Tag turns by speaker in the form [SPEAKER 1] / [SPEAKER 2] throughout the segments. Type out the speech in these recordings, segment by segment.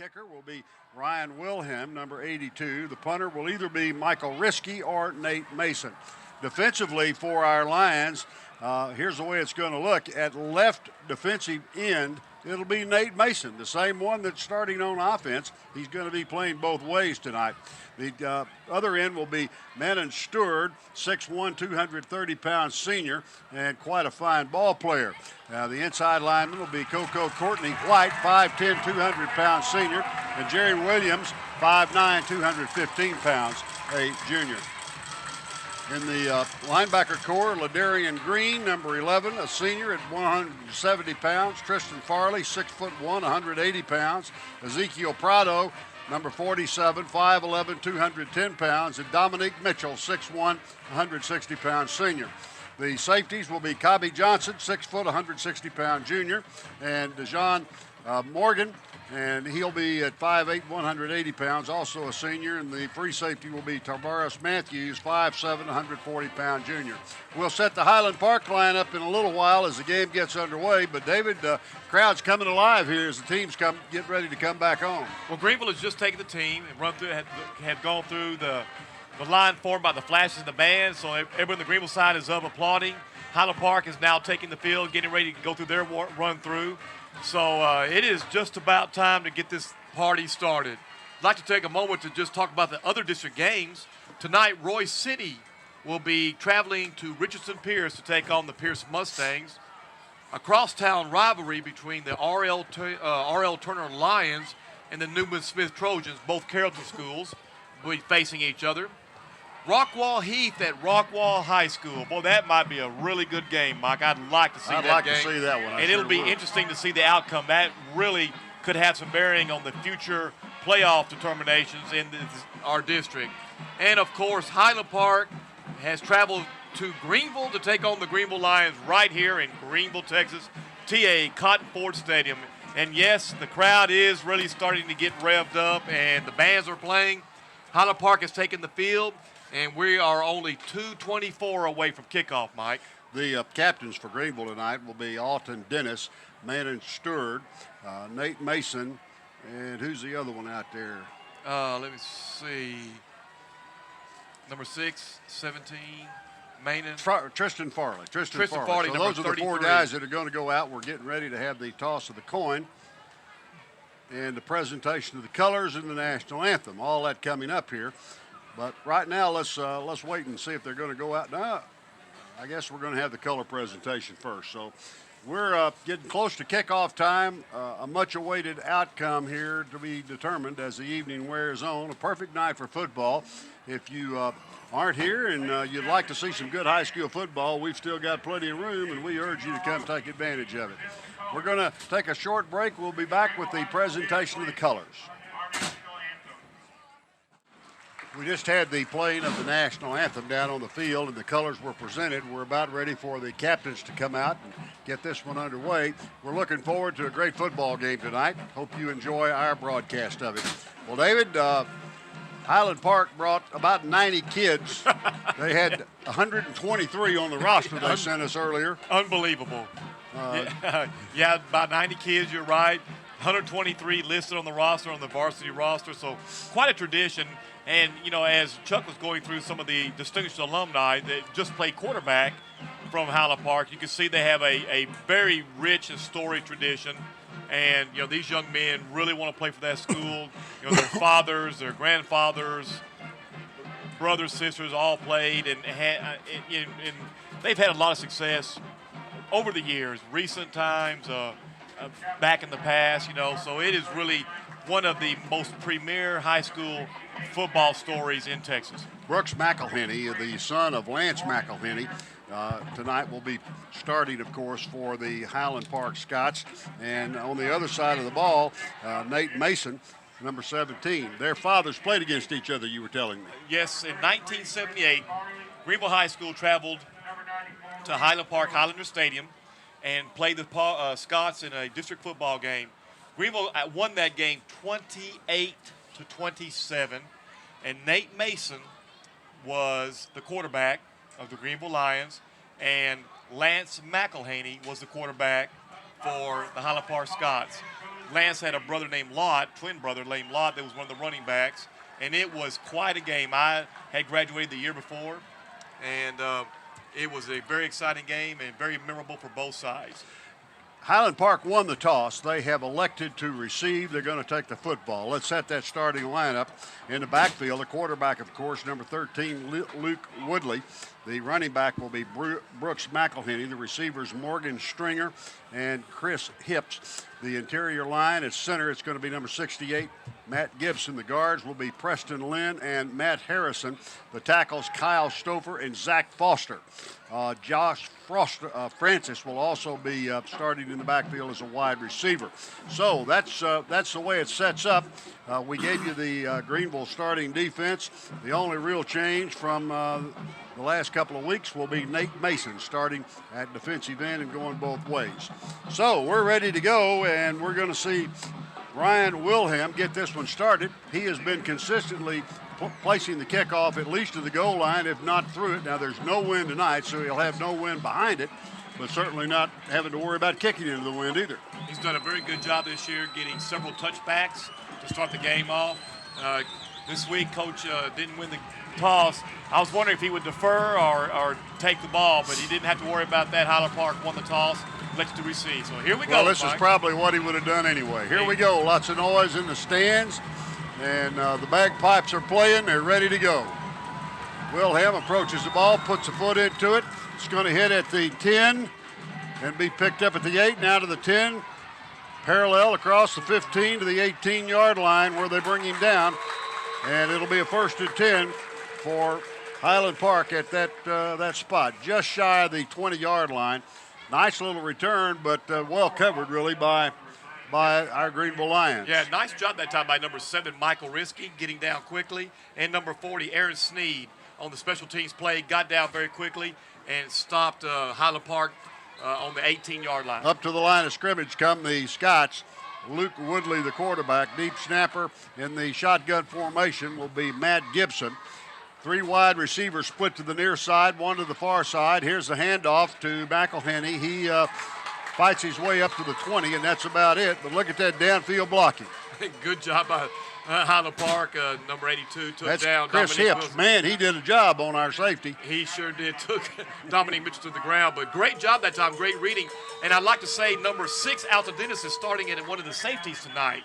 [SPEAKER 1] kicker will be Ryan Wilhelm, number 82. The punter will either be Michael Riskey or Nate Mason. Defensively for our Lions, here's the way it's going to look. At left defensive end, it'll be Nate Mason, the same one that's starting on offense. He's going to be playing both ways tonight. The other end will be Manon Stewart, 6'1", 230-pound senior, and quite a fine ball player. The inside lineman will be Coco Courtney White, 5'10", 200-pound senior, and Jerry Williams, 5'9", 215 pounds, a junior. In the linebacker core, Ladarian Green, number 11, a senior at 170 pounds. Tristan Farley, 6'1", 180 pounds. Ezekiel Prado, number 47, 5'11", 210 pounds. And Dominique Mitchell, 6'1", 160-pound senior. The safeties will be Cobby Johnson, 6 foot, 160-pound junior. And DeJohn Morgan, and he'll be at 5'8", 180 pounds, also a senior. And the free safety will be Tavares Matthews, 5'7", 140-pound junior. We'll set the Highland Park lineup in a little while as the game gets underway. But, David, crowd's coming alive here as the teams get ready to come back on.
[SPEAKER 2] Well, Greenville has just taken the team and had gone through the line formed by the flashes and the band. So everyone on the Greenville side is up applauding. Highland Park is now taking the field, getting ready to go through their run through. So it is just about time to get this party started. I'd like to take a moment to just talk about the other district games. Tonight, Roy City will be traveling to Richardson Pierce to take on the Pierce Mustangs. A crosstown rivalry between the R.L. Turner Lions and the Newman Smith Trojans, both Carrollton schools, will be facing each other. Rockwall Heath at Rockwall High School. Boy, that might be a really good game, Mike. I'd like to see that game.
[SPEAKER 1] I'd like to see that one.
[SPEAKER 2] And it'll be interesting to see the outcome. That really could have some bearing on the future playoff determinations in our district. And, of course, Highland Park has traveled to Greenville to take on the Greenville Lions right here in Greenville, Texas, TA Cotton Ford Stadium. And, yes, the crowd is really starting to get revved up, and the bands are playing. Highland Park has taken the field. And we are only 2:24 away from kickoff, Mike.
[SPEAKER 1] The captains for Greenville tonight will be Alton Dennis, Manon Stewart, Nate Mason, and who's the other one out there?
[SPEAKER 2] Let me see. Number 6, 17, Manon.
[SPEAKER 1] Tristan Farley.
[SPEAKER 2] Tristan Farley,
[SPEAKER 1] so
[SPEAKER 2] number
[SPEAKER 1] those are
[SPEAKER 2] 33.
[SPEAKER 1] the four guys that are going to go out. We're getting ready to have the toss of the coin and the presentation of the colors and the national anthem. All that coming up here. But right now, let's wait and see if they're going to go out. Now, I guess we're going to have the color presentation first. So we're getting close to kickoff time. A much-awaited outcome here to be determined as the evening wears on. A perfect night for football. If you aren't here and you'd like to see some good high school football, we've still got plenty of room, and we urge you to come take advantage of it. We're going to take a short break. We'll be back with the presentation of the colors. We just had the playing of the national anthem down on the field, and the colors were presented. We're about ready for the captains to come out and get this one underway. We're looking forward to a great football game tonight. Hope you enjoy our broadcast of it. Well, David, Highland Park brought about 90 kids. They had 123 on the roster they sent us earlier.
[SPEAKER 2] Unbelievable. Yeah, about 90 kids, you're right. 123 listed on the roster, on the varsity roster, so quite a tradition. And, you know, as Chuck was going through some of the distinguished alumni that just played quarterback from Highland Park, you can see they have a very rich and storied tradition. And, you know, these young men really want to play for that school. You know, their fathers, their grandfathers, brothers, sisters all played. And they've had a lot of success over the years, recent times, back in the past, you know. So it is really one of the most premier high school football stories in Texas.
[SPEAKER 1] Brooks McElhenney, the son of Lance McElhenney, tonight will be starting, of course, for the Highland Park Scots. And on the other side of the ball, Nate Mason, number 17. Their fathers played against each other, you were telling me.
[SPEAKER 2] Yes, in 1978, Greenville High School traveled to Highland Park, Highlander Stadium, and played the Scots in a district football game. Greenville won that game 28-27, and Nate Mason was the quarterback of the Greenville Lions, and Lance McElhaney was the quarterback for the Highland Park Scots. Lance had a brother named Lott, twin brother named Lott, that was one of the running backs, and it was quite a game. I had graduated the year before, and it was a very exciting game and very memorable for both sides.
[SPEAKER 1] Highland Park won the toss. They have elected to receive. They're going to take the football. Let's set that starting lineup in the backfield. The quarterback, of course, number 13, Luke Woodley. The running back will be Brooks McElhenney. The receivers, Morgan Stringer and Chris Hips. The interior line at center, it's going to be number 68, Matt Gibson. The guards will be Preston Lynn and Matt Harrison. The tackles, Kyle Stouffer and Zach Foster. Josh Francis will also be starting in the backfield as a wide receiver. So that's the way it sets up. We gave you the Greenville starting defense. The only real change from the last couple of weeks will be Nate Mason starting at defensive end and going both ways. So we're ready to go, and we're going to see Ryan Wilhelm get this one started. He has been consistently placing the kickoff at least to the goal line, if not through it. Now, there's no wind tonight, so he'll have no wind behind it, but certainly not having to worry about kicking into the wind either.
[SPEAKER 2] He's done a very good job this year getting several touchbacks to start the game off. This week, Coach didn't win the toss. I was wondering if he would defer or take the ball, but he didn't have to worry about that. Highland Park won the toss, elected to receive. So here we go.
[SPEAKER 1] Well, this is probably what he would have done anyway. Here we go. Lots of noise in the stands, and the bagpipes are playing. They're ready to go. Wilhelm approaches the ball, puts a foot into it. It's going to hit at the 10 and be picked up at the 8, now to the 10. Parallel across the 15 to the 18-yard line where they bring him down. And it'll be a 1st and 10 for Highland Park at that spot, just shy of the 20-yard line. Nice little return, but well covered really by our Greenville Lions.
[SPEAKER 2] Yeah, nice job that time by number 7, Michael Risky, getting down quickly, and number 40, Aaron Sneed, on the special teams play, got down very quickly and stopped Highland Park on the 18-yard line.
[SPEAKER 1] Up to the line of scrimmage come the Scots. Luke Woodley, the quarterback. Deep snapper in the shotgun formation will be Matt Gibson. 3 wide receivers split to the near side, 1 to the far side. Here's the handoff to McElhenney. He fights his way up to the 20, and that's about it. But look at that downfield blocking.
[SPEAKER 2] Good job by Highland Park. Number 82 took
[SPEAKER 1] that's
[SPEAKER 2] down
[SPEAKER 1] Chris
[SPEAKER 2] Dominic
[SPEAKER 1] Hips.
[SPEAKER 2] Wilson.
[SPEAKER 1] Man, he did a job on our safety.
[SPEAKER 2] He sure did. Took Dominic Mitchell to the ground, but great job that time. Great reading. And I'd like to say number 6, Alton Dennis, is starting in one of the safeties tonight.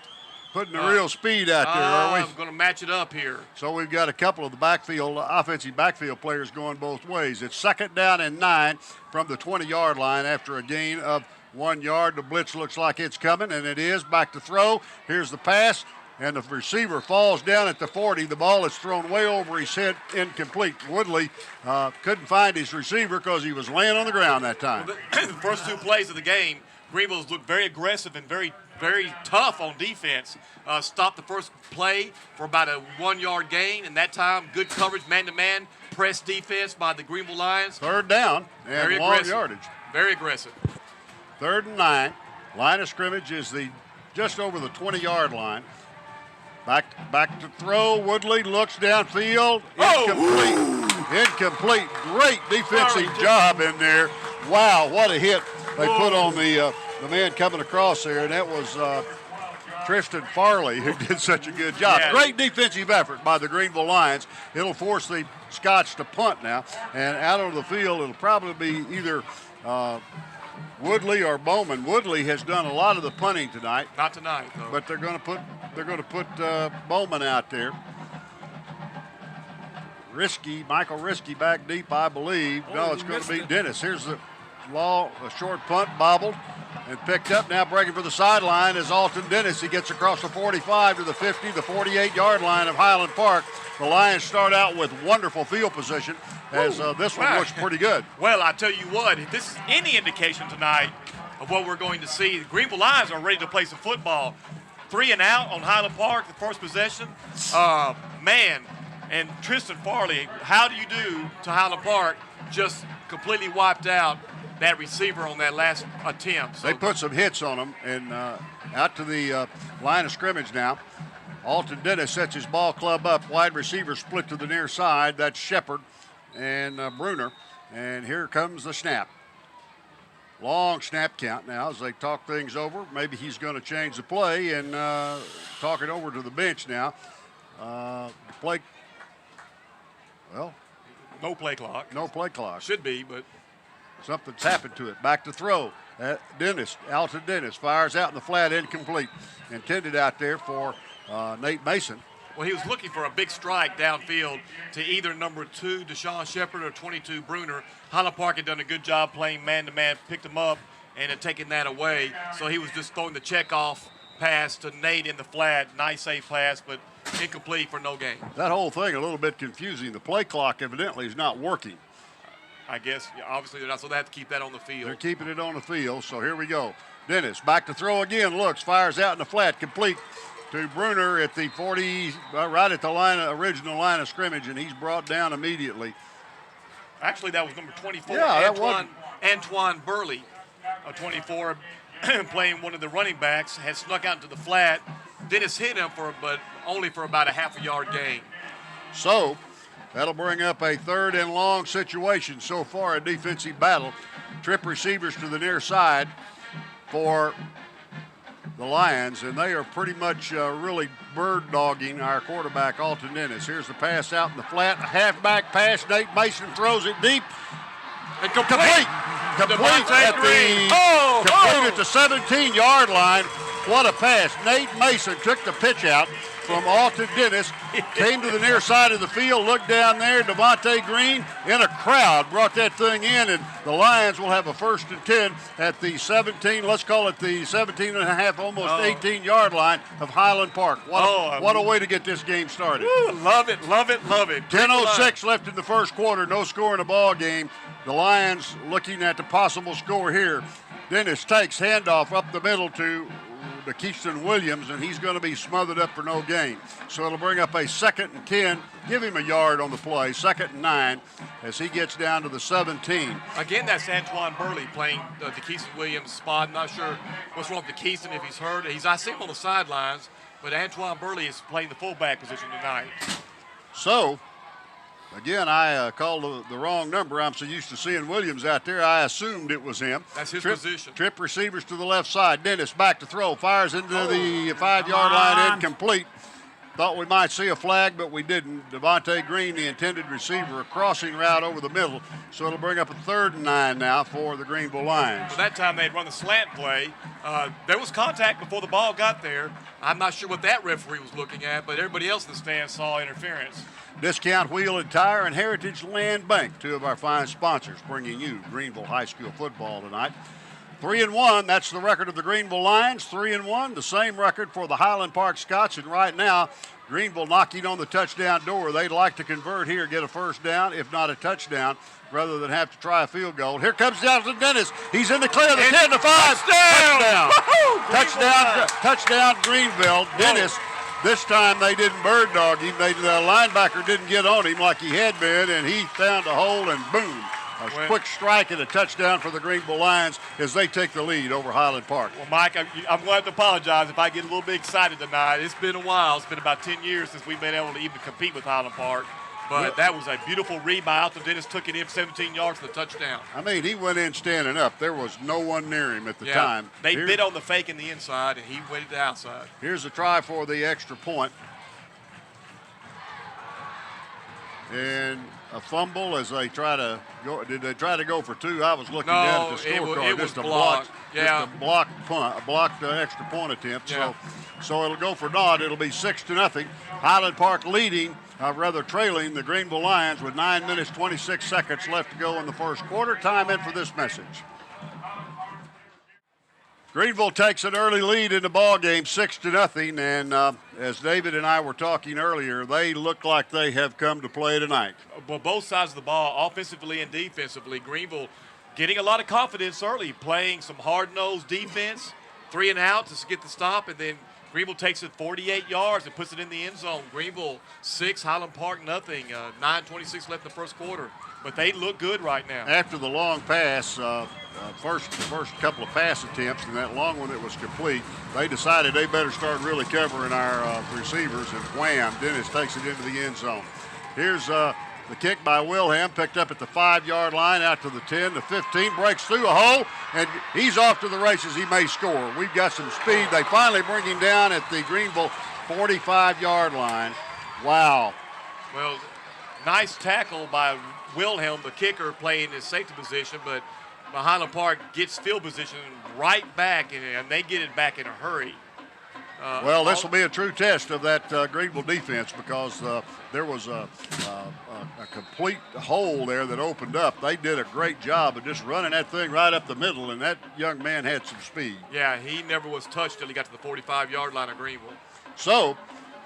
[SPEAKER 1] Putting the real speed out there, are we?
[SPEAKER 2] I'm going to match it up here.
[SPEAKER 1] So we've got a couple of the offensive backfield players going both ways. It's 2nd down and 9 from the 20-yard line after a gain of 1 yard. The blitz looks like it's coming, and it is. Back to throw. Here's the pass, and the receiver falls down at the 40. The ball is thrown way over his head, incomplete. Woodley couldn't find his receiver because he was laying on the ground that time.
[SPEAKER 2] Well, the first 2 plays of the game, Greenville's looked very aggressive and very tough on defense. Stopped the first play for about a 1-yard gain, and that time good coverage, man-to-man, press defense by the Greenville Lions.
[SPEAKER 1] 3rd down and
[SPEAKER 2] very
[SPEAKER 1] long
[SPEAKER 2] aggressive.
[SPEAKER 1] yardage.
[SPEAKER 2] Very aggressive.
[SPEAKER 1] 3rd and 9. Line of scrimmage is just over the 20-yard line. Back to throw. Woodley looks downfield. Incomplete. Great defensive job in there. Wow, what a hit they put on the man coming across there, and that was Tristan Farley who did such a good job.
[SPEAKER 2] Yeah.
[SPEAKER 1] Great defensive effort by the Greenville Lions. It'll force the Scots to punt now, and out on the field it'll probably be either Woodley or Bowman. Woodley has done a lot of the punting tonight.
[SPEAKER 2] Not tonight, though.
[SPEAKER 1] But they're going to put Bowman out there. Michael Risky back deep, I believe. No, it's going to be Dennis. Here's the a short punt, bobbled and picked up. Now breaking for the sideline is Alton Dennis. He gets across the 45 to the 50, the 48-yard line of Highland Park. The Lions start out with wonderful field position as this one looks pretty good.
[SPEAKER 2] Well, I tell you what, if this is any indication tonight of what we're going to see, the Greenville Lions are ready to play some football. 3 and out on Highland Park, the first possession. Man, and Tristan Farley, how do you do to Highland Park? Just completely wiped out that receiver on that last attempt. So
[SPEAKER 1] they put some hits on him, and out to the line of scrimmage now. Alton Dennis sets his ball club up. Wide receiver split to the near side. That's Shepard and Bruner. And here comes the snap. Long snap count now as they talk things over. Maybe he's going to change the play and talk it over to the bench now. Play. Well,
[SPEAKER 2] no play clock.
[SPEAKER 1] No play clock.
[SPEAKER 2] Should be, but
[SPEAKER 1] something's happened to it. Back to throw. Dennis, Alton Dennis fires out in the flat, incomplete. Intended out there for Nate Mason.
[SPEAKER 2] Well, he was looking for a big strike downfield to either number 2, Deshaun Shepard, or 22, Bruner. Highland Park had done a good job playing man-to-man, picked him up, and had taken that away. So he was just throwing the check-off pass to Nate in the flat. Nice, safe pass, but incomplete for no gain.
[SPEAKER 1] That whole thing a little bit confusing. The play clock evidently is not working.
[SPEAKER 2] I guess, obviously, they're not, so they have to keep that on the field.
[SPEAKER 1] They're keeping it on the field, so here we go. Dennis back to throw again, looks, fires out in the flat, complete to Bruner at the 40, right at the original line of scrimmage, and he's brought down immediately.
[SPEAKER 2] Actually, that was number 24,
[SPEAKER 1] yeah,
[SPEAKER 2] Antoine Burley, a 24, playing one of the running backs, had snuck out into the flat. Dennis hit him, but only for about a half a yard gain.
[SPEAKER 1] So that'll bring up a 3rd and long situation. So far, a defensive battle. Trip receivers to the near side for the Lions, and they are pretty much really bird-dogging our quarterback, Alton Dennis. Here's the pass out in the flat, halfback pass. Nate Mason throws it deep. And complete. Complete at the 17-yard line. What a pass. Nate Mason took the pitch out from Alton Dennis, came to the near side of the field, looked down there. Devontae Green in a crowd brought that thing in, and the Lions will have a 1st and 10 at the 17, let's call it the 17 and a half, almost 18-yard line of Highland Park. What a way to get this game started.
[SPEAKER 2] Woo, love it, love it, love it.
[SPEAKER 1] 10:06 left in the first quarter, no score in the ball game. The Lions looking at the possible score here. Dennis takes handoff up the middle to Keyston Williams, and he's going to be smothered up for no gain. So it'll bring up a 2nd and 10. Give him a yard on the play. 2nd and 9 as he gets down to the 17.
[SPEAKER 2] Again, that's Antoine Burley playing the Keyston Williams spot. Not sure what's wrong with Keyston if he's hurt. I see him on the sidelines, but Antoine Burley is playing the fullback position tonight.
[SPEAKER 1] So, again, I called the wrong number. I'm so used to seeing Williams out there, I assumed it was him.
[SPEAKER 2] That's his position.
[SPEAKER 1] Trip receivers to the left side. Dennis back to throw. Fires into the 5-yard line, incomplete. Thought we might see a flag, but we didn't. Devontae Green, the intended receiver, a crossing route over the middle. So it'll bring up a 3rd and 9 now for the Greenville Lions.
[SPEAKER 2] Well, that time they'd run the slant play. There was contact before the ball got there. I'm not sure what that referee was looking at, but everybody else in the stands saw interference.
[SPEAKER 1] Discount Wheel and Tire and Heritage Land Bank, 2 of our fine sponsors, bringing you Greenville High School football tonight. 3-1, that's the record of the Greenville Lions. 3-1, the same record for the Highland Park Scots. And right now, Greenville knocking on the touchdown door. They'd like to convert here, get a 1st down, if not a touchdown, rather than have to try a field goal. Here comes Alton Dennis. He's in the clear, the 10 to 5. Touchdown. Touchdown, Greenville. Dennis. This time they didn't bird dog him. The linebacker didn't get on him like he had been, and he found a hole, and boom. A quick strike and a touchdown for the Greenville Lions as they take the lead over Highland Park.
[SPEAKER 2] Well, Mike, I'm going to have to apologize if I get a little bit excited tonight. It's been a while. It's been about 10 years since we've been able to even compete with Highland Park. But that was a beautiful read by Alton Dennis, took it in 17 yards for the touchdown.
[SPEAKER 1] I mean, he went in standing up. There was no one near him at the time.
[SPEAKER 2] They bid on the fake in the inside, and he waited the outside.
[SPEAKER 1] Here's a try for the extra point. And a fumble as they try to go. Did they try to go for 2? I was looking down at the scorecard.
[SPEAKER 2] It was blocked.
[SPEAKER 1] Just a blocked punt, a blocked extra point attempt.
[SPEAKER 2] Yeah.
[SPEAKER 1] So it'll go for naught. It'll be 6-0. Highland Park leading, trailing the Greenville Lions with 9 minutes, 26 seconds left to go in the first quarter. Time in for this message. Greenville takes an early lead in the ball game, 6-0, and as David and I were talking earlier, they look like they have come to play tonight.
[SPEAKER 2] Well, both sides of the ball, offensively and defensively, Greenville getting a lot of confidence early, playing some hard-nosed defense, 3 and out to get the stop, and then Greenville takes it 48 yards and puts it in the end zone. Greenville 6, Highland Park nothing. 9:26 left in the first quarter, but they look good right now.
[SPEAKER 1] After the long pass, first couple of pass attempts and that long one that was complete, they decided they better start really covering our receivers, and wham, Dennis takes it into the end zone. Here's The kick by Wilhelm, picked up at the 5-yard line, out to the 10, the 15, breaks through a hole, and he's off to the races. He may score. We've got some speed. They finally bring him down at the Greenville 45-yard line. Wow.
[SPEAKER 2] Well, nice tackle by Wilhelm, the kicker, playing his safety position, but Highland Park gets field position right back, and they get it back in a hurry.
[SPEAKER 1] Well, this will be a true test of that Greenville defense, because there was a complete hole there that opened up. They did a great job of just running that thing right up the middle, and that young man had some speed.
[SPEAKER 2] Yeah, he never was touched till he got to the 45-yard line of Greenville.
[SPEAKER 1] So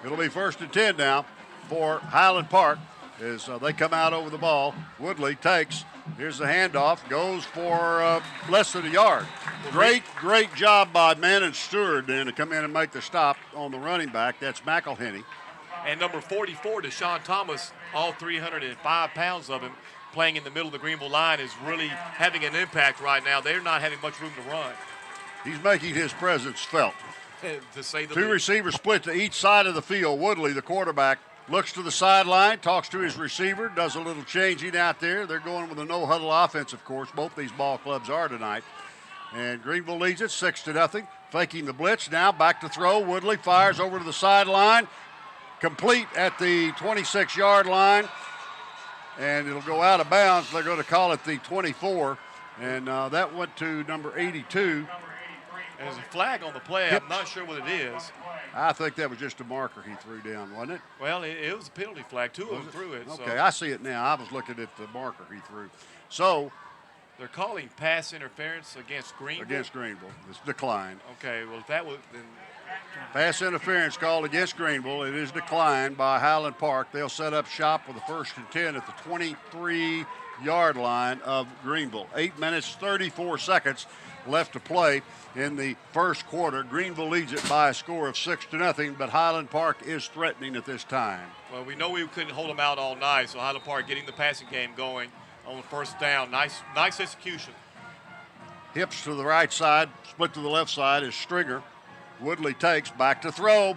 [SPEAKER 1] it'll be 1st and 10 now for Highland Park as they come out over the ball. Woodley takes. Here's the handoff. Goes for less than a yard. Great job by Mann and Stewart then to come in and make the stop on the running back. That's McElhenney.
[SPEAKER 2] And number 44, Deshaun Thomas, all 305 pounds of him, playing in the middle of the Greenville line, is really having an impact right now. They're not having much room to run.
[SPEAKER 1] He's making his presence felt.
[SPEAKER 2] To say the
[SPEAKER 1] Two
[SPEAKER 2] least.
[SPEAKER 1] receivers split to each side of the field. Woodley, the quarterback, looks to the sideline, talks to his receiver, does a little changing out there. They're going with a no-huddle offense, of course. Both these ball clubs are tonight. And Greenville leads it 6-0. Faking the blitz now, back to throw. Woodley fires over to the sideline. Complete at the 26-yard line. And it'll go out of bounds. They're going to call it the 24. And that went to number 82.
[SPEAKER 2] There's a flag on the play. I'm not sure what it is.
[SPEAKER 1] I think that was just a marker he threw down, wasn't it?
[SPEAKER 2] Well, it was a penalty flag. Two of them threw it.
[SPEAKER 1] Okay,
[SPEAKER 2] so.
[SPEAKER 1] I see it now. I was looking at the marker he threw. So
[SPEAKER 2] they're calling pass interference against Greenville?
[SPEAKER 1] Against Greenville. It's declined.
[SPEAKER 2] Okay, well, if that was then.
[SPEAKER 1] Pass interference called against Greenville. It is declined by Highland Park. They'll set up shop with a 1st and 10 at the 23-yard line of Greenville. 8 minutes, 34 seconds left to play in the first quarter. Greenville leads it by a score of 6-0, but Highland Park is threatening at this time.
[SPEAKER 2] Well, we know we couldn't hold them out all night, so Highland Park getting the passing game going on the first down. Nice execution.
[SPEAKER 1] Hips to the right side, split to the left side is Stringer. Woodley takes, back to throw,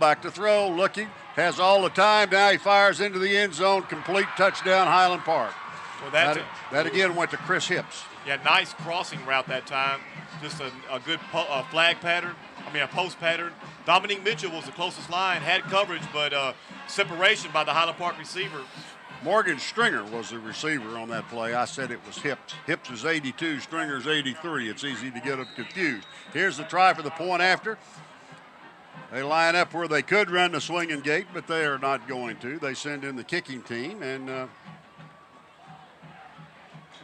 [SPEAKER 1] looking, has all the time. Now he fires into the end zone, complete touchdown, Highland Park.
[SPEAKER 2] Well,
[SPEAKER 1] that again went to Chris Hips.
[SPEAKER 2] Yeah, nice crossing route that time. Just a good flag pattern. A post pattern. Dominique Mitchell was the closest line, had coverage, but separation by the Highland Park receiver.
[SPEAKER 1] Morgan Stringer was the receiver on that play. I said it was Hips. Hips is 82, Stringer's 83. It's easy to get them confused. Here's the try for the point after. They line up where they could run the swinging gate, but they are not going to. They send in the kicking team, and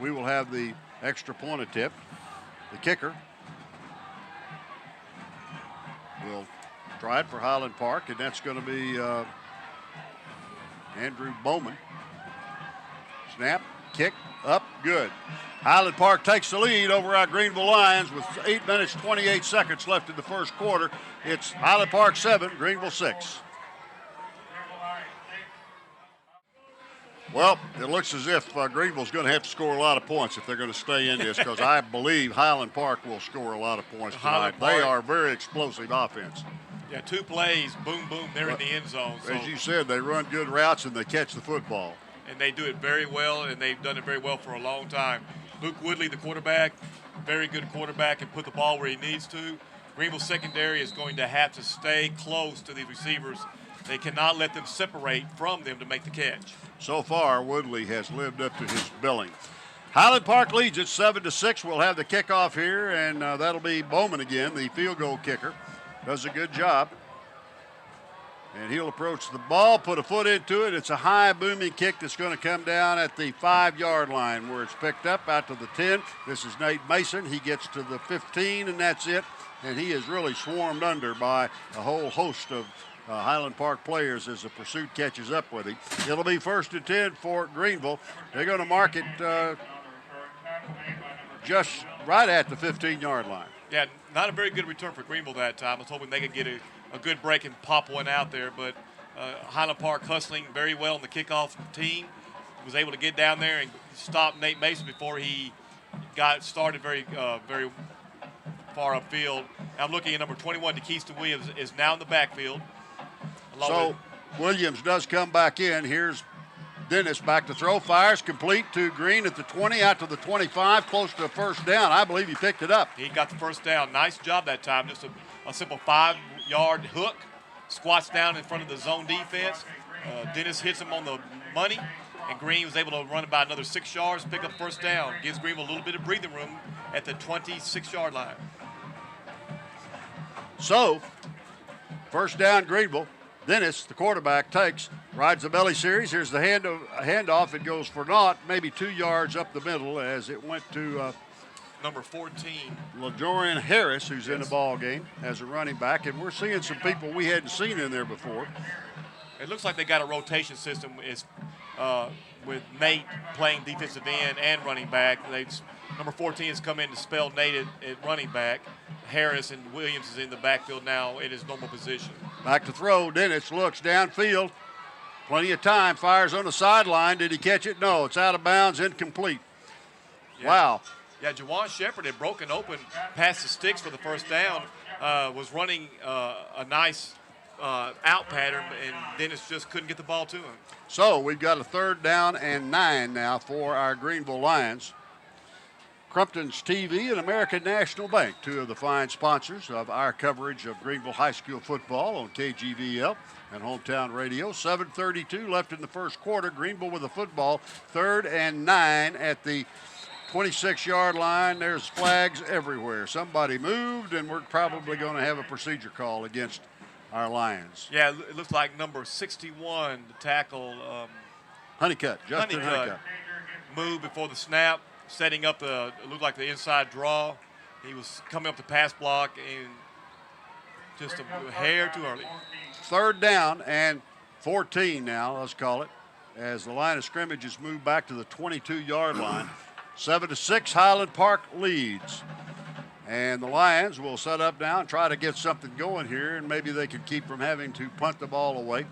[SPEAKER 1] we will have the extra point attempt. The kicker will try it for Highland Park, and that's going to be Andrew Bowman. Snap, kick, up, good. Highland Park takes the lead over our Greenville Lions with 8 minutes, 28 seconds left in the first quarter. It's Highland Park 7, Greenville 6. Well, it looks as if Greenville's going to have to score a lot of points if they're going to stay in this, because I believe Highland Park will score a lot of points tonight. They are very explosive offense.
[SPEAKER 2] Yeah, 2 plays, boom, boom, they're in the end zone. So.
[SPEAKER 1] As you said, they run good routes and they catch the football.
[SPEAKER 2] And they do it very well, and they've done it very well for a long time. Luke Woodley, the quarterback, very good quarterback, and put the ball where he needs to. Greenville secondary is going to have to stay close to these receivers. They cannot let them separate from them to make the catch.
[SPEAKER 1] So far, Woodley has lived up to his billing. Highland Park leads it 7-6. We'll have the kickoff here, and that'll be Bowman again, the field goal kicker. Does a good job. And he'll approach the ball, put a foot into it. It's a high booming kick that's going to come down at the 5-yard line where it's picked up out to the 10. This is Nate Mason. He gets to the 15, and that's it. And he is really swarmed under by a whole host of Highland Park players as the pursuit catches up with him. It'll be 1st and 10 for Greenville. They're going to mark it just right at the 15-yard line.
[SPEAKER 2] Yeah, not a very good return for Greenville that time. I was hoping they could get a good break and pop one out there, but Highland Park hustling very well in the kickoff team. Was able to get down there and stop Nate Mason before he got started very far upfield. I'm looking at number 21, DeKeiston Williams, is now in the backfield.
[SPEAKER 1] So Williams does come back in. Here's Dennis back to throw, fires complete to Green at the 20, out to the 25, close to a first down. I believe he picked it up.
[SPEAKER 2] He got the first down. Nice job that time. Just a simple 5-yard hook. Squats down in front of the zone defense. Dennis hits him on the money, and Green was able to run about another 6 yards, pick up first down. Gives Greenville a little bit of breathing room at the 26-yard line.
[SPEAKER 1] So, first down Greenville. Dennis, the quarterback, rides the belly series. Here's the handoff. It goes for naught, maybe 2 yards up the middle as it went to
[SPEAKER 2] number 14.
[SPEAKER 1] LaJorian Harris, who's in the ball game as a running back. And we're seeing some people we hadn't seen in there before.
[SPEAKER 2] It looks like they got a rotation system with Nate playing defensive end and running back. Number 14 has come in to spell Nate at running back. Harris and Williams is in the backfield now in his normal position.
[SPEAKER 1] Back to throw. Dennis looks downfield. Plenty of time. Fires on the sideline. Did he catch it? No. It's out of bounds. Incomplete.
[SPEAKER 2] Yeah.
[SPEAKER 1] Wow.
[SPEAKER 2] Yeah, Jawan Shepard had broken open past the sticks for the first down. Was running a nice out pattern, and Dennis just couldn't get the ball to him.
[SPEAKER 1] So we've got a 3rd down and 9 now for our Greenville Lions. Crumpton's TV and American National Bank, 2 of the fine sponsors of our coverage of Greenville High School football on KGVL and Hometown Radio. 7:32 left in the first quarter. Greenville with the football, 3rd and 9 at the 26-yard line. There's flags everywhere. Somebody moved, and we're probably going to have a procedure call against our Lions.
[SPEAKER 2] Yeah, it looks like number 61, the tackle.
[SPEAKER 1] Justin Honeycutt.
[SPEAKER 2] Moved before the snap, setting up it looked like the inside draw. He was coming up the pass block and just a hair too early.
[SPEAKER 1] 3rd down and 14 now, let's call it, as the line of scrimmage is moved back to the 22-yard line. 7-6, Highland Park leads. And the Lions will set up now and try to get something going here, and maybe they can keep from having to punt the ball away.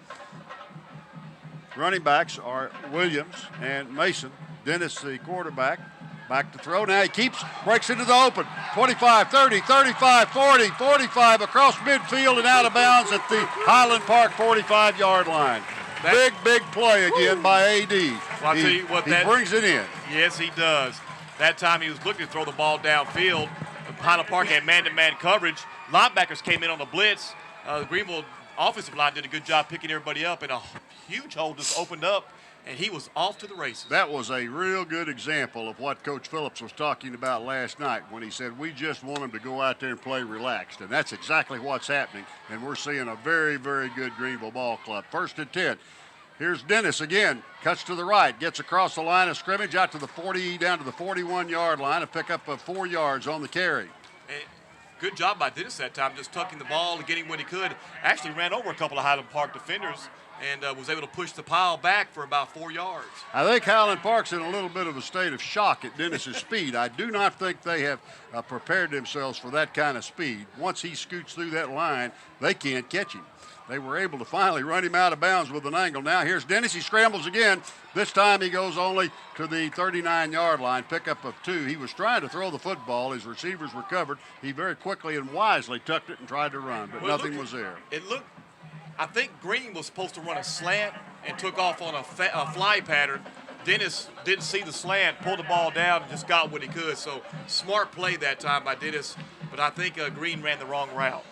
[SPEAKER 1] Running backs are Williams and Mason. Dennis, the quarterback, back to throw. Now he breaks into the open. 25, 30, 35, 40, 45 across midfield and out of bounds at the Highland Park 45-yard line. Big play again by A.D.
[SPEAKER 2] Well, I'll tell you what,
[SPEAKER 1] he brings it in.
[SPEAKER 2] Yes, he does. That time he was looking to throw the ball downfield. Highland Park had man-to-man coverage. Linebackers came in on the blitz. The Greenville offensive line did a good job picking everybody up, and a huge hole just opened up, and he was off to the races.
[SPEAKER 1] That was a real good example of what Coach Phillips was talking about last night when he said, we just want them to go out there and play relaxed. And that's exactly what's happening, and we're seeing a very, very good Greenville ball club. 1st and 10. Here's Dennis again, cuts to the right, gets across the line of scrimmage out to the 40, down to the 41-yard line, and pick up 4 yards on the carry.
[SPEAKER 2] And good job by Dennis that time, just tucking the ball and getting what he could. Actually ran over a couple of Highland Park defenders and was able to push the pile back for about 4 yards.
[SPEAKER 1] I think Highland Park's in a little bit of a state of shock at Dennis's speed. I do not think they have prepared themselves for that kind of speed. Once he scoots through that line, they can't catch him. They were able to finally run him out of bounds with an angle. Now here's Dennis. He scrambles again. This time he goes only to the 39-yard line, pickup of 2. He was trying to throw the football. His receivers were covered. He very quickly and wisely tucked it and tried to run, but nothing was there.
[SPEAKER 2] I think Green was supposed to run a slant and took off on a fly pattern. Dennis didn't see the slant, pulled the ball down, and just got what he could. So smart play that time by Dennis, but I think Green ran the wrong route.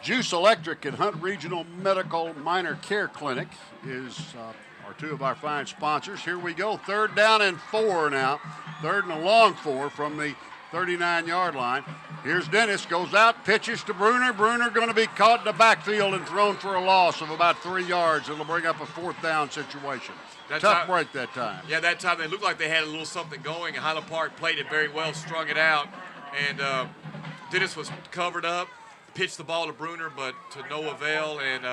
[SPEAKER 1] GEUS Electric and Hunt Regional Medical Minor Care Clinic are 2 of our fine sponsors. Here we go, 3rd down and 4 now. 3rd and a long 4 from the 39-yard line. Here's Dennis, goes out, pitches to Bruner. Bruner going to be caught in the backfield and thrown for a loss of about 3 yards. It'll bring up a 4th down situation. Tough break that time.
[SPEAKER 2] Yeah, that time they looked like they had a little something going, and Highland Park played it very well, strung it out, and Dennis was covered up. Pitched the ball to Bruner, but to no avail, and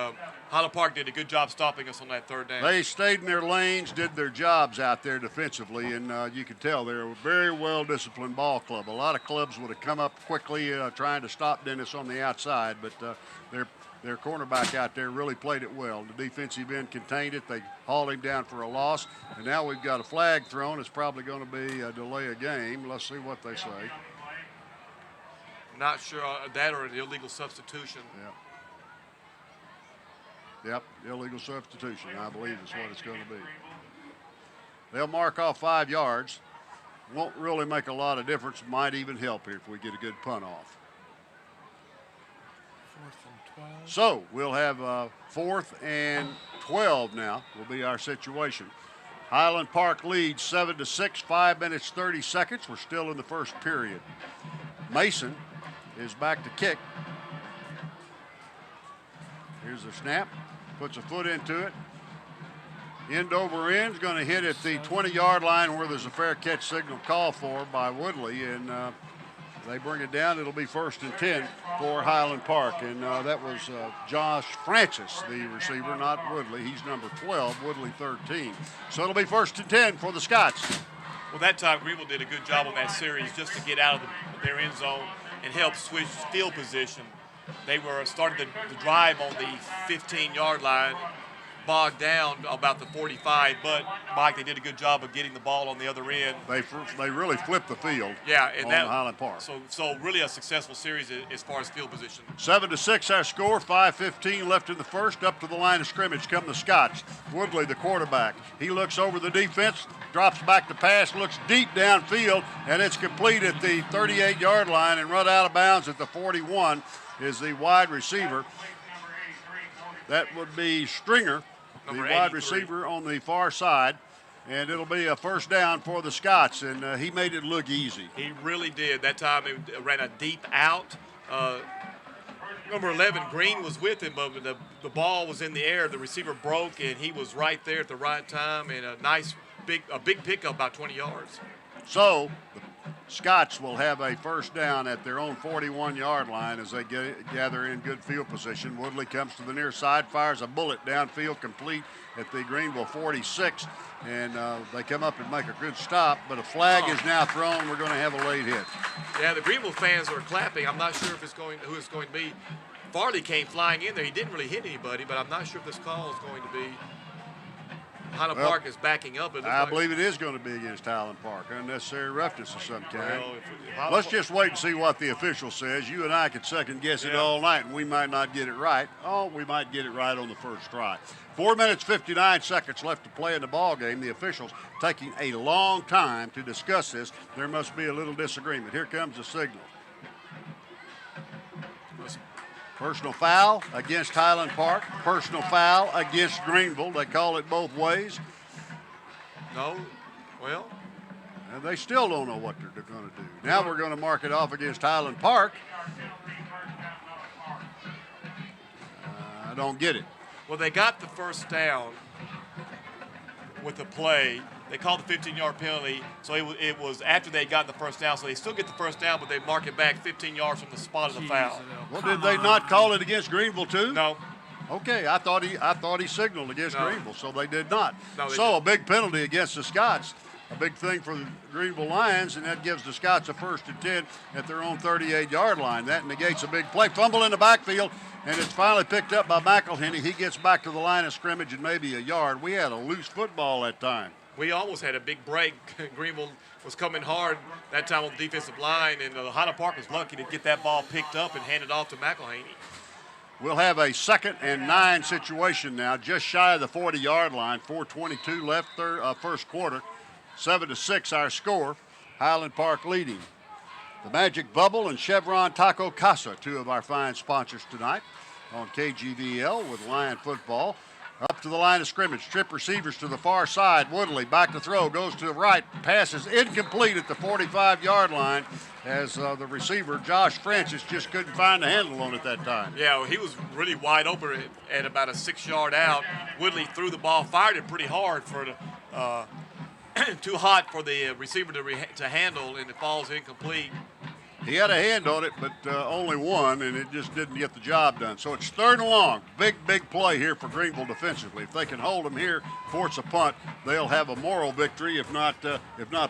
[SPEAKER 2] Highland Park did a good job stopping us on that 3rd down.
[SPEAKER 1] They stayed in their lanes, did their jobs out there defensively, and you could tell they're a very well-disciplined ball club. A lot of clubs would have come up quickly trying to stop Dennis on the outside, but their cornerback out there really played it well. The defensive end contained it. They hauled him down for a loss, and now we've got a flag thrown. It's probably going to be a delay of game. Let's see what they say.
[SPEAKER 2] Not sure that or an illegal substitution.
[SPEAKER 1] Yep, illegal substitution, I believe is what it's going to be. They'll mark off 5 yards. Won't really make a lot of difference. Might even help here if we get a good punt off.
[SPEAKER 2] 4th and 12.
[SPEAKER 1] So we'll have 4th and 12 now will be our situation. Highland Park leads 7-6, 5 minutes, 30 seconds. We're still in the first period. Mason is back to kick. Here's the snap. Puts a foot into it. End over end is going to hit at the 20-yard line where there's a fair catch signal called for by Woodley, and they bring it down. It'll be 1st and 10 for Highland Park, and that was Josh Francis, the receiver, not Woodley. He's number 12, Woodley 13. So it'll be 1st and 10 for the Scots.
[SPEAKER 2] Well, that time Greenville did a good job on that series just to get out of their end zone and help switch field position. They were starting the drive on the 15-yard line, bogged down about the 45, but Mike, they did a good job of getting the ball on the other end.
[SPEAKER 1] They really flipped the field.
[SPEAKER 2] Yeah, and
[SPEAKER 1] on Highland Park.
[SPEAKER 2] So really a successful series as far as field position.
[SPEAKER 1] 7-6 our score. 5:15 left in the first. Up to the line of scrimmage come the Scots. Woodley, the quarterback. He looks over the defense, drops back to pass, looks deep downfield, and it's complete at the 38-yard line and run out of bounds at the 41 is the wide receiver. That would be Stringer, the wide receiver on the far side, and it'll be a 1st down for the Scots, and he made it look easy.
[SPEAKER 2] He really did. That time he ran a deep out. Number 11, Green was with him, but the ball was in the air. The receiver broke, and he was right there at the right time, and a big pickup, about 20 yards.
[SPEAKER 1] So the Scots will have a 1st down at their own 41-yard line as they gather in good field position. Woodley comes to the near side, fires a bullet downfield, complete at the Greenville 46, and they come up and make a good stop, but a flag is now thrown. We're going to have a late hit.
[SPEAKER 2] Yeah, the Greenville fans are clapping. I'm not sure if who it's going to be. Farley came flying in there. He didn't really hit anybody, but I'm not sure if this call is going to be. Highland Park is backing up.
[SPEAKER 1] I believe it is going to be against Highland Park. Unnecessary roughness of some kind.
[SPEAKER 2] Well,
[SPEAKER 1] let's just wait and see what the official says. You and I could second guess it all night, and we might not get it right. Oh, we might get it right on the first try. 4 minutes, 59 seconds left to play in the ball game. The officials taking a long time to discuss this. There must be a little disagreement. Here comes the signal. Personal foul against Highland Park. Personal foul against Greenville. They call it both ways.
[SPEAKER 2] No, well.
[SPEAKER 1] And they still don't know what they're going to do. Now we're going to mark it off against Highland Park. I don't get it.
[SPEAKER 2] Well, they got the 1st down with the play. They called the 15-yard penalty, so it was after they got the 1st down. So they still get the 1st down, but they mark it back 15 yards from the spot of the foul.
[SPEAKER 1] Well, did they not call it against Greenville too?
[SPEAKER 2] No.
[SPEAKER 1] Okay, I thought he signaled against Greenville, so they did not.
[SPEAKER 2] No, they
[SPEAKER 1] so
[SPEAKER 2] didn't.
[SPEAKER 1] A big penalty against the Scots. A big thing for the Greenville Lions, and that gives the Scots a 1st and 10 at their own 38-yard line. That negates a big play. Fumble in the backfield, and it's finally picked up by McElhenney. He gets back to the line of scrimmage and maybe a yard. We had a loose football that time.
[SPEAKER 2] We almost had a big break. Greenville was coming hard that time on the defensive line, and Highland Park was lucky to get that ball picked up and handed off to McElhaney.
[SPEAKER 1] We'll have a 2nd and 9 situation now, just shy of the 40-yard line. 4:22 left, first quarter. 7-6 our score. Highland Park leading. The Magic Bubble and Chevron Taco Casa, 2 of our fine sponsors tonight on KGVL with Lion football. Up to the line of scrimmage. Trip receivers to the far side. Woodley back to throw. Goes to the right. Passes incomplete at the 45-yard line as the receiver, Josh Francis, just couldn't find the handle on it that time.
[SPEAKER 2] Yeah, well, he was really wide open at about a 6-yard out. Woodley threw the ball, fired it pretty hard for the too hot for the receiver to handle, and it falls incomplete.
[SPEAKER 1] He had a hand on it, but only one, and it just didn't get the job done. So it's 3rd and long. Big play here for Greenville defensively. If they can hold them here, force a punt, they'll have a moral victory, if not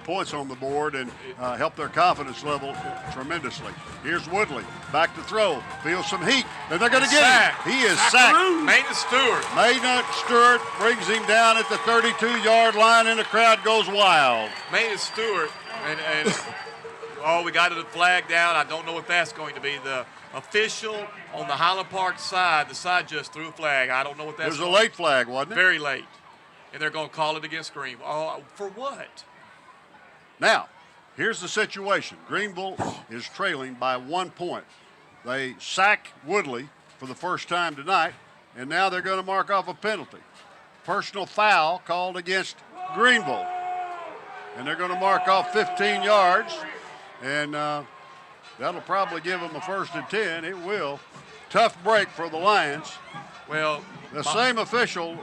[SPEAKER 1] points on the board, and help their confidence level tremendously. Here's Woodley, back to throw, feels some heat, and they're going to get him. He is sacked.
[SPEAKER 2] Maynard
[SPEAKER 1] Stewart brings him down at the 32-yard line, and the crowd goes wild.
[SPEAKER 2] Maynard Stewart, and we got the flag down. I don't know what that's going to be. The official on the Highland Park side, the side just threw a flag. I don't know what that's.
[SPEAKER 1] It was a late flag, wasn't it?
[SPEAKER 2] Very late. and they're going to call it against Greenville. Oh, for what?
[SPEAKER 1] Now, here's the situation. Greenville is trailing by 1 point. They sack Woodley for the first time tonight, and now they're going to mark off a penalty. Personal foul called against Greenville. And they're going to mark off 15 yards, and that'll probably give them a 1st and 10. It will. Tough break for the Lions.
[SPEAKER 2] Well,
[SPEAKER 1] the same official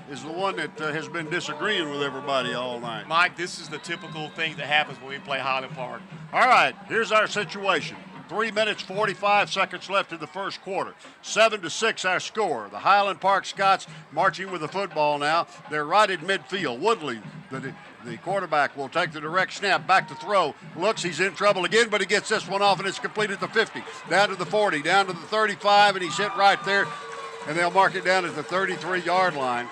[SPEAKER 1] is the one that has been disagreeing with everybody all night.
[SPEAKER 2] Mike, this is the typical thing that happens when we play Highland Park.
[SPEAKER 1] All right, here's our situation. 3 minutes, 45 seconds left in the first quarter. 7-6 our score. The Highland Park Scots marching with the football now. They're right at midfield. Woodley, the quarterback, will take the direct snap, back to throw. Looks, he's in trouble again, but he gets this one off, and it's complete at the 50. Down to the 40, down to the 35, and he's hit right there, and they'll mark it down at the 33-yard line.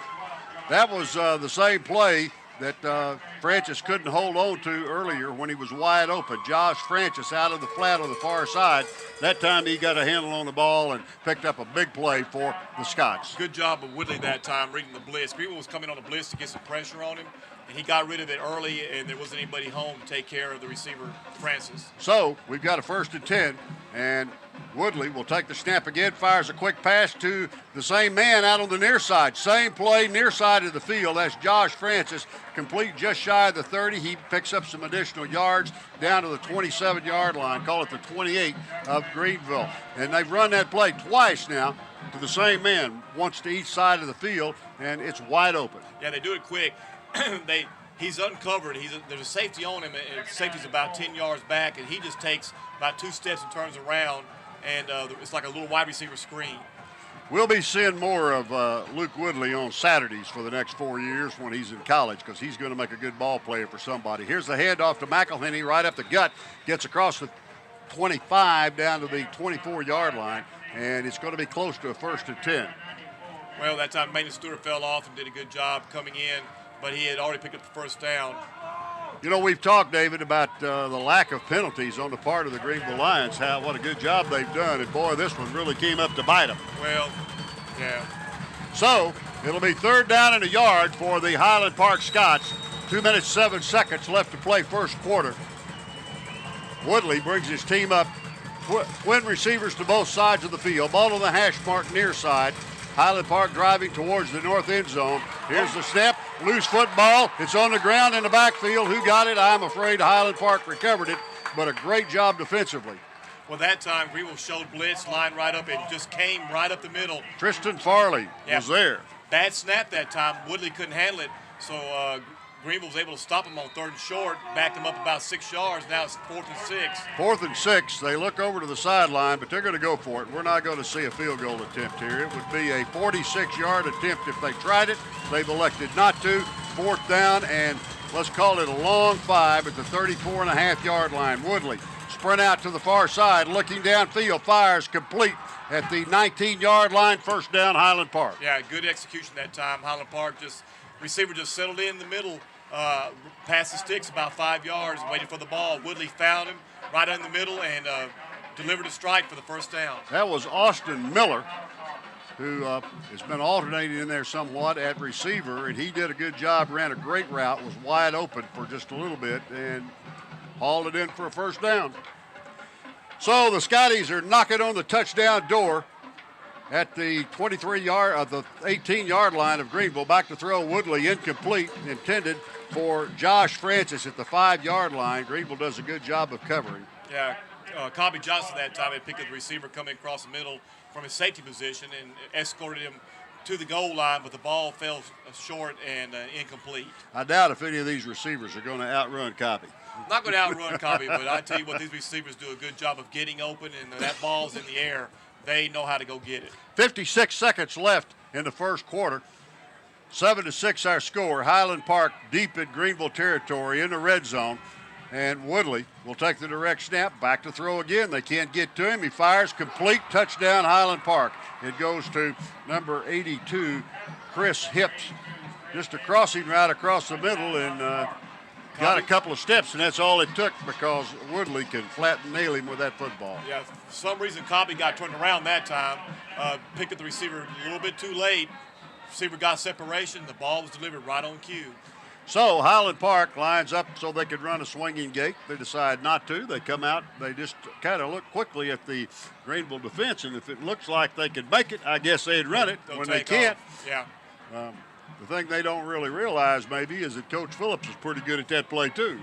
[SPEAKER 1] That was the same play that Francis couldn't hold on to earlier when he was wide open. Josh Francis out of the flat on the far side. That time he got a handle on the ball and picked up a big play for the Scots.
[SPEAKER 2] Good job of Woodley that time reading the blitz. Greenville was coming on a blitz to get some pressure on him, and he got rid of it early, and there wasn't anybody home to take care of the receiver, Francis.
[SPEAKER 1] So we've got a 1st and 10, and Woodley will take the snap again, fires a quick pass to the same man out on the near side. Same play, near side of the field. That's Josh Francis, complete just shy of the 30. He picks up some additional yards down to the 27-yard line, call it the 28 of Greenville. And they've run that play twice now to the same man, once to each side of the field, and it's wide open.
[SPEAKER 2] Yeah, they do it quick. He's uncovered. There's a safety on him, and safety's about 10 yards back, and he just takes about 2 steps and turns around, and it's like a little wide receiver screen.
[SPEAKER 1] We'll be seeing more of Luke Woodley on Saturdays for the next 4 years when he's in college, because he's going to make a good ball player for somebody. Here's the handoff to McElhenney right up the gut, gets across the 25 down to the 24-yard line, and it's going to be close to a 1st and 10.
[SPEAKER 2] Well, that time Maynard Stewart fell off and did a good job coming in, but he had already picked up the 1st down.
[SPEAKER 1] You know, we've talked, David, about the lack of penalties on the part of the Greenville Lions, what a good job they've done, and boy, this one really came up to bite them.
[SPEAKER 2] Well, yeah.
[SPEAKER 1] So, it'll be 3rd down and a yard for the Highland Park Scots. 2 minutes, 7 seconds left to play first quarter. Woodley brings his team up, twin receivers to both sides of the field, ball on the hash mark near side. Highland Park driving towards the north end zone. Here's the snap, loose football. It's on the ground in the backfield. Who got it? I'm afraid Highland Park recovered it, but a great job defensively.
[SPEAKER 2] Well, that time Greenville showed blitz, lined right up, and just came right up the middle.
[SPEAKER 1] Tristan Farley was there.
[SPEAKER 2] Bad snap that time. Woodley couldn't handle it, so Greenville was able to stop him on 3rd and short, backed him up about 6 yards. Now it's 4th and 6.
[SPEAKER 1] 4th and 6. They look over to the sideline, but they're going to go for it. We're not going to see a field goal attempt here. It would be a 46-yard attempt if they tried it. They've elected not to. 4th down, and let's call it a long 5 at the 34.5-yard line. Woodley sprint out to the far side, looking downfield, fires complete at the 19-yard line. 1st down, Highland Park.
[SPEAKER 2] Yeah, good execution that time. Highland Park receiver just settled in the middle. Past the sticks about 5 yards, waiting for the ball. Woodley found him right in the middle and delivered a strike for the 1st down.
[SPEAKER 1] That was Austin Miller, who has been alternating in there somewhat at receiver, and he did a good job, ran a great route, was wide open for just a little bit, and hauled it in for a 1st down. So the Scotties are knocking on the touchdown door at the 18-yard line of Greenville. Back to throw, Woodley, incomplete, intended for Josh Francis at the 5-yard line. Greenville does a good job of covering.
[SPEAKER 2] Yeah, Cobby Johnson that time had picked up the receiver coming across the middle from his safety position and escorted him to the goal line, but the ball fell short and incomplete.
[SPEAKER 1] I doubt if any of these receivers are going to outrun Cobby.
[SPEAKER 2] Not going to outrun Cobby, but I tell you what, these receivers do a good job of getting open, and that ball's in the air. They know how to go get it.
[SPEAKER 1] 56 seconds left in the first quarter. 7-6 our score. Highland Park deep in Greenville territory in the red zone. And Woodley will take the direct snap. Back to throw again. They can't get to him. He fires complete. Touchdown, Highland Park. It goes to number 82, Chris Hips. Just a crossing route across the middle and got a couple of steps, and that's all it took because Woodley can flat and nail him with that football.
[SPEAKER 2] Yeah, for some reason Cobby got turned around that time. Picked up the receiver a little bit too late, Receiver got separation. The ball was delivered right on cue.
[SPEAKER 1] So Highland Park lines up so they could run a swinging gate. They decide not to. They come out. They just kind of look quickly at the Greenville defense, and if it looks like they could make it, I guess they'd run it.
[SPEAKER 2] They'll
[SPEAKER 1] when they can't,
[SPEAKER 2] off. Yeah.
[SPEAKER 1] The thing they don't really realize maybe is that Coach Phillips is pretty good at that play too.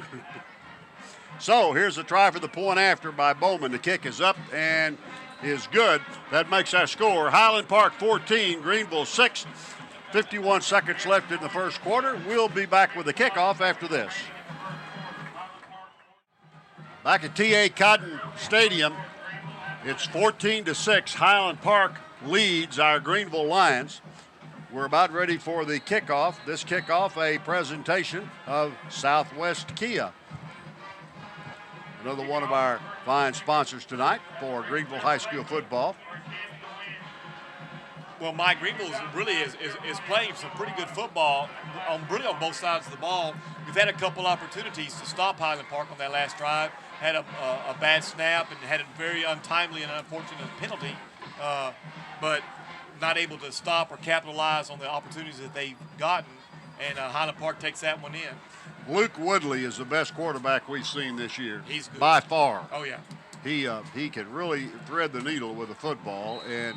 [SPEAKER 1] So here's a try for the point after by Bowman. The kick is up and is good. That makes our score Highland Park 14, Greenville 6. 51 seconds left in the first quarter. We'll be back with the kickoff after this. Back at T.A. Cotton Stadium, it's 14-6. Highland Park leads our Greenville Lions. We're about ready for the kickoff. This kickoff, a presentation of Southwest Kia. Another one of our fine sponsors tonight for Greenville High School football.
[SPEAKER 2] Well, Mike, Greenville really is playing some pretty good football on both sides of the ball. We've had a couple opportunities to stop Highland Park on that last drive. Had a bad snap and had a very untimely and unfortunate penalty, but not able to stop or capitalize on the opportunities that they've gotten. And Highland Park takes that one in.
[SPEAKER 1] Luke Woodley is the best quarterback we've seen this year.
[SPEAKER 2] He's good.
[SPEAKER 1] By far.
[SPEAKER 2] Oh, yeah.
[SPEAKER 1] He can really thread the needle with a football and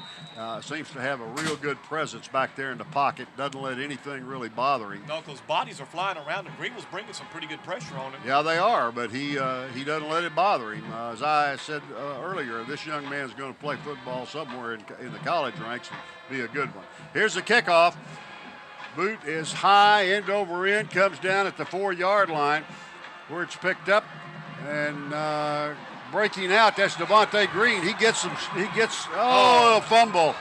[SPEAKER 1] seems to have a real good presence back there in the pocket. Doesn't let anything really bother him.
[SPEAKER 2] No, those bodies are flying around, and Greenville's bringing some pretty good pressure on him.
[SPEAKER 1] Yeah, they are, but he doesn't let it bother him. As I said earlier, this young man's going to play football somewhere in the college ranks and be a good one. Here's the kickoff. Boot is high, end over end, comes down at the 4-yard line where it's picked up and breaking out. That's Devontae Green. He gets fumble,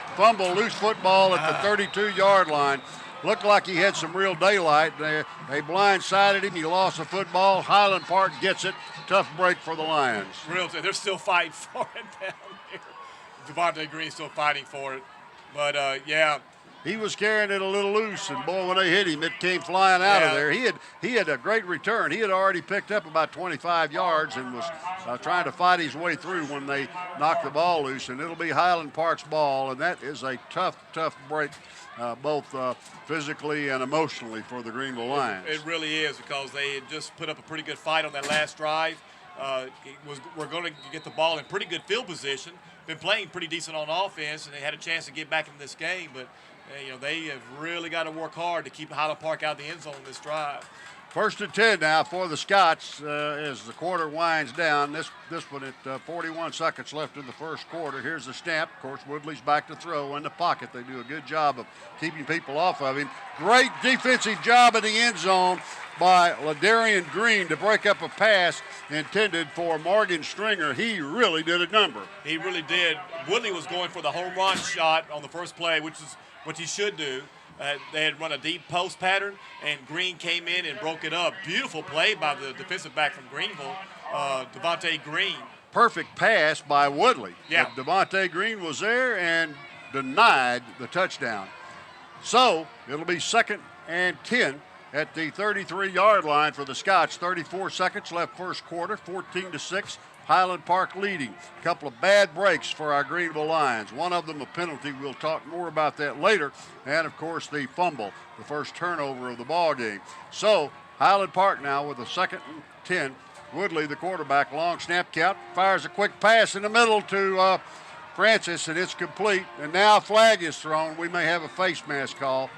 [SPEAKER 1] loose football at the 32-yard line. Looked like he had some real daylight. They blindsided him. He lost the football. Highland Park gets it. Tough break for the Lions.
[SPEAKER 2] They're still fighting for it down there. Devontae Green's still fighting for it. But, yeah.
[SPEAKER 1] He was carrying it a little loose, and boy, when they hit him, it came flying out of there. He had a great return. He had already picked up about 25 yards and was trying to fight his way through when they knocked the ball loose, and it'll be Highland Park's ball, and that is a tough break, both physically and emotionally for the Greenville Lions.
[SPEAKER 2] It really is, because they had just put up a pretty good fight on that last drive. We're going to get the ball in pretty good field position. Been playing pretty decent on offense, and they had a chance to get back in this game, but they have really got to work hard to keep Highland Park out of the end zone this drive.
[SPEAKER 1] 1st and 10 now for the Scots as the quarter winds down. This one at 41 seconds left in the first quarter. Here's the snap. Of course, Woodley's back to throw in the pocket. They do a good job of keeping people off of him. Great defensive job in the end zone by Ladarian Green to break up a pass intended for Morgan Stringer. He really did a number.
[SPEAKER 2] He really did. Woodley was going for the home run shot on the first play, which is what he should do. They had run a deep post pattern, and Green came in and broke it up. Beautiful play by the defensive back from Greenville, Devontae Green.
[SPEAKER 1] Perfect pass by Woodley.
[SPEAKER 2] Yeah.
[SPEAKER 1] Devontae Green was there and denied the touchdown. So it'll be 2nd and 10 at the 33-yard line for the Scots. 34 seconds left first quarter, 14-6. Highland Park leading. A couple of bad breaks for our Greenville Lions. One of them a penalty. We'll talk more about that later. And, of course, the fumble, the first turnover of the ball game. So Highland Park now with a 2nd and 10. Woodley, the quarterback, long snap count, fires a quick pass in the middle to Francis, and it's complete. And now a flag is thrown. We may have a face mask call.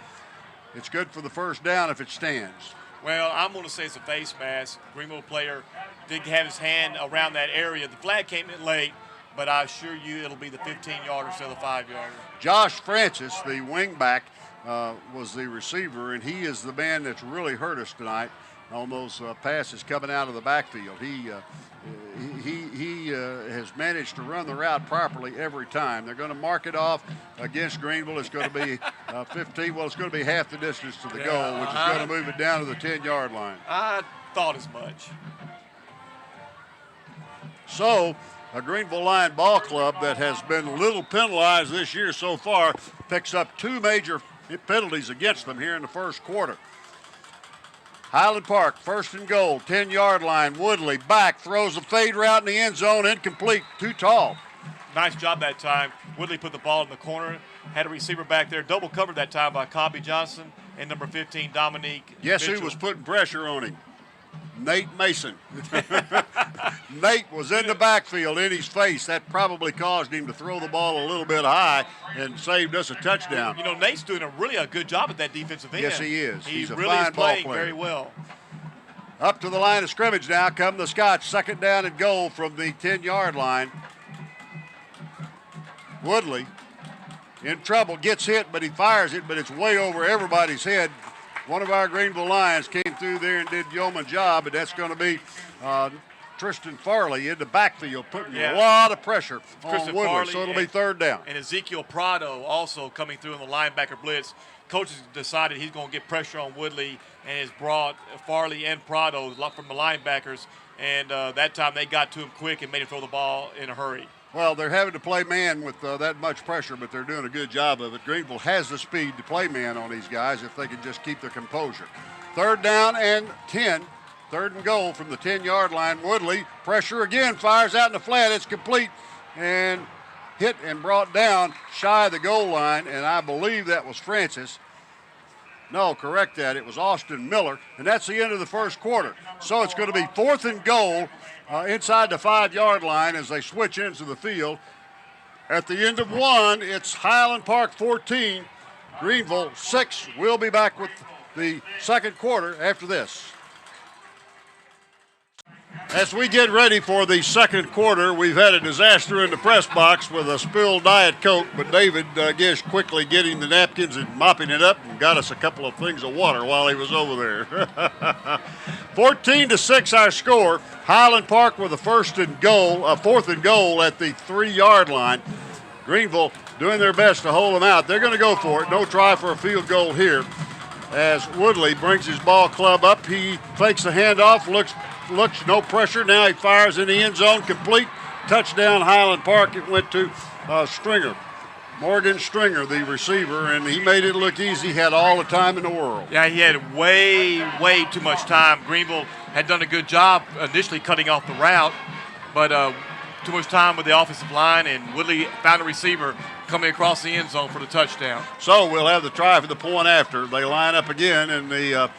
[SPEAKER 1] It's good for the first down if it stands.
[SPEAKER 2] Well, I'm going to say it's a face mask. Greenville player did have his hand around that area. The flag came in late, but I assure you it'll be the 15-yarder instead of the 5-yarder.
[SPEAKER 1] Josh Francis, the wingback, was the receiver, and he is the man that's really hurt us tonight on those passes coming out of the backfield. He has managed to run the route properly every time. They're going to mark it off against Greenville. It's going to be 15. Well, it's going to be half the distance to the goal, which is going to move it down to the 10-yard line.
[SPEAKER 2] I thought as much.
[SPEAKER 1] So a Greenville Lion ball club that has been a little penalized this year so far picks up 2 major penalties against them here in the first quarter. Highland Park, 1st and goal, 10-yard line. Woodley back, throws a fade route in the end zone, incomplete, too tall.
[SPEAKER 2] Nice job that time. Woodley put the ball in the corner had a receiver back there, double covered that time by Kobe Johnson and number 15, Dominique
[SPEAKER 1] Guess who
[SPEAKER 2] Mitchell.
[SPEAKER 1] was putting pressure on him? Nate Mason. Nate was in the backfield in his face. That probably caused him to throw the ball a little bit high and saved us a touchdown.
[SPEAKER 2] You know, Nate's doing a good job at that defensive end.
[SPEAKER 1] Yes, he is.
[SPEAKER 2] He
[SPEAKER 1] He's a
[SPEAKER 2] really
[SPEAKER 1] fine
[SPEAKER 2] is playing
[SPEAKER 1] ball player.
[SPEAKER 2] very well.
[SPEAKER 1] Up to the line of scrimmage now come the Scots. Second down and goal from the 10-yard line. Woodley in trouble, gets hit, but he fires it, but it's way over everybody's head. One of our Greenville Lions came through there and did yeoman job, and that's going to be Tristan Farley in the backfield, putting a lot of pressure on Woodley,
[SPEAKER 2] Farley
[SPEAKER 1] so it'll be third down.
[SPEAKER 2] And Ezekiel Prado also coming through in the linebacker blitz. Coaches decided he's going to get pressure on Woodley and has brought Farley and Prado from the linebackers, and that time they got to him quick and made him throw the ball in a hurry.
[SPEAKER 1] Well, they're having to play man with that much pressure, but they're doing a good job of it. Greenville has the speed to play man on these guys if they can just keep their composure. Third down and 10. Third and goal from the 10-yard line. Woodley, pressure again, fires out in the flat. It's complete and hit and brought down shy of the goal line, and I believe that was Francis. No, correct that. It was Austin Miller, and that's the end of the first quarter. So it's going to be fourth and goal inside the 5-yard line as they switch into the field. At the end of one, it's Highland Park 14, Greenville 6. We'll be back with the second quarter after this. As we get ready for the second quarter, we've had a disaster in the press box with a spilled Diet Coke, but David Gish quickly getting the napkins and mopping it up and got us a couple of things of water while he was over there. 14-6 our score. Highland Park with a fourth and goal at the 3-yard line. Greenville doing their best to hold them out. They're going to go for it. No try for a field goal here as Woodley brings his ball club up. He fakes the handoff, looks, no pressure. Now he fires in the end zone, complete. Touchdown Highland Park. It went to Stringer. Morgan Stringer, the receiver, and he made it look easy, had all the time in the world.
[SPEAKER 2] Yeah, he had way too much time. Greenville had done a good job initially cutting off the route, but too much time with the offensive line, and Woodley found a receiver coming across the end zone for the touchdown.
[SPEAKER 1] So we'll have the try for the point after. They line up again in the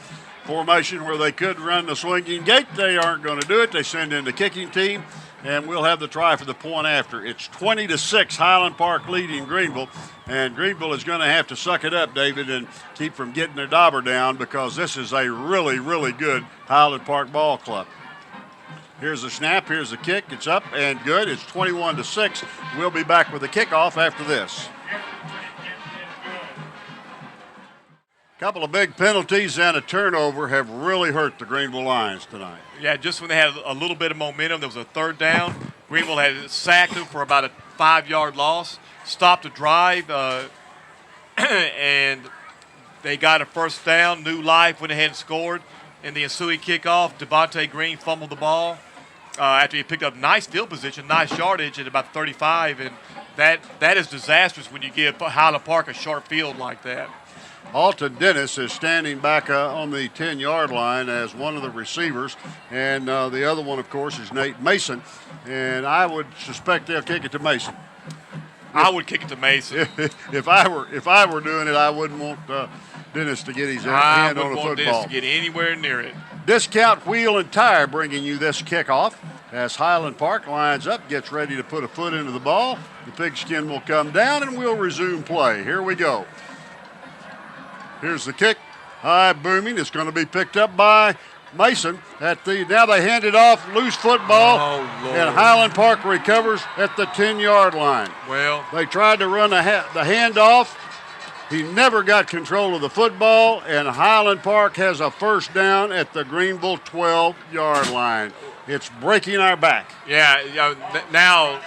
[SPEAKER 1] formation where they could run the swinging gate. They aren't going to do it. They send in the kicking team, and we'll have the try for the point after. It's 20-6, Highland Park leading Greenville, and Greenville is going to have to suck it up, David, and keep from getting their dauber down because this is a really good Highland Park ball club. Here's the snap, here's the kick, it's up and good. It's 21-6. We'll be back with the kickoff after this. A couple of big penalties and a turnover have really hurt the Greenville Lions tonight.
[SPEAKER 2] Yeah, just when they had a little bit of momentum, there was a third down. Greenville had sacked them for about a 5-yard loss, stopped the drive, and they got a first down. New Life went ahead and scored. In the ensuing kickoff, Devontae Green fumbled the ball after he picked up nice field position, nice yardage at about 35, and that is disastrous when you give Highland Park a short field like that.
[SPEAKER 1] Alton Dennis is standing back on the 10-yard line as one of the receivers, and the other one, of course, is Nate Mason, and I would suspect they'll kick it to Mason.
[SPEAKER 2] I would kick it to Mason.
[SPEAKER 1] If I were doing it, I wouldn't want Dennis to get his hand on the football.
[SPEAKER 2] I wouldn't want Dennis to get anywhere near it.
[SPEAKER 1] Discount Wheel and Tire bringing you this kickoff as Highland Park lines up, gets ready to put a foot into the ball. The pigskin will come down, and we'll resume play. Here we go. Here's the kick. High booming. It's going to be picked up by Mason. Now they hand it off. Loose football.
[SPEAKER 2] Oh, Lord.
[SPEAKER 1] And Highland Park recovers at the 10-yard line.
[SPEAKER 2] Well,
[SPEAKER 1] they tried to run the handoff. He never got control of the football, and Highland Park has a first down at the Greenville 12-yard line. It's breaking our back.
[SPEAKER 2] Yeah, now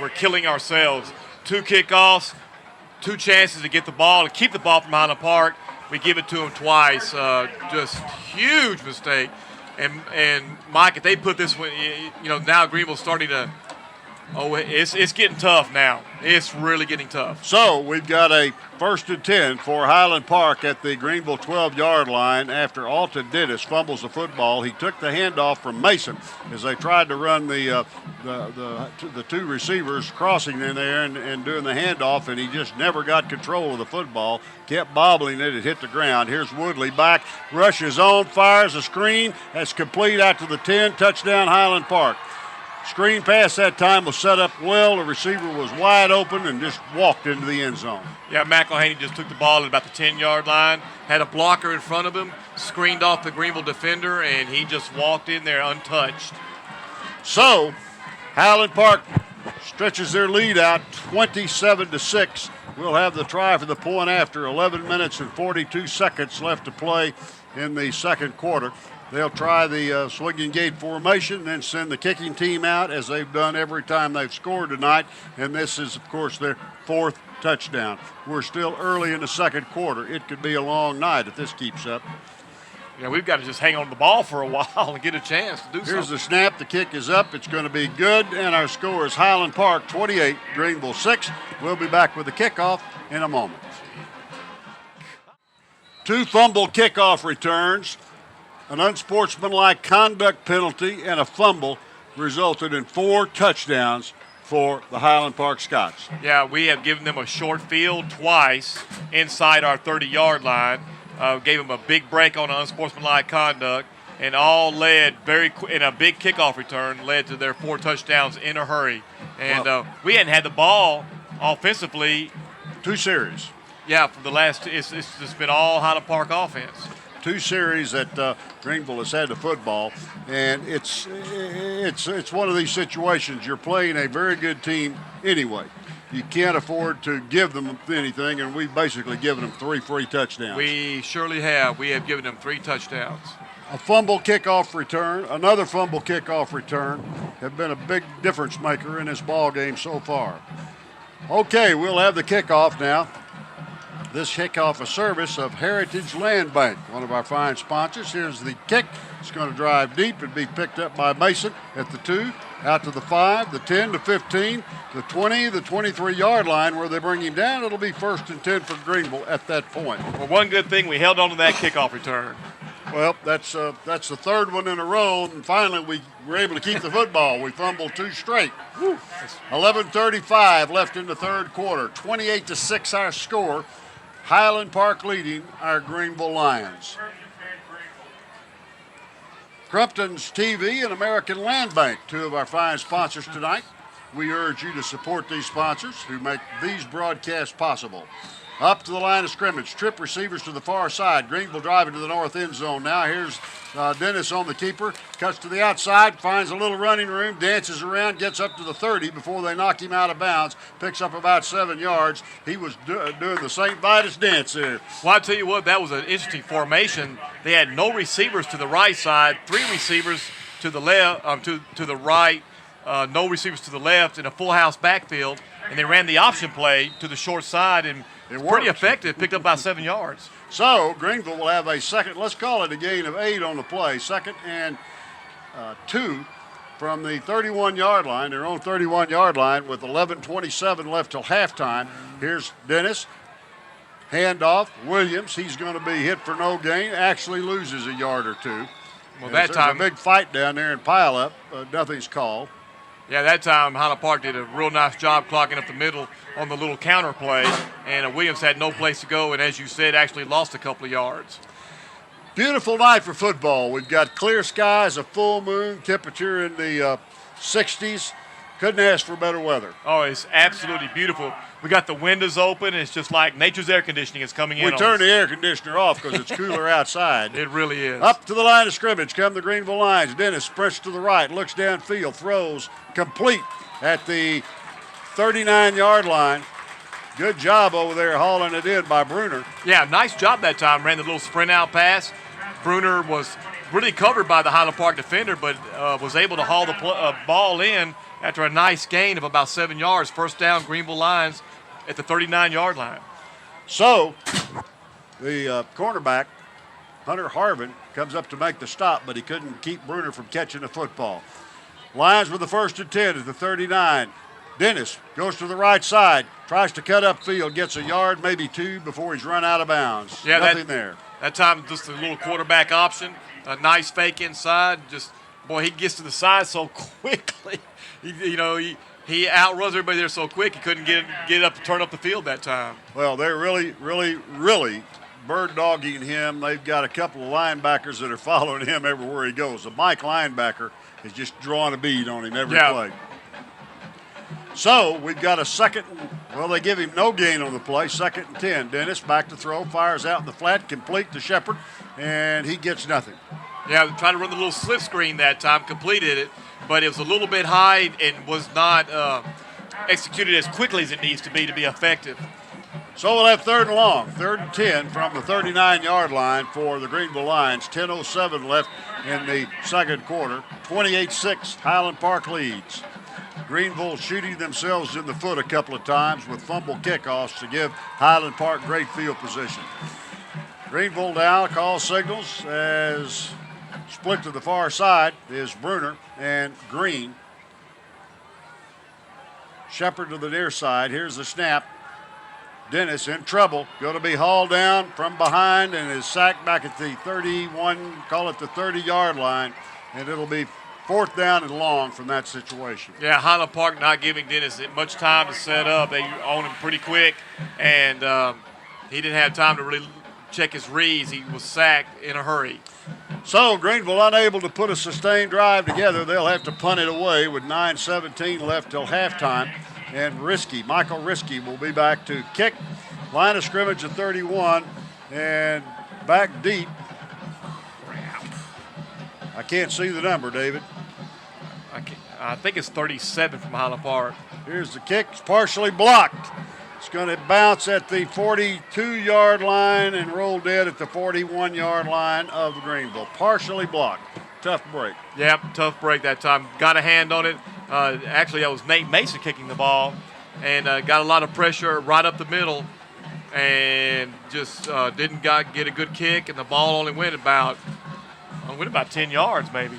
[SPEAKER 2] we're killing ourselves. 2 kickoffs, 2 chances to get the ball, to keep the ball from Highland Park. We give it to them twice. Just huge mistake. And Mike, if they put this one, now Greenville's starting to Oh, it's getting tough now. It's really getting tough.
[SPEAKER 1] So we've got a 1st and 10 for Highland Park at the Greenville 12-yard line after Alton Dennis fumbles the football. He took the handoff from Mason as they tried to run the two receivers crossing in there and doing the handoff, and he just never got control of the football. Kept bobbling it. It hit the ground. Here's Woodley back, rushes on, fires a screen. That's complete out to the 10. Touchdown Highland Park. Screen pass that time was set up well. The receiver was wide open and just walked into the end zone.
[SPEAKER 2] Yeah, McElhaney just took the ball at about the 10-yard line, had a blocker in front of him, screened off the Greenville defender, and he just walked in there untouched.
[SPEAKER 1] So, Highland Park stretches their lead out 27-6. We'll have the try for the point after. 11 minutes and 42 seconds left to play in the second quarter. They'll try the swinging gate formation and then send the kicking team out as they've done every time they've scored tonight. And this is, of course, their 4th touchdown. We're still early in the second quarter. It could be a long night if this keeps up.
[SPEAKER 2] Yeah, we've got to just hang on to the ball for a while and get a chance to do something.
[SPEAKER 1] Here's the snap. The kick is up. It's going to be good. And our score is Highland Park 28, Greenville 6. We'll be back with the kickoff in a moment. 2 fumble kickoff returns. An unsportsmanlike conduct penalty and a fumble resulted in 4 touchdowns for the Highland Park Scots.
[SPEAKER 2] Yeah, we have given them a short field twice inside our 30-yard line. Gave them a big break on unsportsmanlike conduct, and all led in a big kickoff return led to their 4 touchdowns in a hurry. And we hadn't had the ball offensively.
[SPEAKER 1] 2 series.
[SPEAKER 2] Yeah, for the last, it's just been all Highland Park offense.
[SPEAKER 1] 2 series that Greenville has had the football, and it's one of these situations. You're playing a very good team anyway. You can't afford to give them anything, and we've basically given them 3 free touchdowns.
[SPEAKER 2] We surely have. We have given them 3 touchdowns.
[SPEAKER 1] A fumble kickoff return, another fumble kickoff return have been a big difference maker in this ball game so far. Okay, we'll have the kickoff now. This kickoff a service of Heritage Land Bank, one of our fine sponsors. Here's the kick. It's going to drive deep and be picked up by Mason at the 2, out to the 5, the 10, the 15, the 20, the 23-yard line where they bring him down. It'll be 1st and 10 for Greenville at that point.
[SPEAKER 2] Well, one good thing, we held on to that kickoff return.
[SPEAKER 1] Well, that's the 3rd one in a row, and finally we were able to keep the football. We fumbled 2 straight. 11:35 left in the 3rd quarter. 28-6 our score. Highland Park leading our Greenville Lions. Crumpton's TV and American Land Bank, 2 of our fine sponsors tonight. We urge you to support these sponsors who make these broadcasts possible. Up to the line of scrimmage, trip receivers to the far side. Greenville driving to the north end zone. Now here's Dennis on the keeper. Cuts to the outside, finds a little running room, dances around, gets up to the 30 before they knock him out of bounds. Picks up about 7 yards. He was doing the St. Vitus dance there.
[SPEAKER 2] Well, I tell you what, that was an interesting formation. They had no receivers to the right side, 3 receivers to the left, to the right, no receivers to the left in a full house backfield, and they ran the option play to the short side and pretty effective, picked up about 7 yards.
[SPEAKER 1] So Greenville will have a second, let's call it a gain of 8 on the play, 2nd and 2 from the 31-yard line, their own 31-yard line with 11:27 left till halftime. Here's Dennis, handoff, Williams, he's going to be hit for no gain, actually loses a yard or 2.
[SPEAKER 2] Well, that time,
[SPEAKER 1] a big fight down there and pile up, nothing's called.
[SPEAKER 2] Yeah, that time Highland Park did a real nice job clocking up the middle on the little counter play, and Williams had no place to go, and as you said, actually lost a couple of yards.
[SPEAKER 1] Beautiful night for football. We've got clear skies, a full moon, temperature in the 60s. Couldn't ask for better weather.
[SPEAKER 2] Oh, it's absolutely beautiful. We got the windows open. It's just like nature's air conditioning is coming in.
[SPEAKER 1] We turned the air conditioner off because it's cooler outside.
[SPEAKER 2] It really is.
[SPEAKER 1] Up to the line of scrimmage come the Greenville Lions. Dennis sprints to the right, looks downfield, throws complete at the 39-yard line. Good job over there hauling it in by Bruner.
[SPEAKER 2] Yeah, nice job that time. Ran the little sprint out pass. Bruner was really covered by the Highland Park defender, but was able to haul the ball in after a nice gain of about 7 yards. First down, Greenville Lions at the 39-yard line.
[SPEAKER 1] So the cornerback, Hunter Harvin, comes up to make the stop, but he couldn't keep Bruner from catching the football. Lions with the first and 10 at the 39. Dennis goes to the right side, tries to cut upfield, gets a yard, maybe two, before he's run out of bounds.
[SPEAKER 2] Yeah,
[SPEAKER 1] Nothing there.
[SPEAKER 2] That time, just a little quarterback option, a nice fake inside. Just, boy, he gets to the side so quickly. He outruns everybody there so quick he couldn't get up to turn up the field that time.
[SPEAKER 1] Well, they're really, really, really bird dogging him. They've got a couple of linebackers that are following him everywhere he goes. The Mike linebacker is just drawing a bead on him every play. So we've got a second, well, they give him no gain on the play, 2nd and 10. Dennis back to throw, fires out in the flat, complete to Shepard, and he gets nothing.
[SPEAKER 2] Yeah, tried to run the little slip screen that time, completed it, but it was a little bit high and was not executed as quickly as it needs to be effective.
[SPEAKER 1] So we'll have 3rd and long, 3rd and 10 from the 39-yard line for the Greenville Lions. 10:07 left in the second quarter. 28-6, Highland Park leads. Greenville shooting themselves in the foot a couple of times with fumble kickoffs to give Highland Park great field position. Greenville now calls signals as split to the far side is Bruner and Green. Shepard to the near side. Here's the snap. Dennis in trouble, going to be hauled down from behind and is sacked back at the 31, call it the 30-yard line, and it'll be 4th down and long from that situation.
[SPEAKER 2] Yeah, Highland Park not giving Dennis much time to set up. They own him pretty quick, and he didn't have time to really check his reads. He was sacked in a hurry.
[SPEAKER 1] So Greenville unable to put a sustained drive together. They'll have to punt it away with 9:17 left till halftime. And Michael Risky will be back to kick. Line of scrimmage at 31 and back deep. I can't see the number, David.
[SPEAKER 2] I think it's 37 from Highland Park.
[SPEAKER 1] Here's the kick. It's partially blocked. It's going to bounce at the 42-yard line and roll dead at the 41-yard line of Greenville. Partially blocked. Tough break.
[SPEAKER 2] Yeah, tough break that time. Got a hand on it. Actually, that was Nate Mason kicking the ball and got a lot of pressure right up the middle and just didn't get a good kick, and the ball only went about 10 yards maybe.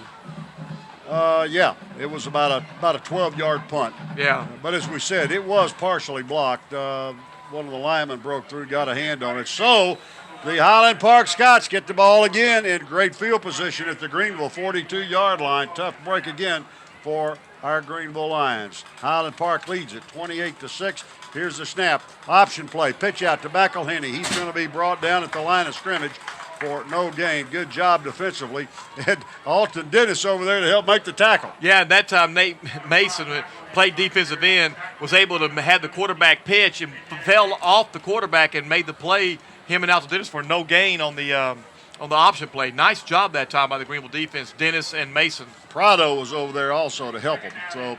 [SPEAKER 1] Yeah, it was about a 12-yard punt.
[SPEAKER 2] Yeah.
[SPEAKER 1] But as we said, it was partially blocked. One of the linemen broke through, got a hand on it. So the Highland Park Scots get the ball again in great field position at the Greenville 42-yard line. Tough break again for our Greenville Lions. Highland Park leads it 28-6. Here's the snap. Option play. Pitch out to McElhenney. He's going to be brought down at the line of scrimmage for no gain. Good job defensively. And Alton Dennis over there to help make the tackle.
[SPEAKER 2] Yeah, at that time, Nate Mason played defensive end, was able to have the quarterback pitch and fell off the quarterback and made the play, him and Alton Dennis, for no gain on the option play. Nice job that time by the Greenville defense, Dennis and Mason.
[SPEAKER 1] Prado was over there also to help him. So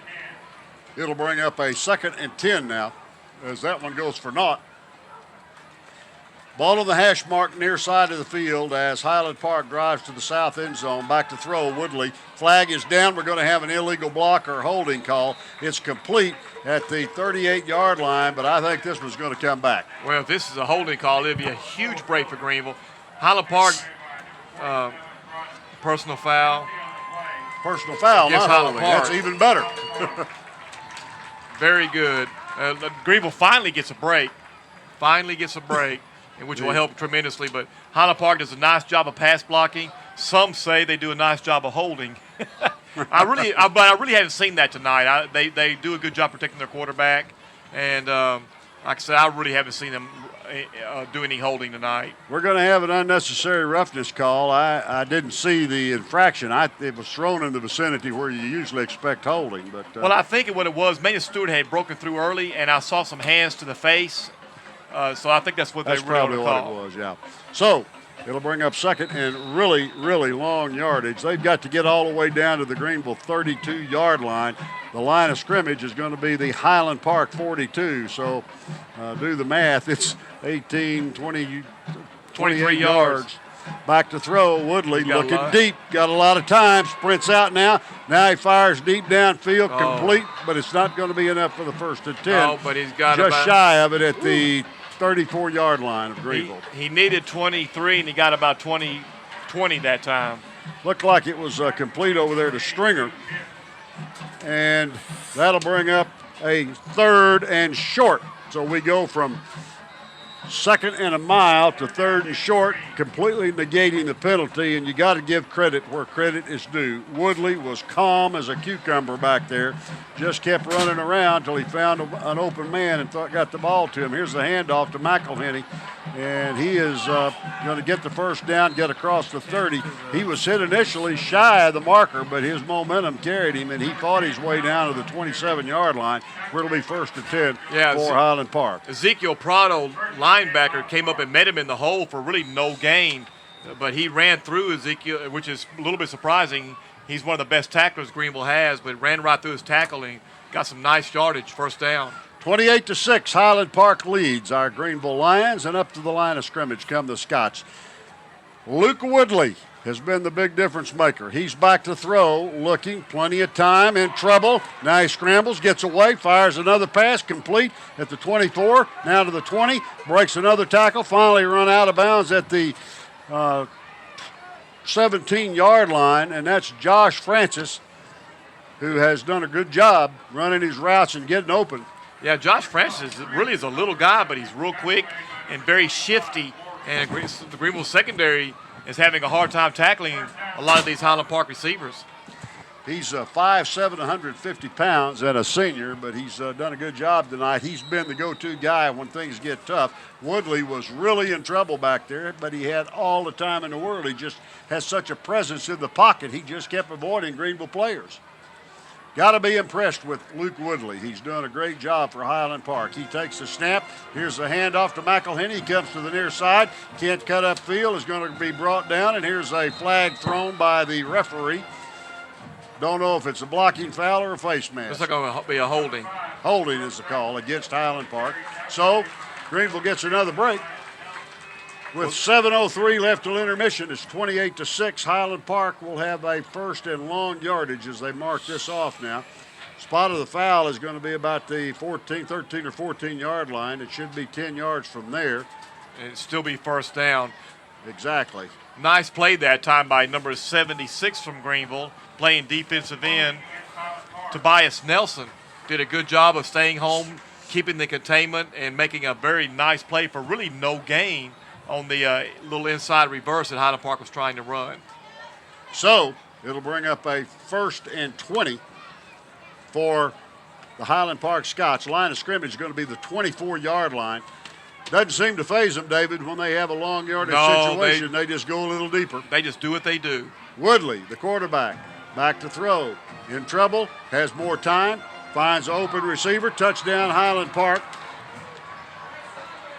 [SPEAKER 1] it'll bring up a 2nd and 10 now as that one goes for naught. Ball on the hash mark near side of the field as Highland Park drives to the south end zone. Back to throw, Woodley. Flag is down. We're going to have an illegal block or holding call. It's complete at the 38-yard line, but I think this one's going to come back.
[SPEAKER 2] Well, if this is a holding call, it'll be a huge break for Greenville. Highland Park, personal foul.
[SPEAKER 1] Personal foul, not holding. That's even better.
[SPEAKER 2] Very good. Greenville finally gets a break. Which will help tremendously. But Highland Park does a nice job of pass blocking. Some say they do a nice job of holding. But I really haven't seen that tonight. They do a good job protecting their quarterback, and like I said, I really haven't seen them do any holding tonight.
[SPEAKER 1] We're going to have an unnecessary roughness call. I didn't see the infraction. It was thrown in the vicinity where you usually expect holding. But
[SPEAKER 2] well, I think what it was, Maynard Stewart had broken through early, and I saw some hands to the face. So I think that's what
[SPEAKER 1] that's
[SPEAKER 2] they were able to call.
[SPEAKER 1] Probably what it was, yeah. So it'll bring up 2nd and really, really long yardage. They've got to get all the way down to the Greenville 32-yard line. The line of scrimmage is going to be the Highland Park 42. So do the math. It's 18, 20, 28 yards. Back to throw. Woodley looking deep. Got a lot of time. Sprints out now. Now he fires deep downfield. Complete, but it's not going to be enough for the 1st and 10.
[SPEAKER 2] Oh, but he's got
[SPEAKER 1] just shy of it at the 34-yard line of Greenville.
[SPEAKER 2] He needed 23, and he got about 20 that time.
[SPEAKER 1] Looked like it was complete over there to Stringer. and that'll bring up a 3rd and short. So we go from 2nd and a mile to 3rd and short, completely negating the penalty, and you got to give credit where credit is due. Woodley was calm as a cucumber back there, just kept running around until he found an open man and got the ball to him. Here's the handoff to McElhenney, and he is going to get the first down, get across the 30. He was hit initially shy of the marker, but his momentum carried him, and he fought his way down to the 27-yard line, where it'll be 1st and 10 for Highland Park.
[SPEAKER 2] Ezekiel Prado, linebacker, came up and met him in the hole for really no gain, but he ran through Ezekiel, which is a little bit surprising. He's one of the best tacklers Greenville has, but ran right through his tackle and got some nice yardage, first down.
[SPEAKER 1] 28-6, Highland Park leads our Greenville Lions, and up to the line of scrimmage come the Scots. Luke Woodley has been the big difference maker. He's back to throw, looking, plenty of time, in trouble. Now he scrambles, gets away, fires another pass, complete at the 24, now to the 20, breaks another tackle, finally run out of bounds at the 17-yard line, and that's Josh Francis, who has done a good job running his routes and getting open.
[SPEAKER 2] Yeah, Josh Francis really is a little guy, but he's real quick and very shifty, and the Greenville secondary is having a hard time tackling a lot of these Highland Park receivers.
[SPEAKER 1] He's 5'7", 150 pounds and a senior, but he's done a good job tonight. He's been the go-to guy when things get tough. Woodley was really in trouble back there, but he had all the time in the world. He just has such a presence in the pocket. He just kept avoiding Greenville players. Got to be impressed with Luke Woodley. He's doing a great job for Highland Park. He takes the snap. Here's the handoff to McElhenney. He comes to the near side. Can't cut up field. Is going to be brought down. And here's a flag thrown by the referee. Don't know if it's a blocking foul or a face mask.
[SPEAKER 2] It's not going to be a holding.
[SPEAKER 1] Holding is the call against Highland Park. So Greenville gets another break. With 7:03 left till intermission, it's 28-6. Highland Park will have a 1st and long yardage as they mark this off now. Spot of the foul is going to be about the 13 or 14-yard line. It should be 10 yards from there.
[SPEAKER 2] And it'd still be first down.
[SPEAKER 1] Exactly.
[SPEAKER 2] Nice play that time by number 76 from Greenville, playing defensive end. Tobias Nelson did a good job of staying home, keeping the containment, and making a very nice play for really no gain on the little inside reverse that Highland Park was trying to run.
[SPEAKER 1] So it'll bring up a 1st and 20 for the Highland Park Scots. Line of scrimmage is going to be the 24-yard line. Doesn't seem to faze them, David, when they have a long yardage situation. They just go a little deeper.
[SPEAKER 2] They just do what they do.
[SPEAKER 1] Woodley, the quarterback, back to throw. In trouble, has more time, finds an open receiver, touchdown Highland Park.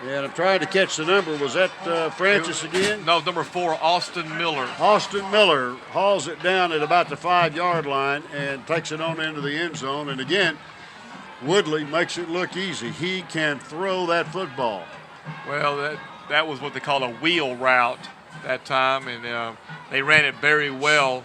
[SPEAKER 1] And I'm trying to catch the number. Was that Francis again?
[SPEAKER 2] No, number 4, Austin Miller.
[SPEAKER 1] Austin Miller hauls it down at about the 5-yard line and takes it on into the end zone. And again, Woodley makes it look easy. He can throw that football.
[SPEAKER 2] Well, that was what they call a wheel route that time, and they ran it very well.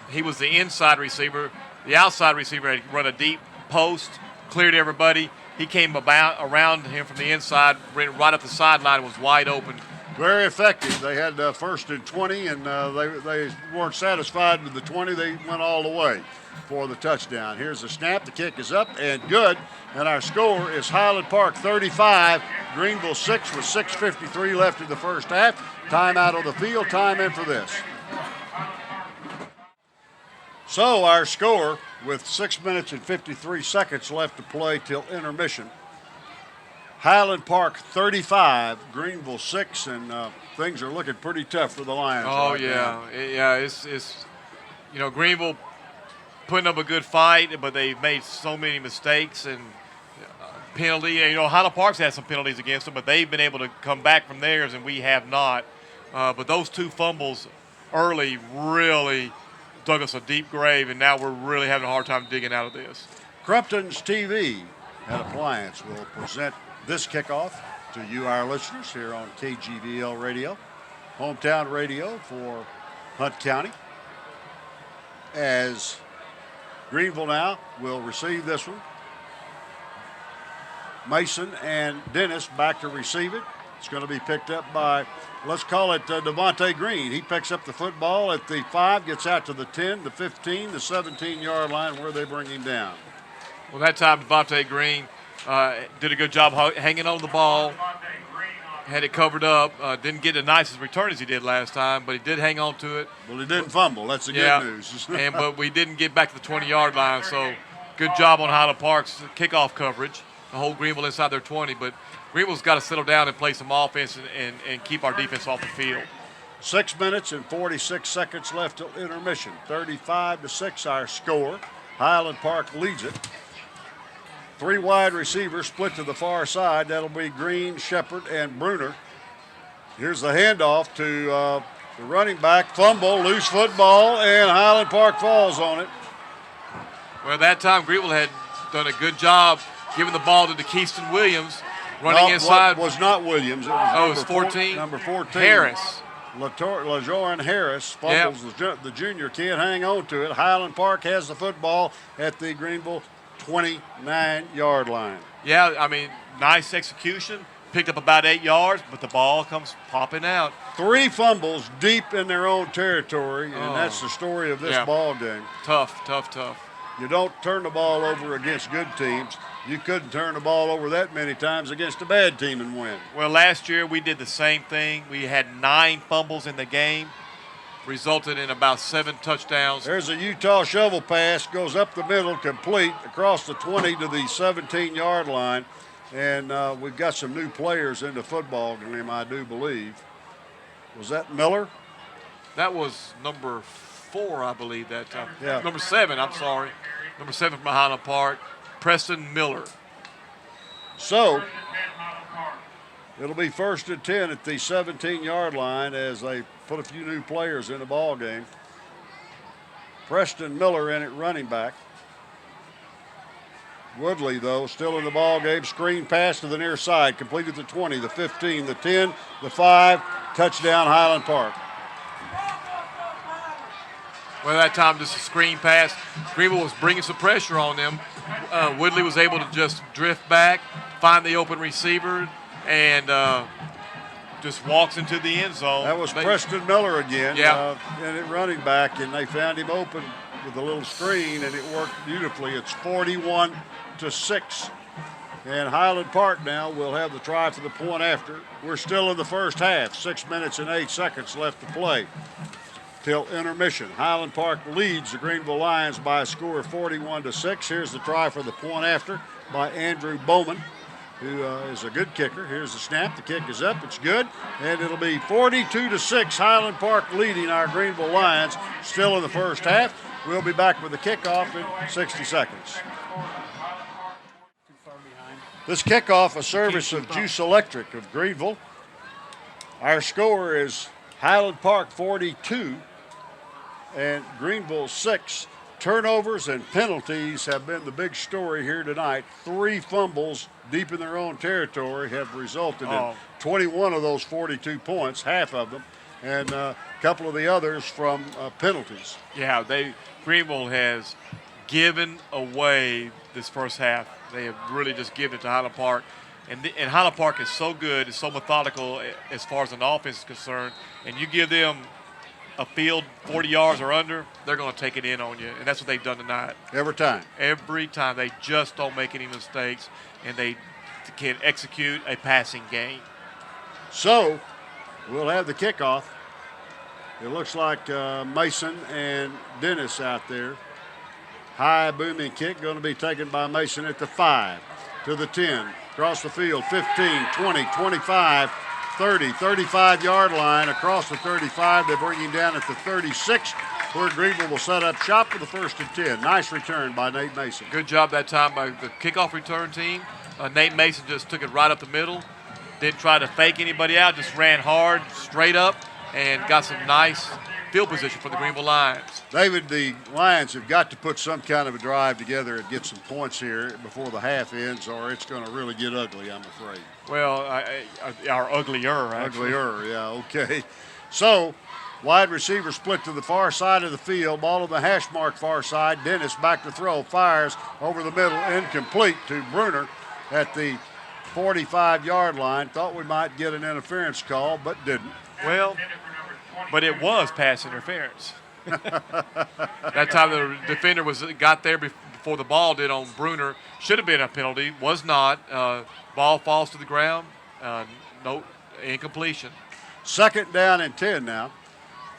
[SPEAKER 2] He was the inside receiver. The outside receiver had run a deep post, cleared everybody. He came around him from the inside, ran right up the sideline, was wide open.
[SPEAKER 1] Very effective. They had 1st and 20, and they weren't satisfied with the 20. They went all the way for the touchdown. Here's the snap. The kick is up and good. And our score is Highland Park 35, Greenville 6 with 6:53 left in the first half. Timeout on the field. Time in for this. So our score, with 6 minutes and 53 seconds left to play till intermission, Highland Park 35, Greenville 6, and things are looking pretty tough for the Lions.
[SPEAKER 2] Oh,
[SPEAKER 1] right
[SPEAKER 2] yeah.
[SPEAKER 1] now.
[SPEAKER 2] It's Greenville putting up a good fight, but they've made so many mistakes and penalty. Highland Park's had some penalties against them, but they've been able to come back from theirs, and we have not. But those 2 fumbles early really dug us a deep grave, and now we're really having a hard time digging out of this.
[SPEAKER 1] Crumpton's TV and Appliance will present this kickoff to you, our listeners, here on KGVL Radio, hometown radio for Hunt County. As Greenville now will receive this one. Mason and Dennis back to receive it. It's going to be picked up by, let's call it Devontae Green. He picks up the football at the 5, gets out to the 10, the 15, the 17-yard line where they bring him down.
[SPEAKER 2] Well, that time Devontae Green did a good job hanging on the ball, had it covered up. Didn't get the nicest return as he did last time, but he did hang on to it.
[SPEAKER 1] Well, he didn't fumble. That's the good news.
[SPEAKER 2] But we didn't get back to the 20-yard line, so good job on Highland Park's kickoff coverage. The whole Greenville inside their 20, but Greenville's got to settle down and play some offense and keep our defense off the field.
[SPEAKER 1] 6 minutes and 46 seconds left till intermission. 35-6 our score. Highland Park leads it. 3 wide receivers split to the far side. That'll be Green, Shepard, and Bruner. Here's the handoff to the running back. Fumble, loose football, and Highland Park falls on it.
[SPEAKER 2] Well, that time Greenville had done a good job giving the ball to DeKeyston Williams, running inside.
[SPEAKER 1] Was not Williams. It was
[SPEAKER 2] 14.
[SPEAKER 1] Number 14.
[SPEAKER 2] Harris.
[SPEAKER 1] LaJoran Harris fumbles. The junior kid. Hang on to it. Highland Park has the football at the Greenville 29-yard line.
[SPEAKER 2] Yeah, I mean, nice execution. Picked up about 8 yards, but the ball comes popping out.
[SPEAKER 1] 3 fumbles deep in their own territory, and that's the story of this ball game.
[SPEAKER 2] Tough.
[SPEAKER 1] You don't turn the ball over against good teams. You couldn't turn the ball over that many times against a bad team and win.
[SPEAKER 2] Well, last year we did the same thing. We had 9 fumbles in the game, resulted in about 7 touchdowns.
[SPEAKER 1] There's a Utah shovel pass, goes up the middle, complete, across the 20 to the 17-yard line. And we've got some new players in the football game, I do believe. Was that Miller?
[SPEAKER 2] That was number 4, I believe, that time.
[SPEAKER 1] Yeah.
[SPEAKER 2] Number 7, I'm sorry. Number 7 from Highland Park, Preston Miller.
[SPEAKER 1] So it'll be 1st and 10 at the 17-yard line as they put a few new players in the ball game. Preston Miller in at running back. Woodley, though, still in the ball game. Screen pass to the near side. Completed the 20, the 15, the 10, the 5. Touchdown, Highland Park.
[SPEAKER 2] Well, that time just a screen pass. Greenville was bringing some pressure on them. Woodley was able to just drift back, find the open receiver, and just walks into the end zone.
[SPEAKER 1] That was Preston Miller again.
[SPEAKER 2] Yeah.
[SPEAKER 1] And at running back, and they found him open with a little screen, and it worked beautifully. It's 41-6. And Highland Park now will have the try for the point after. We're still in the first half. 6 minutes and 8 seconds left to play till intermission. Highland Park leads the Greenville Lions by a score of 41-6. Here's the try for the point after by Andrew Bowman, who is a good kicker. Here's the snap. The kick is up. It's good. And it'll be 42-6. Highland Park leading our Greenville Lions still in the first half. We'll be back with the kickoff in 60 seconds. This kickoff, a service of GEUS Electric of Greenville. Our score is Highland Park 42 and Greenville 6. Turnovers and penalties have been the big story here tonight. 3 fumbles deep in their own territory have resulted in 21 of those 42 points, half of them, and a couple of the others from penalties.
[SPEAKER 2] Yeah, Greenville has given away this first half. They have really just given it to Highland Park. And Highland Park is so good, it's so methodical as far as an offense is concerned. And you give them a field 40 yards or under, they're going to take it in on you. And that's what they've done tonight.
[SPEAKER 1] Every time.
[SPEAKER 2] Every time. They just don't make any mistakes, and they can execute a passing game.
[SPEAKER 1] So we'll have the kickoff. It looks like Mason and Dennis out there. High booming kick going to be taken by Mason at the 5 to the 10. Across the field, 15, 20, 25, 30, 35-yard line. Across the 35, they bring him down at the 36, where Greenville will set up shop for the 1st and 10. Nice return by Nate Mason.
[SPEAKER 2] Good job that time by the kickoff return team. Nate Mason just took it right up the middle. Didn't try to fake anybody out, just ran hard, straight up, and got some nice field position for the Greenville Lions.
[SPEAKER 1] David, the Lions have got to put some kind of a drive together and get some points here before the half ends, or it's going to really get ugly, I'm afraid.
[SPEAKER 2] Well, our uglier, actually.
[SPEAKER 1] Uglier, yeah, okay. So, wide receiver split to the far side of the field, ball on the hash mark far side. Dennis back to throw, fires over the middle, incomplete to Bruner at the 45-yard line. Thought we might get an interference call, but didn't.
[SPEAKER 2] Well, but it was pass interference. That time the defender got there before the ball did on Bruner. Should have been a penalty. Was not. Ball falls to the ground. No incompletion.
[SPEAKER 1] 2nd down and 10 now.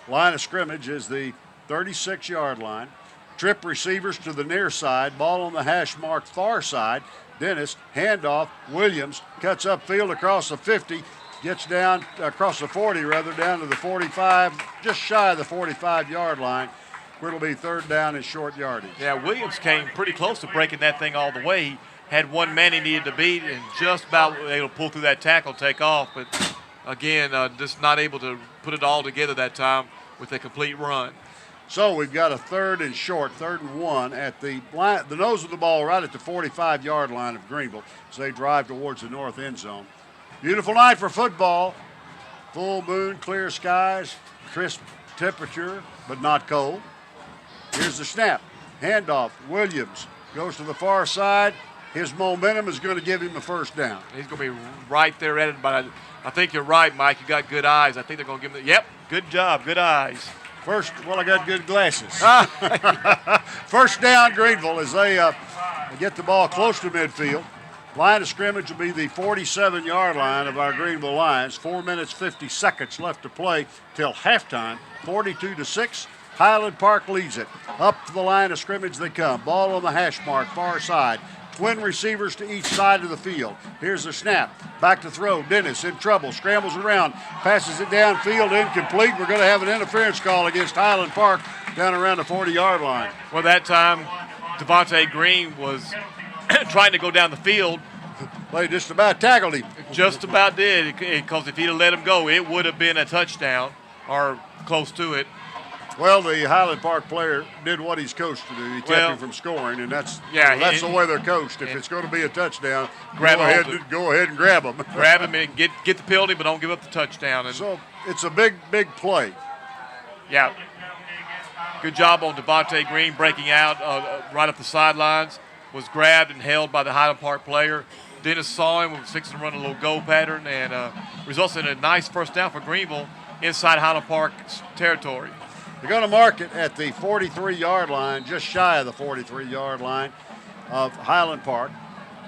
[SPEAKER 1] Line of scrimmage is the 36-yard line. Trip receivers to the near side. Ball on the hash mark far side. Dennis, handoff. Williams cuts upfield across the 50. Gets down across the 40, rather, down to the 45, just shy of the 45-yard line, where it'll be 3rd down and short yardage.
[SPEAKER 2] Yeah, Williams came pretty close to breaking that thing all the way. He had one man he needed to beat and just about able to pull through that tackle, take off. But, again, just not able to put it all together that time with a complete run.
[SPEAKER 1] So we've got a 3rd and short, 3rd and 1 at the nose of the ball right at the 45-yard line of Greenville as they drive towards the north end zone. Beautiful night for football. Full moon, clear skies, crisp temperature, but not cold. Here's the snap. Handoff. Williams goes to the far side. His momentum is going to give him a 1st down.
[SPEAKER 2] He's going to be right there at it, but I think you're right, Mike. You got good eyes. I think they're going to give him yep, good job, good eyes.
[SPEAKER 1] I got good glasses. 1st down, Greenville, as they get the ball close to midfield. Line of scrimmage will be the 47-yard line of our Greenville Lions. 4 minutes, 50 seconds left to play till halftime. 42-6. Highland Park leads it. Up to the line of scrimmage they come. Ball on the hash mark, far side. Twin receivers to each side of the field. Here's the snap. Back to throw. Dennis in trouble. Scrambles around. Passes it downfield. Incomplete. We're going to have an interference call against Highland Park down around the 40-yard line.
[SPEAKER 2] Well, that time, Devontae Green was trying to go down the field.
[SPEAKER 1] They just about tackled him.
[SPEAKER 2] Just about did, because if he'd have let him go, it would have been a touchdown or close to it.
[SPEAKER 1] Well, the Highland Park player did what he's coached to do. He kept him from scoring, and that's the way they're coached. If it's going to be a touchdown, go ahead and grab them.
[SPEAKER 2] Grab him and get the penalty, but don't give up the touchdown. And
[SPEAKER 1] so it's a big play.
[SPEAKER 2] Yeah. Good job on Devontae Green breaking out right up the sidelines. Was grabbed and held by the Highland Park player. Dennis saw him, was fixing to run a little go pattern, and results in a nice 1st down for Greenville inside Highland Park's territory.
[SPEAKER 1] They're going to mark it at the 43-yard line, just shy of the 43-yard line of Highland Park.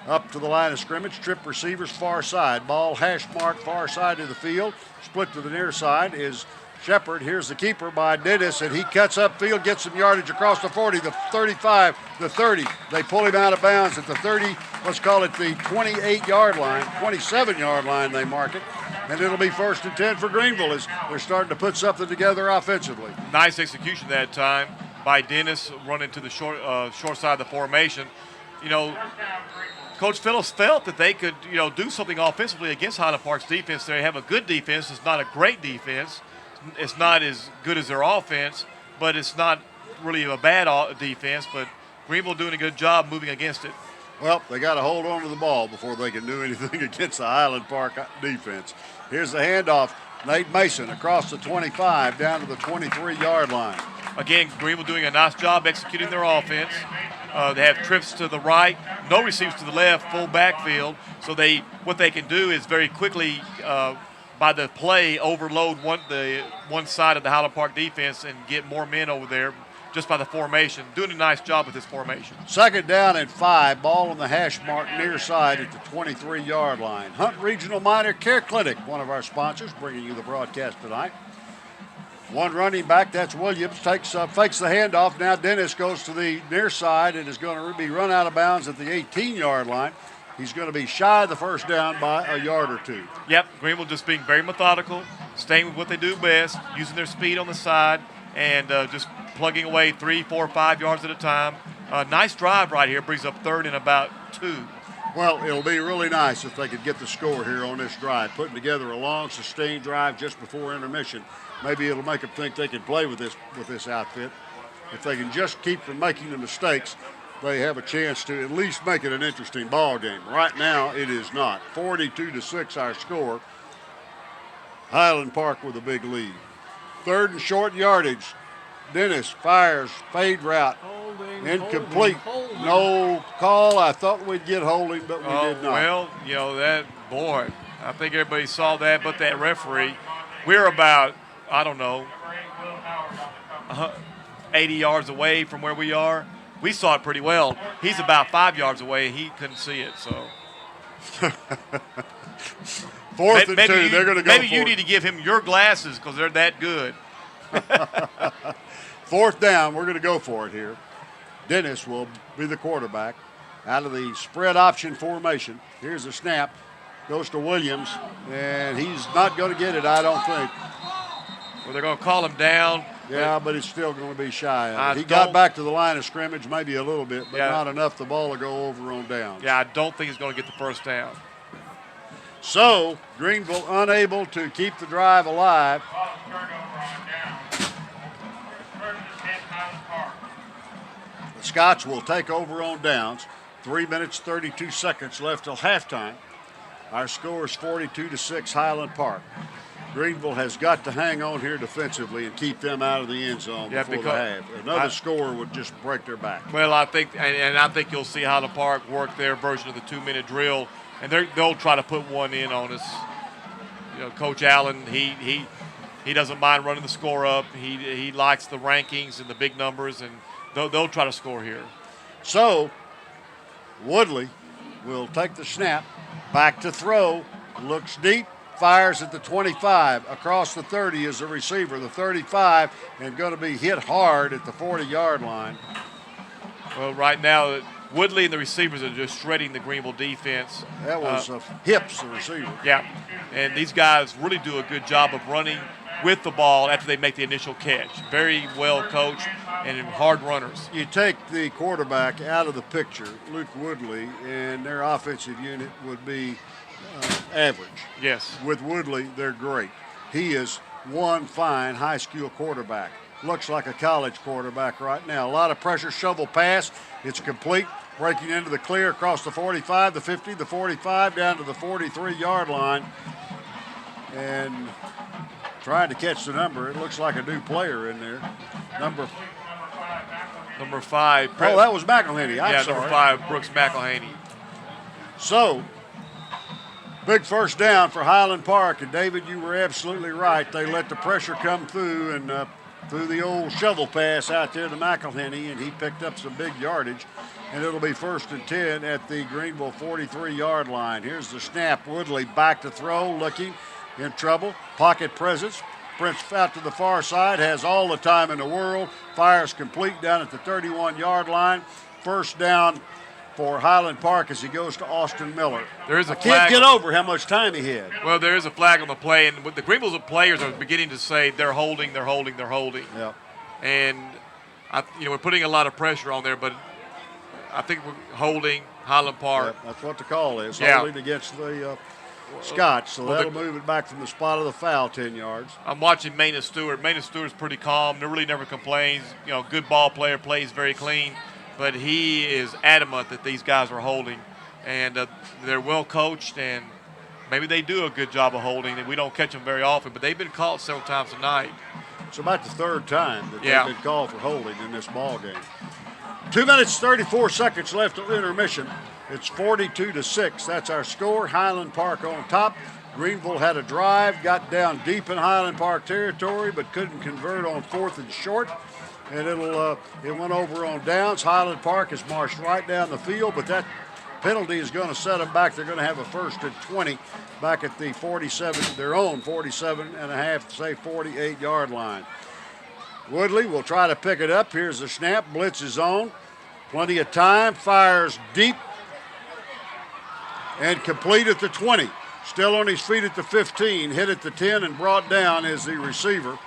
[SPEAKER 1] Up to the line of scrimmage, trip receivers far side. Ball hash mark far side of the field. Split to the near side is Shepard. Here's the keeper by Dennis, and he cuts upfield, gets some yardage across the 40, the 35, the 30. They pull him out of bounds at the 30, let's call it the 28-yard line, 27-yard line they mark it. And it'll be 1st and 10 for Greenville as they're starting to put something together offensively.
[SPEAKER 2] Nice execution that time by Dennis, running to the short side of the formation. You know, Coach Phillips felt that they could, do something offensively against Highland Park's defense. They have a good defense. It's not a great defense. It's not as good as their offense, but it's not really a bad defense. But Greenville doing a good job moving against it.
[SPEAKER 1] Well, they got to hold on to the ball before they can do anything against the Highland Park defense. Here's the handoff. Nate Mason across the 25 down to the 23-yard line.
[SPEAKER 2] Again, Greenville doing a nice job executing their offense. They have trips to the right, no receivers to the left, full backfield. So what they can do is very quickly, by the play, overload one side of the Highland Park defense and get more men over there just by the formation. Doing a nice job with this formation.
[SPEAKER 1] 2nd down and 5. Ball on the hash mark near side at the 23-yard line. Hunt Regional Minor Care Clinic, one of our sponsors, bringing you the broadcast tonight. One running back, that's Williams, fakes the handoff. Now Dennis goes to the near side and is going to be run out of bounds at the 18-yard line. He's going to be shy of the 1st down by a yard or two.
[SPEAKER 2] Yep, Greenville just being very methodical, staying with what they do best, using their speed on the side, and just plugging away 3, 4, 5 yards at a time. Nice drive right here, brings up 3rd and about 2.
[SPEAKER 1] Well, it'll be really nice if they could get the score here on this drive, putting together a long, sustained drive just before intermission. Maybe it'll make them think they can play with this outfit. If they can just keep from making the mistakes, they have a chance to at least make it an interesting ball game. Right now, it is not. 42-6 our score. Highland Park with a big lead. 3rd and short yardage. Dennis fires, fade route, incomplete. No call. I thought we'd get holding, but we did not.
[SPEAKER 2] Well, that, boy, I think everybody saw that, but that referee, we're about, I don't know, 80 yards away from where we are. We saw it pretty well. He's about 5 yards away. He couldn't see it, so.
[SPEAKER 1] Fourth and 2, they're going to go
[SPEAKER 2] Maybe you need to give him your glasses because they're that good.
[SPEAKER 1] Fourth down, we're going to go for it here. Dennis will be the quarterback out of the spread option formation. Here's the snap. Goes to Williams, and he's not going to get it, I don't think.
[SPEAKER 2] Well, they're going to call him down.
[SPEAKER 1] Yeah, but it's still going to be shy of it. He got back to the line of scrimmage maybe a little bit, but not enough the ball to go over on down.
[SPEAKER 2] Yeah, I don't think he's going to get the first down.
[SPEAKER 1] So, Greenville unable to keep the drive alive. The Scots will take over on downs. 3 minutes, 32 seconds left till halftime. Our score is 42-6 Highland Park. Greenville has got to hang on here defensively and keep them out of the end zone before the half. Another score would just break their back.
[SPEAKER 2] Well, I think you'll see Highland Park work their version of the 2-minute drill, and they'll try to put one in on us. Coach Allen, he doesn't mind running the score up. He likes the rankings and the big numbers, and they'll try to score here.
[SPEAKER 1] So, Woodley will take the snap, back to throw, looks deep, fires at the 25. Across the 30 is the receiver, the 35, and going to be hit hard at the 40-yard line.
[SPEAKER 2] Well, right now, Woodley and the receivers are just shredding the Greenville defense.
[SPEAKER 1] That was Hips, the receiver.
[SPEAKER 2] Yeah, and these guys really do a good job of running with the ball after they make the initial catch. Very well coached and hard runners.
[SPEAKER 1] You take the quarterback out of the picture, Luke Woodley, and their offensive unit would be average.
[SPEAKER 2] Yes.
[SPEAKER 1] With Woodley, they're great. He is one fine high school quarterback. Looks like a college quarterback right now. A lot of pressure, shovel pass. It's complete. Breaking into the clear across the 45, the 50, the 45, down to the 43-yard line. And trying to catch the number. It looks like a new player in there. Number
[SPEAKER 2] 5.
[SPEAKER 1] Oh, that was McElhaney. I'm sorry.
[SPEAKER 2] Number 5, Brooks McElhaney.
[SPEAKER 1] So, big first down for Highland Park. And, David, you were absolutely right. They let the pressure come through and threw the old shovel pass out there to McElhaney, and he picked up some big yardage. And it'll be 1st and 10 at the Greenville 43-yard line. Here's the snap. Woodley back to throw, looking in trouble. Pocket presence. Prince out to the far side, has all the time in the world. Fires complete down at the 31-yard line. First down for Highland Park as he goes to Austin Miller.
[SPEAKER 2] There is a
[SPEAKER 1] flag.
[SPEAKER 2] Can't
[SPEAKER 1] get over how much time he had.
[SPEAKER 2] Well, there is a flag on the play, and the Greenville players are beginning to say they're holding.
[SPEAKER 1] Yeah.
[SPEAKER 2] And we're putting a lot of pressure on there, but I think we're holding Highland Park.
[SPEAKER 1] Yeah, that's what the call is.
[SPEAKER 2] Yeah.
[SPEAKER 1] Holding against the Scots, so that'll move it back from the spot of the foul 10 yards.
[SPEAKER 2] I'm watching Maina Stewart. Maina Stewart's pretty calm. He really never complains. Good ball player, plays very clean. But he is adamant that these guys are holding. And they're well coached, and maybe they do a good job of holding. And we don't catch them very often, but they've been caught several times tonight.
[SPEAKER 1] It's about the third time that they've been called for holding in this ball game. 2 minutes, 34 seconds left of intermission. It's 42-6. That's our score. Highland Park on top. Greenville had a drive, got down deep in Highland Park territory, but couldn't convert on 4th and short. And it went over on downs. Highland Park has marched right down the field, but that penalty is going to set them back. They're going to have a 1st and 20 back at the 47, their own 47 and a half, say 48-yard line. Woodley will try to pick it up. Here's the snap. Blitz is on. Plenty of time. Fires deep. And complete at the 20. Still on his feet at the 15. Hit at the 10 and brought down as the receiver.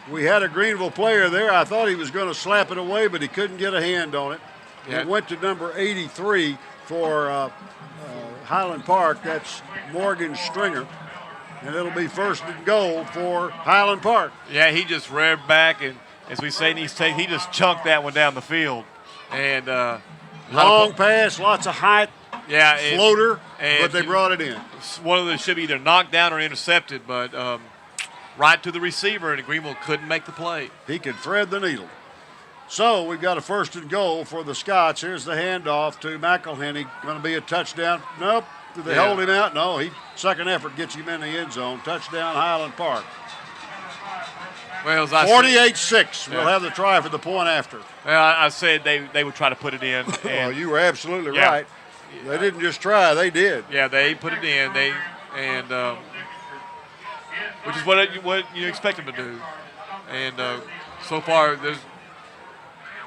[SPEAKER 1] We had a Greenville player there. I thought he was going to slap it away, but he couldn't get a hand on it. Yeah. It went to number 83 for Highland Park. That's Morgan Stringer. And it'll be 1st and goal for Highland Park.
[SPEAKER 2] Yeah, he just revved back, and as we say, he just chunked that one down the field. And
[SPEAKER 1] long pass, lots of height.
[SPEAKER 2] Yeah,
[SPEAKER 1] floater, but they brought it in.
[SPEAKER 2] One of them should be either knocked down or intercepted, but right to the receiver, and Greenville couldn't make the play.
[SPEAKER 1] He could thread the needle. So we've got a 1st and goal for the Scots. Here's the handoff to McElhenney. Going to be a touchdown. Nope. Did they hold him out? No. Second effort gets him in the end zone. Touchdown, Highland Park.
[SPEAKER 2] Well, as I
[SPEAKER 1] 48-6. We'll have the try for the point after.
[SPEAKER 2] Well, I said they would try to put it in.
[SPEAKER 1] Well, you were absolutely right. They didn't just try; they did.
[SPEAKER 2] Yeah, they put it in. Which is what you expect them to do. And so far, there's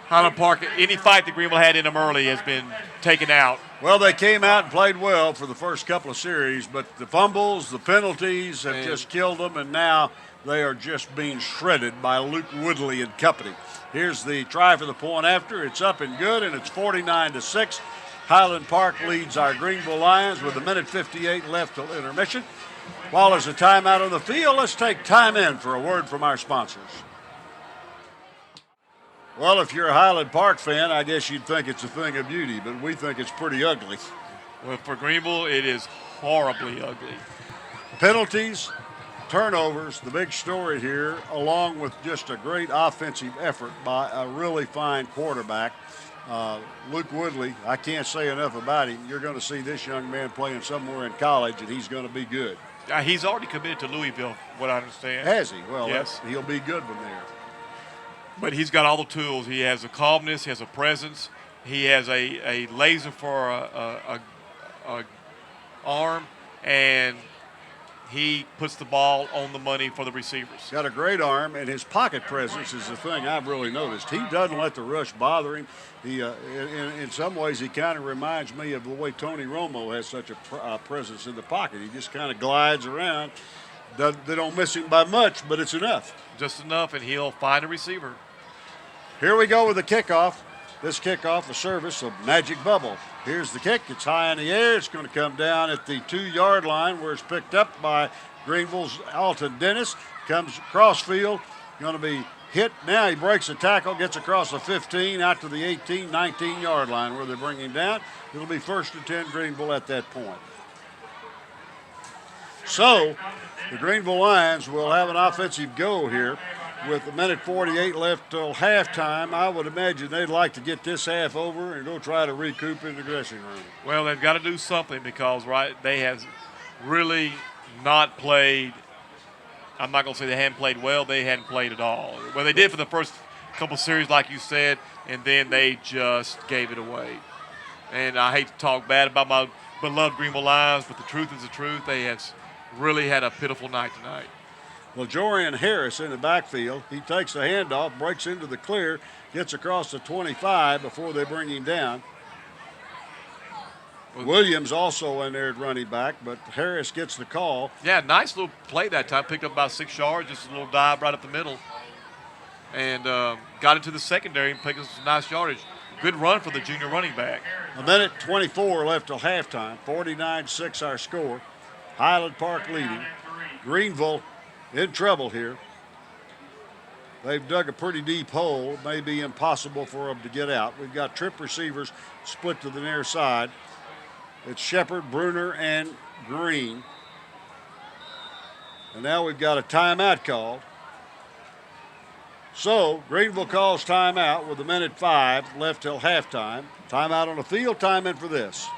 [SPEAKER 2] Highland Park. Any fight that Greenville had in them early has been taken out.
[SPEAKER 1] Well, they came out and played well for the first couple of series, but the fumbles, the penalties have just killed them, and now they are just being shredded by Luke Woodley and company. Here's the try for the point after. It's up and good, and it's 49-6. Highland Park leads our Greenville Lions with 1:58 left till intermission. While there's a timeout on the field, let's take time in for a word from our sponsors. Well, if you're a Highland Park fan, I guess you'd think it's a thing of beauty, but we think it's pretty ugly.
[SPEAKER 2] Well, for Greenville, it is horribly ugly.
[SPEAKER 1] Penalties, turnovers, the big story here, along with just a great offensive effort by a really fine quarterback. Luke Woodley, I can't say enough about him. You're going to see this young man playing somewhere in college, and he's going to be good.
[SPEAKER 2] He's already committed to Louisville, what I understand.
[SPEAKER 1] Has he? Well,
[SPEAKER 2] yes.
[SPEAKER 1] He'll be good when there.
[SPEAKER 2] But he's got all the tools. He has a calmness, he has a presence, he has a laser for a arm, and he puts the ball on the money for the receivers.
[SPEAKER 1] Got a great arm, and his pocket presence is the thing I've really noticed. He doesn't let the rush bother him. He, in some ways, he kind of reminds me of the way Tony Romo has such a presence in the pocket. He just kind of glides around. They don't miss him by much, but it's enough.
[SPEAKER 2] Just enough, and he'll find a receiver.
[SPEAKER 1] Here we go with the kickoff. This kickoff, a service of Magic Bubble. Here's the kick. It's high in the air. It's going to come down at the 2-yard line where it's picked up by Greenville's Alton Dennis. Comes across field. Going to be hit. Now he breaks a tackle, gets across the 15, out to the 18, 19-yard line where they bring him down. It'll be 1st and 10 Greenville at that point. So the Greenville Lions will have an offensive go here. With 1:48 left till halftime, I would imagine they'd like to get this half over and go try to recoup in the dressing room.
[SPEAKER 2] Well, they've got to do something because, they have really not played. I'm not going to say they haven't played well. They hadn't played at all. Well, they did for the first couple series, like you said, and then they just gave it away. And I hate to talk bad about my beloved Greenville Lions, but the truth is the truth. They have really had a pitiful night tonight.
[SPEAKER 1] Well, Jorian Harris in the backfield. He takes the handoff, breaks into the clear, gets across the 25 before they bring him down. Williams also in there at running back, but Harris gets the call.
[SPEAKER 2] Yeah, nice little play that time. Picked up about 6 yards, just a little dive right up the middle. And got into the secondary and picked up some nice yardage. Good run for the junior running back.
[SPEAKER 1] 1:24 left till halftime. 49-6 our score. Highland Park leading. Greenville in trouble here. They've dug a pretty deep hole. It may be impossible for them to get out. We've got trip receivers split to the near side. It's Shepard, Bruner, and Green. And now we've got a timeout called. So Greenville calls timeout with 1:05 left till halftime. Timeout on the field, time in for this.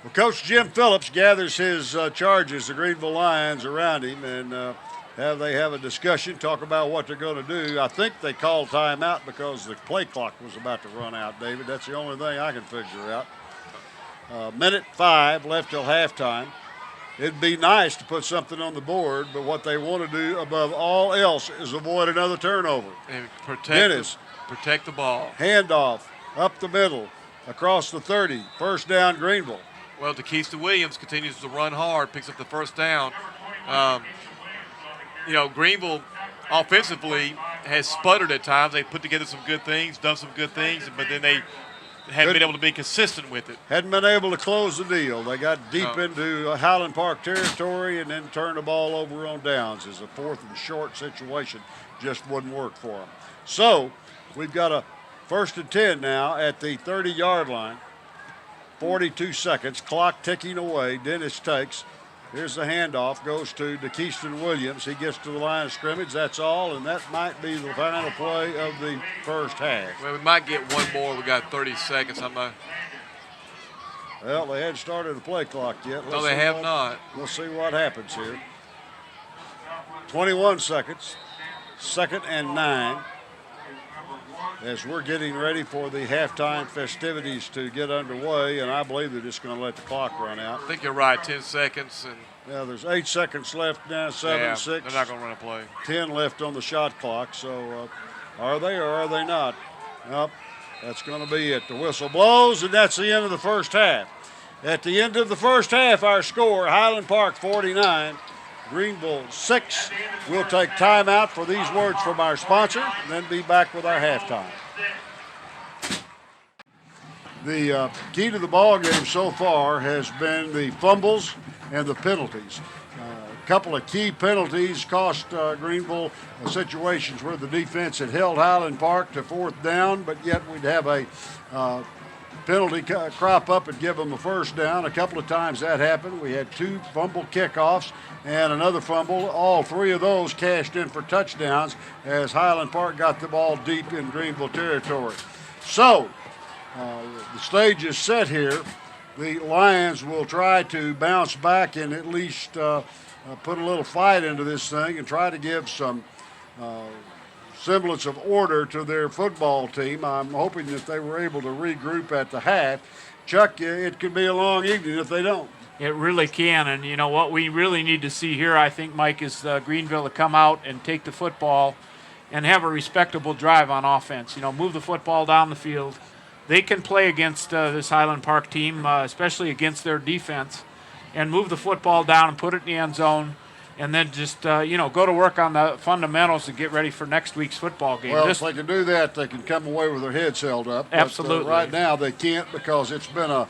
[SPEAKER 1] Well, Coach Jim Phillips gathers his charges, the Greenville Lions, around him, and they have a discussion, talk about what they're going to do. I think they called timeout because the play clock was about to run out, David. That's the only thing I can figure out. 1:05 left till halftime. It'd be nice to put something on the board, but what they want to do above all else is avoid another turnover.
[SPEAKER 2] And protect the ball.
[SPEAKER 1] Handoff, up the middle, across the 30, first down Greenville.
[SPEAKER 2] Well, Takista Williams continues to run hard, picks up the first down. Greenville offensively has sputtered at times. They put together some good things, done some good things, but then they haven't been able to be consistent with it.
[SPEAKER 1] Hadn't been able to close the deal. They got deep into Highland Park territory and then turned the ball over on downs as a 4th and short situation just wouldn't work for them. So we've got a 1st and 10 now at the 30-yard line. 42 seconds, clock ticking away. Dennis takes, Here's the handoff, goes to DeKeyston Williams. He gets to the line of scrimmage, that's all, and that might be the final play of the first half.
[SPEAKER 3] Well, we might get one more. We got 30 seconds.
[SPEAKER 1] Well, they hadn't started the play clock yet.
[SPEAKER 3] No, they have not.
[SPEAKER 1] We'll see what happens here. 21 seconds, 2nd and 9. As we're getting ready for the halftime festivities to get underway, and I believe they're just going to let the clock run out.
[SPEAKER 3] I think you're right, 10 seconds. And
[SPEAKER 1] yeah, there's 8 seconds left now, 7, 6.
[SPEAKER 3] They're not going to run a play.
[SPEAKER 1] 10 left on the shot clock, so are they or are they not? Nope, that's going to be it. The whistle blows, and that's the end of the first half. At the end of the first half, our score, Highland Park 49, Greenville 6. We'll take time out for these words from our sponsor, and then be back with our halftime. The key to the ball game so far has been the fumbles and the penalties. A couple of key penalties cost Greenville situations where the defense had held Highland Park to 4th down, but yet we'd have a penalty crop up and give them a first down. A couple of times that happened. We had 2 fumble kickoffs and another fumble. All 3 of those cashed in for touchdowns as Highland Park got the ball deep in Greenville territory. So the stage is set here. The Lions will try to bounce back and at least put a little fight into this thing and try to give some semblance of order to their football team. I'm hoping that they were able to regroup at the half. Chuck, it could be a long evening if they don't.
[SPEAKER 4] It really can, and you know what we really need to see here, I think, Mike, is Greenville to come out and take the football and have a respectable drive on offense. You know, move the football down the field. They can play against this Highland Park team, especially against their defense, and move the football down and put it in the end zone, and then just, go to work on the fundamentals to get ready for next week's football game.
[SPEAKER 1] Well, if they can do that, they can come away with their heads held up.
[SPEAKER 4] Absolutely.
[SPEAKER 1] But, right now, they can't because it's been a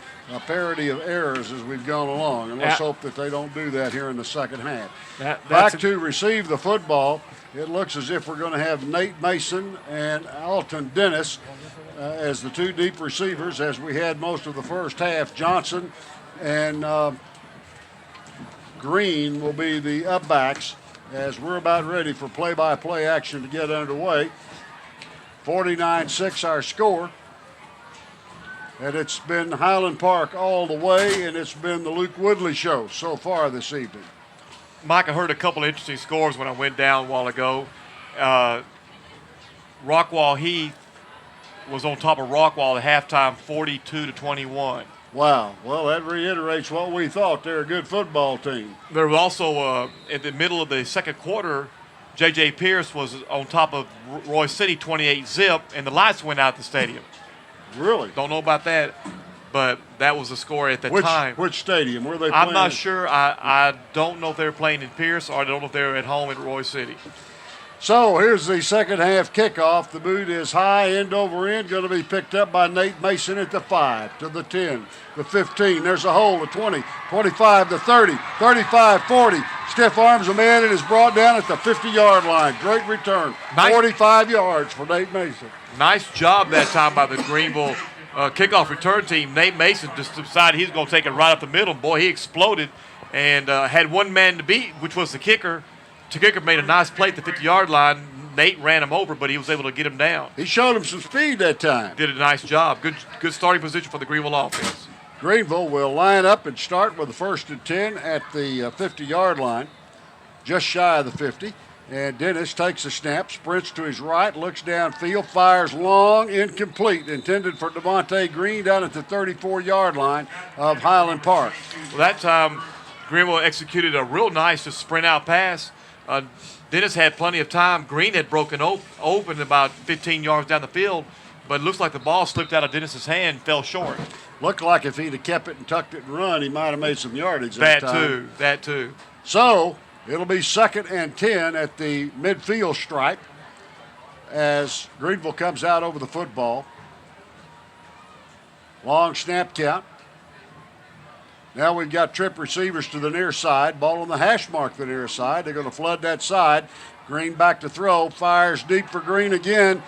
[SPEAKER 1] parody of errors as we've gone along, and let's hope that they don't do that here in the second half. Back to receive the football, it looks as if we're going to have Nate Mason and Alton Dennis as the 2 deep receivers, as we had most of the first half. Johnson and Green will be the up-backs as we're about ready for play-by-play action to get underway. 49-6 our score. And it's been Highland Park all the way, and it's been the Luke Woodley show so far this evening.
[SPEAKER 2] Mike, I heard a couple of interesting scores when I went down a while ago. Rockwall Heath was on top of Rockwall at halftime, 42-21.
[SPEAKER 1] Wow. Well, that reiterates what we thought. They're a good football team.
[SPEAKER 2] There was also, at the middle of the second quarter, J.J. Pierce was on top of Roy City, 28-zip, and the lights went out at the stadium.
[SPEAKER 1] Really?
[SPEAKER 2] Don't know about that, but that was the score at the time.
[SPEAKER 1] Which stadium? Were they playing?
[SPEAKER 2] I'm not sure. I don't know if they were playing in Pierce, or I don't know if they were at home in Roy City.
[SPEAKER 1] So here's the second half kickoff. The boot is high, end over end, going to be picked up by Nate Mason at the 5, to the 10, the 15. There's a hole, the 20, 25, the 30, 35, 40. Stiff arms a man and is brought down at the 50-yard line. Great return. 45 yards for Nate Mason.
[SPEAKER 2] Nice job that time by the Greenville kickoff return team. Nate Mason just decided he's going to take it right up the middle. Boy, he exploded and had one man to beat, which was the kicker. The kicker made a nice play at the 50-yard line. Nate ran him over, but he was able to get him down.
[SPEAKER 1] He showed him some speed that time.
[SPEAKER 2] Did a nice job. Good starting position for the Greenville offense.
[SPEAKER 1] Greenville will line up and start with the 1st and 10 at the 50-yard line, just shy of the 50. And Dennis takes a snap, sprints to his right, looks downfield, fires long, incomplete, intended for Devontae Green down at the 34-yard line of Highland Park.
[SPEAKER 2] Well, that time, Greenville executed a real nice just sprint-out pass. Dennis had plenty of time. Green had broken open about 15 yards down the field, but it looks like the ball slipped out of Dennis's hand and fell short.
[SPEAKER 1] Looked like if he'd have kept it and tucked it and run, he might have made some yardage that time.
[SPEAKER 2] That too.
[SPEAKER 1] So it'll be 2nd and 10 at the midfield stripe as Greenville comes out over the football. Long snap count. Now we've got trip receivers to the near side. Ball on the hash mark, the near side. They're going to flood that side. Green back to throw. Fires deep for Green again.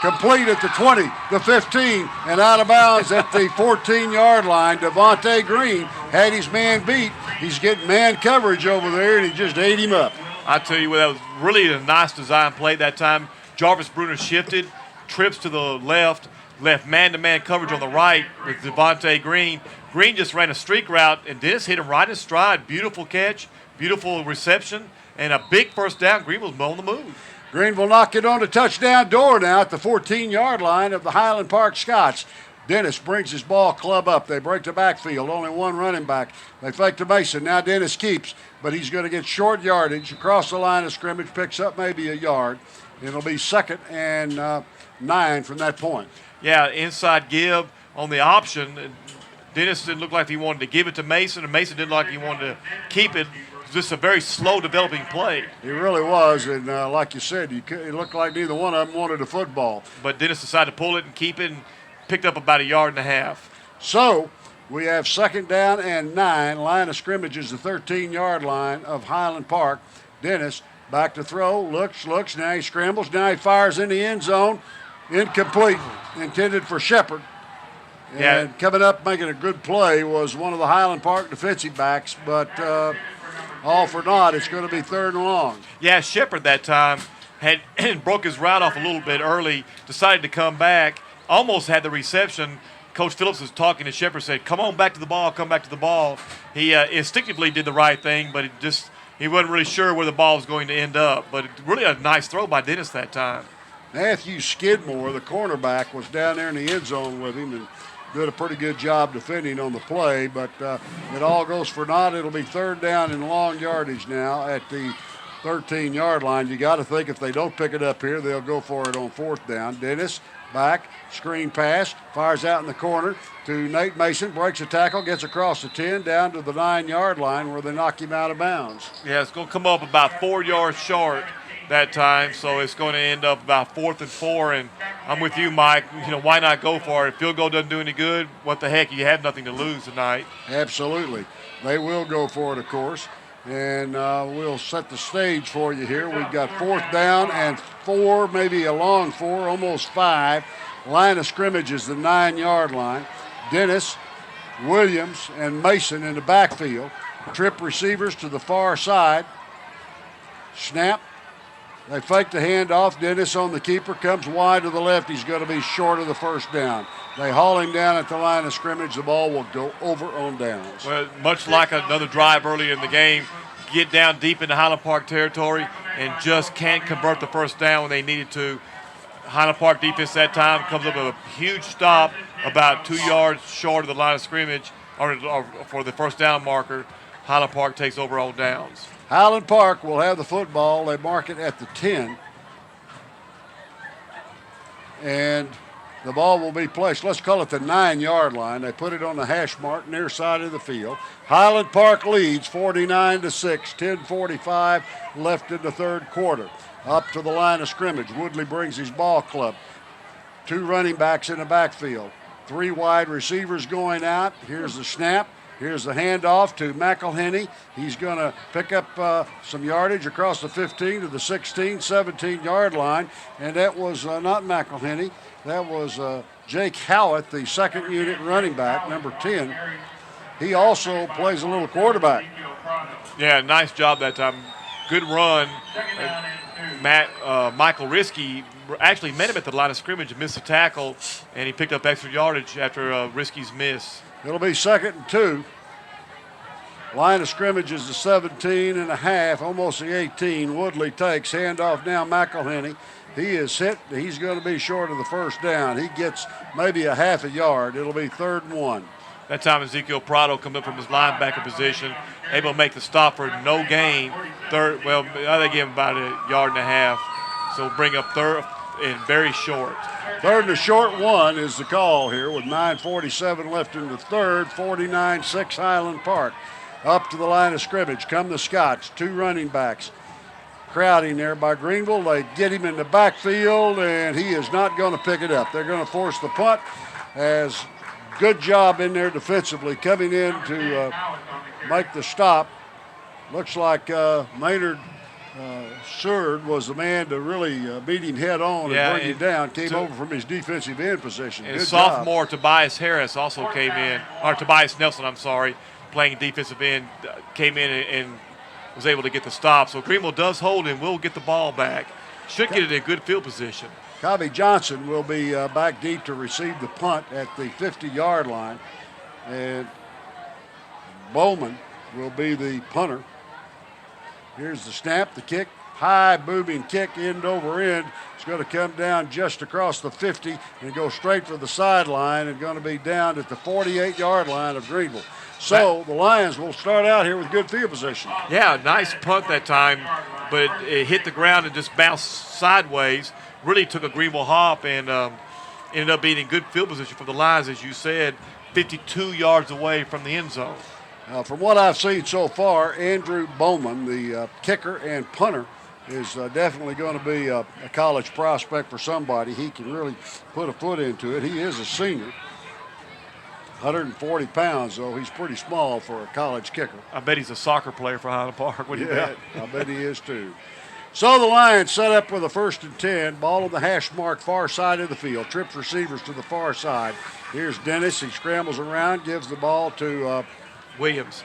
[SPEAKER 1] complete at the 20, the 15, and out of bounds at the 14-yard line. Devontae Green had his man beat. He's getting man coverage over there, and he just ate him up.
[SPEAKER 2] I tell you what, that was really a nice design play that time. Jarvis Bruner shifted, trips to the left man-to-man coverage on the right with Devontae Green. Green just ran a streak route, and Dennis hit him right in stride. Beautiful catch, beautiful reception, and a big first down. Green was on the move.
[SPEAKER 1] Green will knock it on the touchdown door now at the 14-yard line of the Highland Park Scots. Dennis brings his ball club up. They break the backfield. Only one running back. They fake to Mason. Now Dennis keeps, but he's going to get short yardage across the line of scrimmage, picks up maybe a yard. It'll be 2nd and 9 from that point.
[SPEAKER 2] Yeah, inside give on the option. Dennis didn't look like he wanted to give it to Mason, and Mason didn't look like he wanted to keep it. Just a very slow developing play.
[SPEAKER 1] He really was, and like you said, it looked like neither one of them wanted a football.
[SPEAKER 2] But Dennis decided to pull it and keep it and picked up about a yard and a half.
[SPEAKER 1] So we have 2nd down and 9. Line of scrimmage is the 13-yard line of Highland Park. Dennis back to throw, looks, now he scrambles, now he fires in the end zone. Incomplete, intended for Shepard. And coming up making a good play was one of the Highland Park defensive backs, but all for naught. It's going to be 3rd and long.
[SPEAKER 2] Yeah, Shepard that time had broke his route off a little bit early, decided to come back, almost had the reception. Coach Phillips was talking to Shepard, said, come on back to the ball, come back to the ball. He instinctively did the right thing, but he wasn't really sure where the ball was going to end up. But really a nice throw by Dennis that time.
[SPEAKER 1] Matthew Skidmore, the cornerback, was down there in the end zone with him and did a pretty good job defending on the play, but it all goes for naught. It'll be 3rd down and long yardage now at the 13-yard line. You got to think if they don't pick it up here, they'll go for it on 4th down. Dennis back, screen pass, fires out in the corner to Nate Mason, breaks a tackle, gets across the 10, down to the 9-yard line where they knock him out of bounds.
[SPEAKER 2] Yeah, it's going to come up about 4 yards short that time, so it's going to end up about 4th and 4, and I'm with you, Mike. Why not go for it? If field goal doesn't do any good, what the heck? You have nothing to lose tonight.
[SPEAKER 1] Absolutely. They will go for it, of course, and we'll set the stage for you here. We've got 4th down and 4, maybe a long 4, almost 5. Line of scrimmage is the 9-yard line. Dennis, Williams, and Mason in the backfield. Trip receivers to the far side. Snap. They fake the handoff. Dennis on the keeper, comes wide to the left. He's going to be short of the 1st down. They haul him down at the line of scrimmage. The ball will go over on downs.
[SPEAKER 2] Well, much like another drive early in the game, get down deep into Highland Park territory and just can't convert the 1st down when they needed to. Highland Park defense that time comes up with a huge stop about 2 yards short of the line of scrimmage or for the 1st down marker. Highland Park takes over on downs.
[SPEAKER 1] Highland Park will have the football. They mark it at the 10. And the ball will be placed, let's call it the 9-yard line. They put it on the hash mark near side of the field. Highland Park leads 49-6, 10:45 left in the 3rd quarter. Up to the line of scrimmage. Woodley brings his ball club. 2 running backs in the backfield. 3 wide receivers going out. Here's the snap. Here's the handoff to McElhenney. He's going to pick up some yardage across the 15 to the 16, 17-yard line. And that was not McElhenney. That was Jake Howitt, the 2nd unit running back, number 10. He also plays a little quarterback.
[SPEAKER 2] Yeah, nice job that time. Good run. Michael Risky actually met him at the line of scrimmage and missed a tackle, and he picked up extra yardage after Risky's miss.
[SPEAKER 1] It'll be 2nd and 2. Line of scrimmage is the 17 and a half, almost the 18. Woodley takes, handoff now McElhenney. He is hit. He's going to be short of the 1st down. He gets maybe a half a yard. It'll be 3rd and 1.
[SPEAKER 2] That time Ezekiel Prado comes up from his linebacker position, able to make the stop for no gain. They give him about a yard and a half. So bring up 3rd and very short.
[SPEAKER 1] 3rd and a short 1 is the call here with 9:47 left in the 3rd, 49-6 Highland Park. Up to the line of scrimmage come the Scots, 2 running backs. Crowding there by Greenville. They get him in the backfield, and he is not going to pick it up. They're going to force the punt. As good job in there defensively, coming in to make the stop. Looks like Maynard Seward was the man to really meet him head on
[SPEAKER 2] Yeah,
[SPEAKER 1] and bring him down. Came
[SPEAKER 2] to-
[SPEAKER 1] over from his defensive end position.
[SPEAKER 2] And
[SPEAKER 1] Good
[SPEAKER 2] sophomore Tobias Harris also came in, or Tobias Nelson, I'm sorry, playing defensive end, came in and was able to get the stop. So Greenville does hold and will get the ball back. Should get it in good field position.
[SPEAKER 1] Cobby Johnson will be back deep to receive the punt at the 50-yard line. And Bowman will be the punter. Here's the snap, the kick, high booming kick end over end. It's going to come down just across the 50 and go straight for the sideline and going to be down at the 48-yard line of Greenville. So the Lions will start out here with good field position.
[SPEAKER 2] Yeah, nice punt that time, but it hit the ground and just bounced sideways. Really took a Greenville hop and ended up being in good field position for the Lions, as you said, 52 yards away from the end zone.
[SPEAKER 1] From what I've seen so far, Andrew Bowman, the kicker and punter, is definitely going to be a college prospect for somebody. He can really put a foot into it. He is a senior. 140 pounds, though. He's pretty small for a college kicker.
[SPEAKER 2] I bet he's a soccer player for Highland Park. What do you bet?
[SPEAKER 1] I bet he is too. So the Lions set up with a 1st and 10. Ball on the hash mark, far side of the field. Trips receivers to the far side. Here's Dennis. He scrambles around, gives the ball to
[SPEAKER 2] Williams,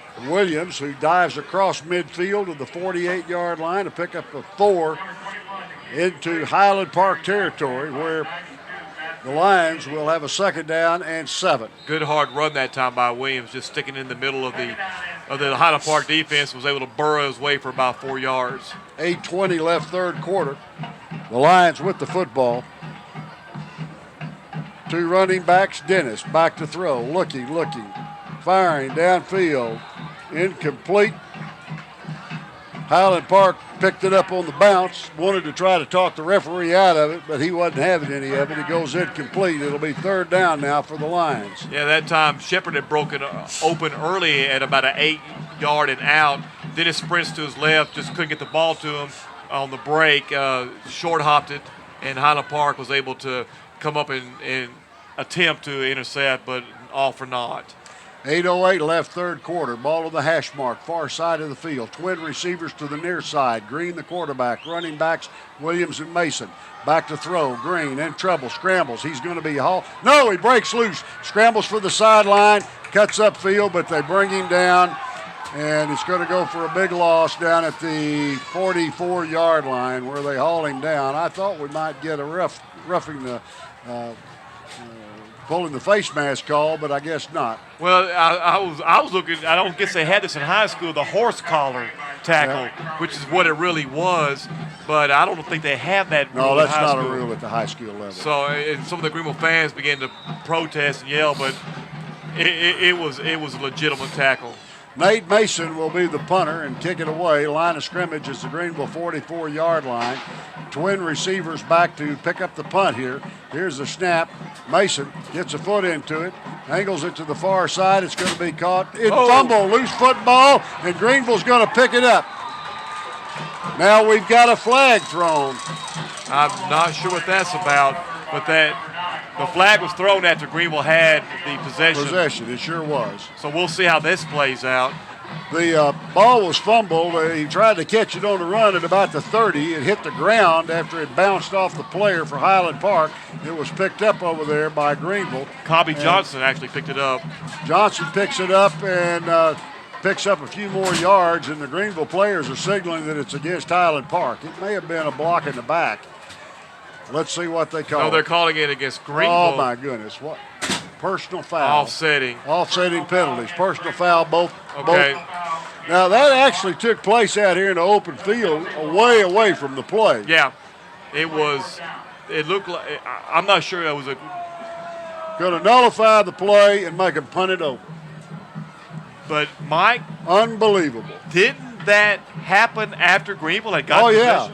[SPEAKER 1] who dives across midfield to the 48-yard line to pick up a 4 into Highland Park territory, where the Lions will have a 2nd down and 7.
[SPEAKER 2] good hard run that time by Williams, just sticking in the middle of the Highland Park defense, was able to burrow his way for about 4 yards.
[SPEAKER 1] 8:20 left, 3rd quarter. The Lions with the football. 2 running backs. Dennis back to throw, looking, firing downfield, incomplete. Highland Park picked it up on the bounce, wanted to try to talk the referee out of it, but he wasn't having any of it. It goes incomplete. It'll be 3rd down now for the Lions.
[SPEAKER 2] Yeah, that time Shepard had broken open early at about an 8-yard and out. Then it sprints to his left, just couldn't get the ball to him on the break. Short hopped it, and Highland Park was able to come up and attempt to intercept, but all for naught.
[SPEAKER 1] 8:08 left, 3rd quarter. Ball on the hash mark, far side of the field. Twin receivers to the near side. Green, the quarterback. Running backs, Williams and Mason. Back to throw. Green in trouble. Scrambles. He's going to be hauled. No, he breaks loose. Scrambles for the sideline. Cuts upfield, but they bring him down. And it's going to go for a big loss down at the 44-yard line where they haul him down. I thought we might get a roughing the pulling the face mask call, but I guess not.
[SPEAKER 2] Well, I was looking. I don't guess they had this in high school, the horse collar tackle, which is what it really was. But I don't think they have that rule.
[SPEAKER 1] No, that's
[SPEAKER 2] in high
[SPEAKER 1] not
[SPEAKER 2] school.
[SPEAKER 1] a rule at the high school level.
[SPEAKER 2] So, and some of the Greenville fans began to protest and yell, but it was a legitimate tackle.
[SPEAKER 1] Nate Mason will be the punter and kick it away. Line of scrimmage is the Greenville 44-yard line. Twin receivers back to pick up the punt here. Here's the snap. Mason gets a foot into it, angles it to the far side. It's going to be caught. Fumble, loose football, and Greenville's going to pick it up. Now we've got a flag thrown.
[SPEAKER 2] I'm not sure what that's about, but the flag was thrown after Greenville had the possession.
[SPEAKER 1] It sure was.
[SPEAKER 2] So we'll see how this plays out.
[SPEAKER 1] The ball was fumbled. He tried to catch it on the run at about the 30. It hit the ground after it bounced off the player for Highland Park. It was picked up over there by Greenville.
[SPEAKER 2] Cobby Johnson actually picked it up.
[SPEAKER 1] Johnson picks it up and picks up a few more yards, and the Greenville players are signaling that it's against Highland Park. It may have been a block in the back. Let's see what they call it.
[SPEAKER 2] No, they're calling it against Greenville.
[SPEAKER 1] Oh, my goodness. What? Personal foul.
[SPEAKER 2] Offsetting.
[SPEAKER 1] Offsetting penalties. Personal foul, both.
[SPEAKER 2] Okay.
[SPEAKER 1] Now, that actually took place out here in the open field, way away from the play.
[SPEAKER 2] Yeah. It looked like, I'm not sure it was a.
[SPEAKER 1] Going to nullify the play and make them punt it over.
[SPEAKER 2] But, Mike.
[SPEAKER 1] Unbelievable.
[SPEAKER 2] Didn't that happen after Greenville had got possession?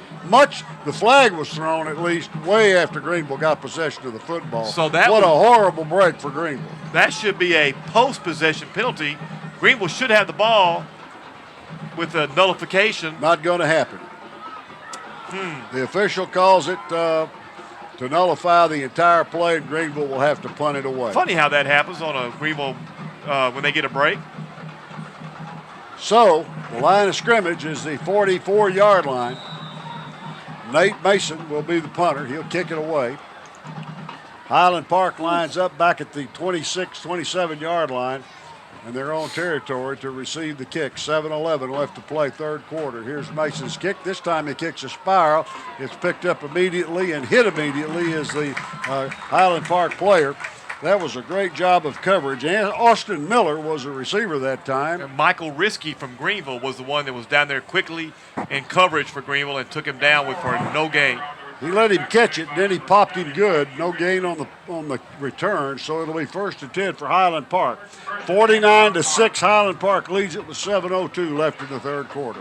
[SPEAKER 1] The flag was thrown at least way after Greenville got possession of the football.
[SPEAKER 2] So
[SPEAKER 1] what a horrible break for Greenville.
[SPEAKER 2] That should be a post-possession penalty. Greenville should have the ball with a nullification.
[SPEAKER 1] Not going to happen. The official calls it to nullify the entire play, and Greenville will have to punt it away.
[SPEAKER 2] Funny how that happens on a Greenville when they get a break.
[SPEAKER 1] So The line of scrimmage is the 44-yard line. Nate Mason will be the punter. He'll kick it away. Highland Park lines up back at the 26, 27-yard line in their own territory to receive the kick. 7:11 left to play, third quarter. Here's Mason's kick. This time he kicks a spiral. It's picked up immediately and hit immediately as the Highland Park player. That was a great job of coverage. And Austin Miller was a receiver that time.
[SPEAKER 2] And Michael Risky from Greenville was the one that was down there quickly in coverage for Greenville and took him down for no gain.
[SPEAKER 1] He let him catch it, then he popped him good. No gain on the return, so it'll be 1st and 10 for Highland Park. 49-6, Highland Park leads it with 7:02 left in the third quarter.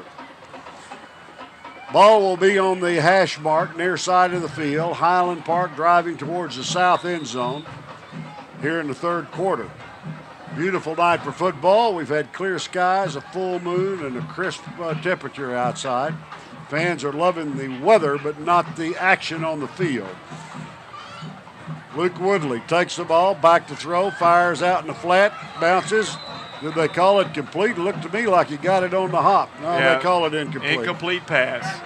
[SPEAKER 1] Ball will be on the hash mark near side of the field. Highland Park driving towards the south end zone here in the third quarter. Beautiful night for football. We've had clear skies, a full moon, and a crisp temperature outside. Fans are loving the weather, but not the action on the field. Luke Woodley takes the ball, back to throw, fires out in the flat, bounces. Did they call it complete? It looked to me like he got it on the hop. No,
[SPEAKER 2] Yeah,
[SPEAKER 1] they call it incomplete.
[SPEAKER 2] Incomplete pass.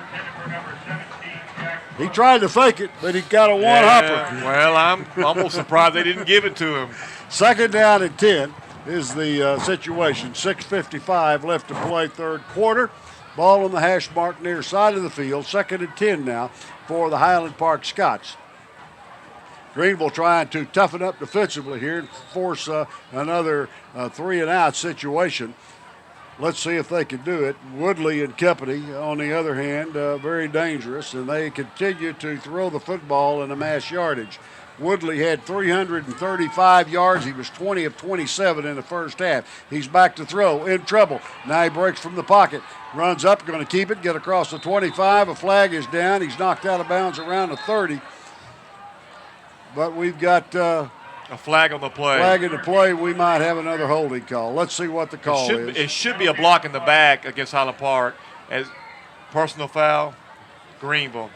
[SPEAKER 1] He tried to fake it, but he got a one-hopper.
[SPEAKER 2] Well, I'm almost surprised they didn't give it to him.
[SPEAKER 1] 2nd down and 10 is the situation. 6:55 left to play, third quarter. Ball on the hash mark near side of the field. 2nd and 10 now for the Highland Park Scots. Greenville trying to toughen up defensively here and force another 3-and-out situation. Let's see if they can do it. Woodley and company, on the other hand, very dangerous, and they continue to throw the football in a mass yardage. Woodley had 335 yards. He was 20 of 27 in the first half. He's back to throw, in trouble. Now he breaks from the pocket, runs up, going to keep it, get across the 25. A flag is down. He's knocked out of bounds around the 30. But we've got
[SPEAKER 2] a flag on the play.
[SPEAKER 1] Flag in the play. We might have another holding call. Let's see what the call is.
[SPEAKER 2] It should be a block in the back against Highland Park as personal foul. Greenville.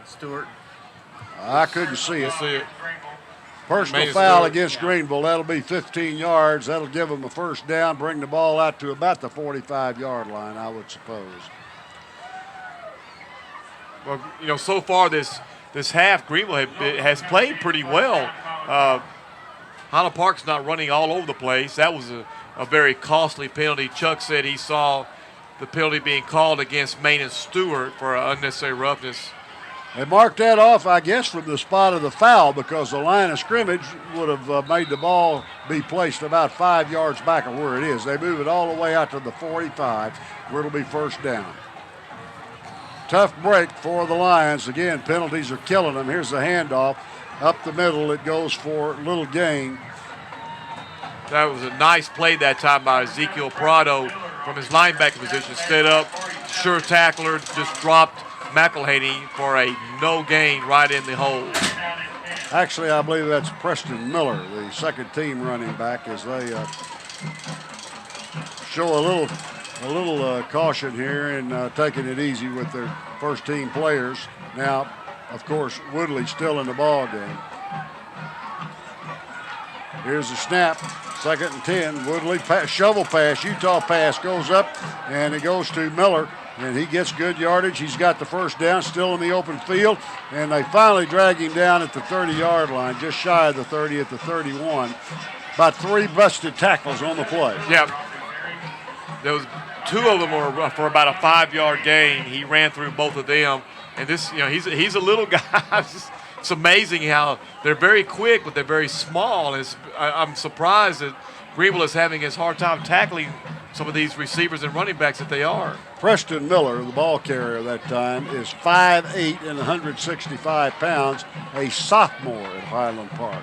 [SPEAKER 3] Stewart.
[SPEAKER 1] I couldn't see it.
[SPEAKER 3] See it.
[SPEAKER 1] Personal
[SPEAKER 3] Amazing.
[SPEAKER 1] foul against Greenville. That'll be 15 yards. That'll give them a first down, bring the ball out to about the 45-yard line, I would suppose.
[SPEAKER 2] Well, so far this half, Greenville has played pretty well. Highland Park's not running all over the place. That was a very costly penalty. Chuck said he saw the penalty being called against Maine and Stewart for unnecessary roughness.
[SPEAKER 1] They marked that off, I guess, from the spot of the foul because the line of scrimmage would have made the ball be placed about 5 yards back of where it is. They move it all the way out to the 45, where it'll be first down. Tough break for the Lions. Again, penalties are killing them. Here's the handoff. Up the middle, it goes for little gain.
[SPEAKER 2] That was a nice play that time by Ezekiel Prado from his linebacker position. Stood up, sure tackler, just dropped McElhaney for a no gain right in the hole.
[SPEAKER 1] Actually, I believe that's Preston Miller, the second team running back, as they show a little caution here and taking it easy with their first team players. Now, of course, Woodley's still in the ball game. Here's the snap. 2nd and 10. Woodley shovel pass. Utah pass goes up, and it goes to Miller, and he gets good yardage. He's got the first down, still in the open field, and they finally drag him down at the 30-yard line, just shy of the 30 at the 31. About 3 busted tackles on the play.
[SPEAKER 2] Yeah. There was 2 of them were for about a 5-yard gain. He ran through both of them, and this, he's a little guy. It's amazing how they're very quick, but they're very small. I'm surprised that Greenville is having his hard time tackling some of these receivers and running backs that they are.
[SPEAKER 1] Preston Miller, the ball carrier that time, is 5'8" and 165 pounds, a sophomore at Highland Park.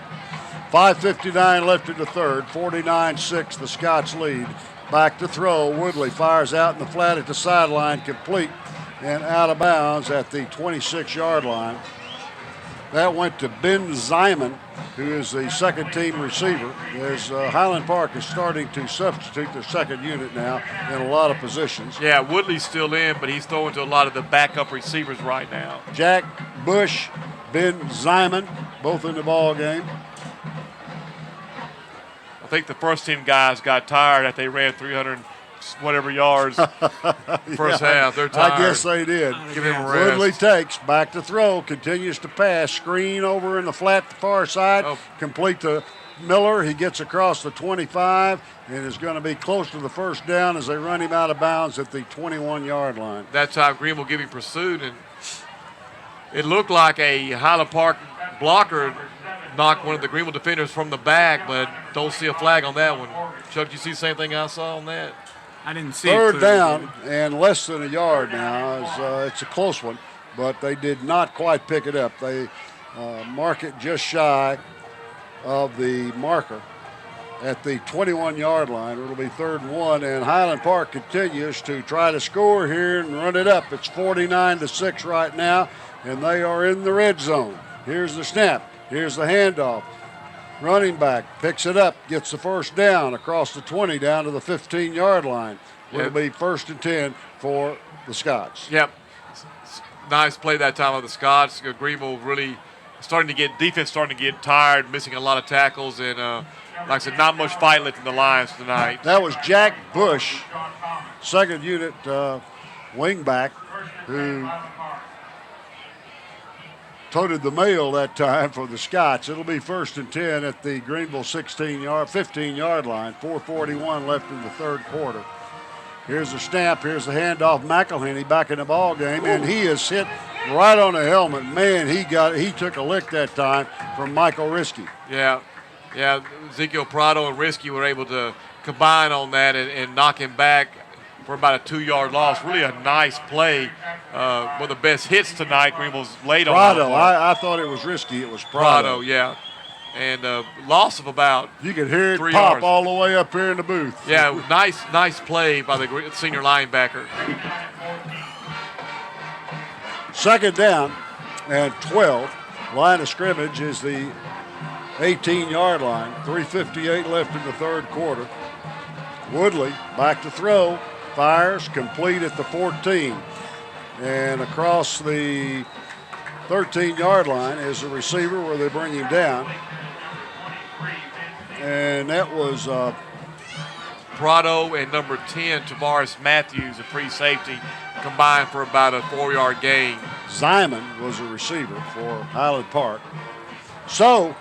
[SPEAKER 1] 5:59 left in the third, 49-6, the Scots lead. Back to throw, Woodley fires out in the flat at the sideline, complete and out of bounds at the 26-yard line. That went to Ben Zyman, who is the second team receiver, as Highland Park is starting to substitute their second unit now in a lot of positions.
[SPEAKER 2] Yeah, Woodley's still in, but he's throwing to a lot of the backup receivers right now.
[SPEAKER 1] Jack Bush, Ben Zyman, both in the ball game.
[SPEAKER 2] I think the first team guys got tired after they ran whatever yards first half. They're tired.
[SPEAKER 1] I guess they did.
[SPEAKER 2] Give him a rest.
[SPEAKER 1] Woodley takes, back to throw, continues to pass, screen over in the flat far side, complete to Miller. He gets across the 25 and is going to be close to the first down as they run him out of bounds at the 21-yard line.
[SPEAKER 2] That time Greenville giving pursuit, and it looked like a Highland Park blocker knocked one of the Greenville defenders from the back, but don't see a flag on that one. Chuck, you see the same thing I saw on that?
[SPEAKER 3] I didn't see
[SPEAKER 1] Third
[SPEAKER 3] it.
[SPEAKER 1] down and less than a yard now. It's a close one, but they did not quite pick it up. They mark it just shy of the marker at the 21-yard line. It'll be 3rd and 1, and Highland Park continues to try to score here and run it up. It's 49-6 right now, and they are in the red zone. Here's the snap. Here's the handoff. Running back picks it up, gets the first down across the 20 down to the 15-yard line. It'll be 1st and 10 for the Scots.
[SPEAKER 2] Yep. Nice play that time of the Scots. Greenville really defense starting to get tired, missing a lot of tackles, and like I said, not much fight left in the Lions tonight.
[SPEAKER 1] That was Jack Bush, 2nd unit wingback, who toted the mail that time for the Scots. It'll be 1st and 10 at the Greenville 15-yard line. 4:41 left in the 3rd quarter. Here's the snap. Here's the handoff. McElhenney back in the ball game, and he is hit right on the helmet. Man, he took a lick that time from Michael Risky.
[SPEAKER 2] Yeah. Ezekiel Prado and Risky were able to combine on that and knock him back for about a 2-yard loss. Really a nice play. One of the best hits tonight. Greenville's late on.
[SPEAKER 1] Prado, I thought it was Risky. It was Prado.
[SPEAKER 2] Yeah. And loss of about
[SPEAKER 1] You could hear it
[SPEAKER 2] 3
[SPEAKER 1] pop
[SPEAKER 2] yards.
[SPEAKER 1] all the way up here in the booth.
[SPEAKER 2] Yeah, nice play by the senior linebacker.
[SPEAKER 1] 2nd down and 12. Line of scrimmage is the 18-yard line. 3:58 left in the 3rd quarter. Woodley back to throw. Fires, complete at the 14. And across the 13-yard line is the receiver where they bring him down. And that was
[SPEAKER 2] Prado and number 10, Tavares Matthews, a free safety, combined for about a 4-yard gain.
[SPEAKER 1] Zyman was a receiver for Highland Park. So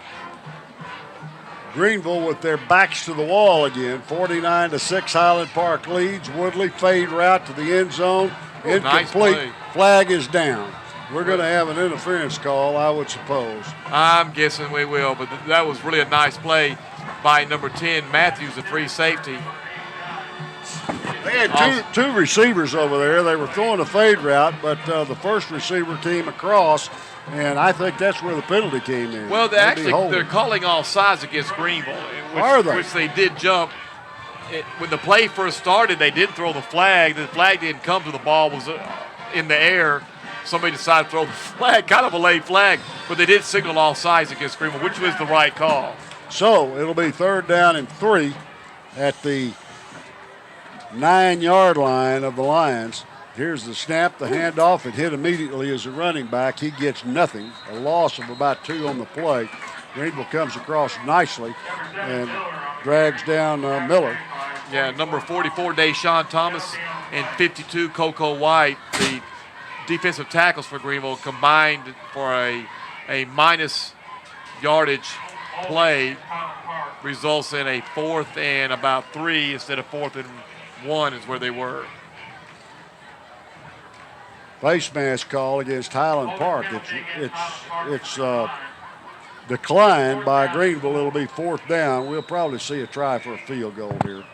[SPEAKER 1] Greenville with their backs to the wall again. 49-6 Highland Park leads. Woodley fade route to the end zone. Incomplete.
[SPEAKER 2] Nice play.
[SPEAKER 1] Flag is down. We're going to have an interference call, I would suppose.
[SPEAKER 2] I'm guessing we will, but that was really a nice play by number 10, Matthews, a free safety.
[SPEAKER 1] They had two receivers over there. They were throwing a fade route, but the first receiver came across, and I think that's where the penalty came in.
[SPEAKER 2] Well, they're calling all sides against Greenville, which they did jump. When the play first started, they did throw the flag. The flag didn't come till the ball was in the air. Somebody decided to throw the flag, kind of a late flag, but they did signal all sides against Greenville, which was the right call.
[SPEAKER 1] So it'll be 3rd down and 3 at the 9-yard line of the Lions. Here's the snap, the handoff. It hit immediately as a running back. He gets nothing, a loss of about 2 on the play. Greenville comes across nicely and drags down Miller.
[SPEAKER 2] Yeah, number 44, Deshaun Thomas, and 52, Coco White, the defensive tackles for Greenville, combined for a minus yardage play, results in a 4th and about 3 instead of 4th and 1 is where they were.
[SPEAKER 1] Face mask call against Highland Park. It's declined by Greenville. It'll be 4th down. We'll probably see a try for a field goal here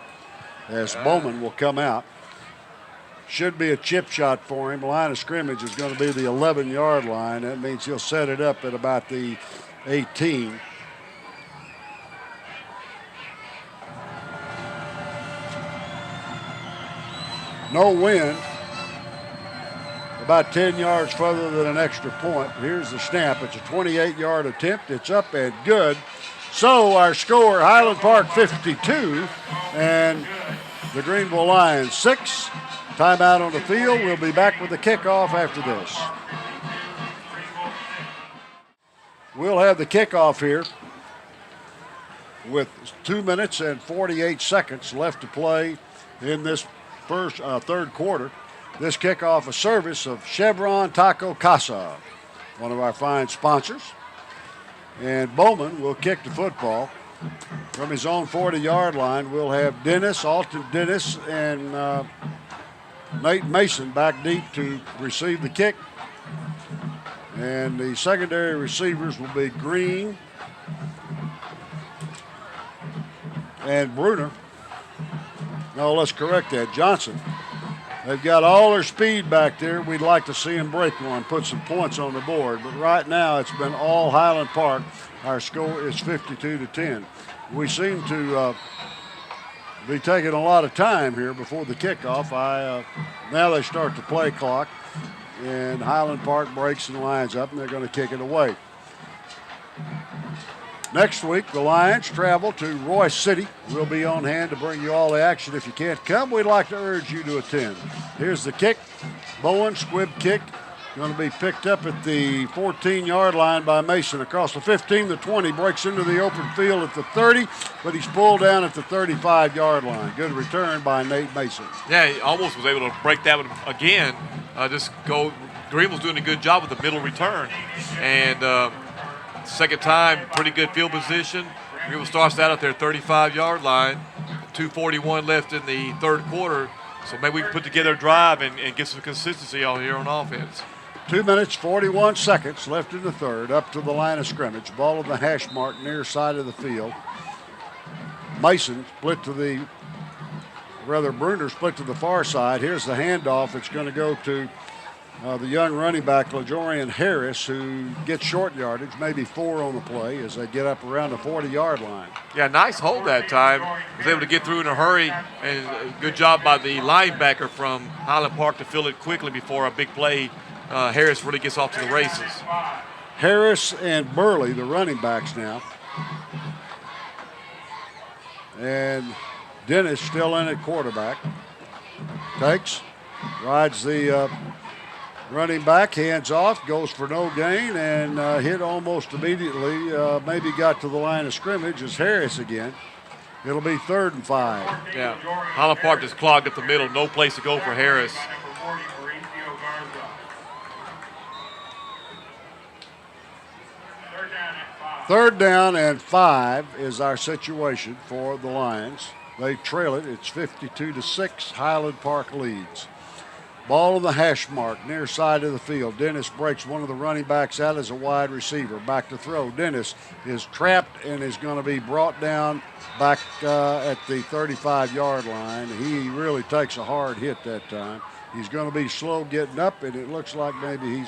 [SPEAKER 1] as Bowman will come out. Should be a chip shot for him. Line of scrimmage is going to be the 11-yard line. That means he'll set it up at about the 18. No wind. About 10 yards further than an extra point. Here's the snap. It's a 28-yard attempt. It's up and good. So our score, Highland Park 52 and the Greenville Lions 6. Timeout on the field. We'll be back with the kickoff after this. We'll have the kickoff here with 2 minutes and 48 seconds left to play in this third quarter. This kickoff a service of Chevron Taco Casa, one of our fine sponsors. And Bowman will kick the football. From his own 40-yard line, we'll have Alton Dennis, and Nate Mason back deep to receive the kick. And the secondary receivers will be Green and Bruner. No, let's correct that. Johnson. They've got all their speed back there. We'd like to see them break one, put some points on the board. But right now, it's been all Highland Park. Our score is 52-10. We seem to be taking a lot of time here before the kickoff. Now they start the play clock, and Highland Park breaks and lines up, and they're going to kick it away. Next week, the Lions travel to Royce City. We'll be on hand to bring you all the action. If you can't come, we'd like to urge you to attend. Here's the kick. Bowen, squib kick. Going to be picked up at the 14-yard line by Mason. Across the 15, the 20, breaks into the open field at the 30, but he's pulled down at the 35-yard line. Good return by Nate Mason.
[SPEAKER 2] Yeah, he almost was able to break that one again. Greenville's doing a good job with the middle return. And second time, pretty good field position. Greenville starts out at their 35-yard line. 2:41 left in the third quarter. So maybe we can put together a drive and get some consistency out here on offense.
[SPEAKER 1] 2 minutes, 41 seconds left in the third, up to the line of scrimmage. Ball on the hash mark near side of the field. Mason split to the, Bruner split to the far side. Here's the handoff. It's going to go to the young running back, LaJorian Harris, who gets short yardage, maybe 4 on the play as they get up around the 40-yard line.
[SPEAKER 2] Yeah, nice hold that time. Was able to get through in a hurry, and good job by the linebacker from Highland Park to fill it quickly before a big play. Harris really gets off to the races.
[SPEAKER 1] Harris and Burley, the running backs now. And Dennis still in at quarterback. Takes, rides the running back, hands off, goes for no gain, and hit almost immediately. Maybe got to the line of scrimmage as Harris again. It'll be 3rd and 5.
[SPEAKER 2] Yeah, Highland Park just clogged up the middle. No place to go for Harris.
[SPEAKER 1] Third down and 5 is our situation for the Lions. They trail it. It's 52-6. Highland Park leads. Ball on the hash mark, near side of the field. Dennis breaks one of the running backs out as a wide receiver. Back to throw. Dennis is trapped and is going to be brought down back at the 35-yard line. He really takes a hard hit that time. He's going to be slow getting up, and it looks like maybe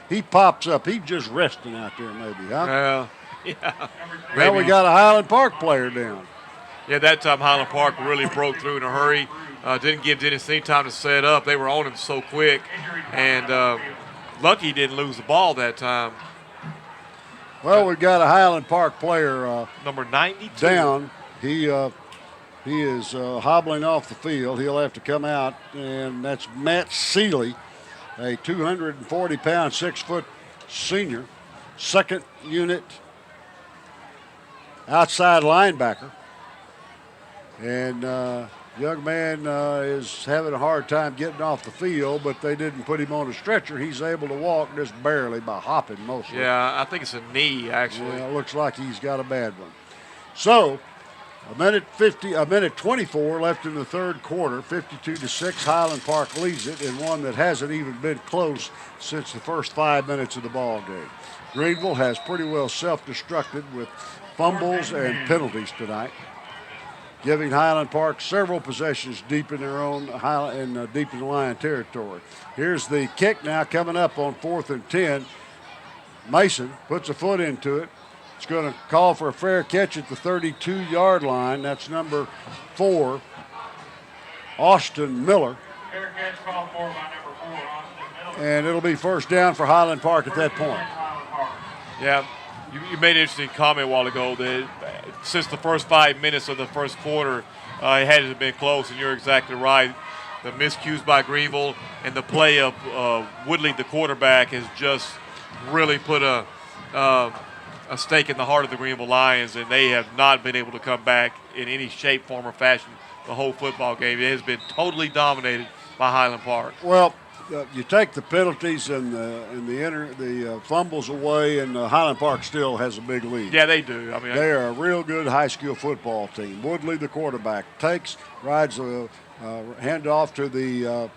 [SPEAKER 1] he pops up. He's just resting out there maybe, huh?
[SPEAKER 2] Yeah.
[SPEAKER 1] Well, we got a Highland Park player down.
[SPEAKER 2] Yeah, that time Highland Park really broke through in a hurry. Didn't give Dennis any time to set up. They were on him so quick, and lucky he didn't lose the ball that time.
[SPEAKER 1] Well, we've got a Highland Park player
[SPEAKER 2] number 92
[SPEAKER 1] down. He is hobbling off the field. He'll have to come out, and that's Matt Seeley, a 240-pound, 6-foot senior, second unit outside linebacker. And young man is having a hard time getting off the field, but they didn't put him on a stretcher. He's able to walk just barely by hopping mostly.
[SPEAKER 2] Yeah, I think it's a knee, actually.
[SPEAKER 1] Yeah, it looks like he's got a bad one. So, a minute 24 left in the third quarter, 52-6. Highland Park leads it in one that hasn't even been close since the first 5 minutes of the ball game. Greenville has pretty well self-destructed with fumbles and penalties tonight, giving Highland Park several possessions deep in their own deep in the Lion territory. Here's the kick now coming up on 4th and 10. Mason puts a foot into it. It's going to call for a fair catch at the 32-yard line. That's number 4, Austin Miller.
[SPEAKER 4] Fair catch called for by number 4, Austin Miller.
[SPEAKER 1] And it'll be first down for Highland Park at that point.
[SPEAKER 2] Yeah, you made an interesting comment a while ago that since the first 5 minutes of the first quarter, it hadn't been close, and you're exactly right. The miscues by Greenville and the play of Woodley, the quarterback, has just really put a stake in the heart of the Greenville Lions, and they have not been able to come back in any shape, form, or fashion the whole football game. It has been totally dominated by Highland Park.
[SPEAKER 1] Well, you take the penalties and the fumbles away, and Highland Park still has a big lead.
[SPEAKER 2] Yeah, they do. I mean,
[SPEAKER 1] They are a real good high school football team. Woodley, the quarterback, rides a handoff to the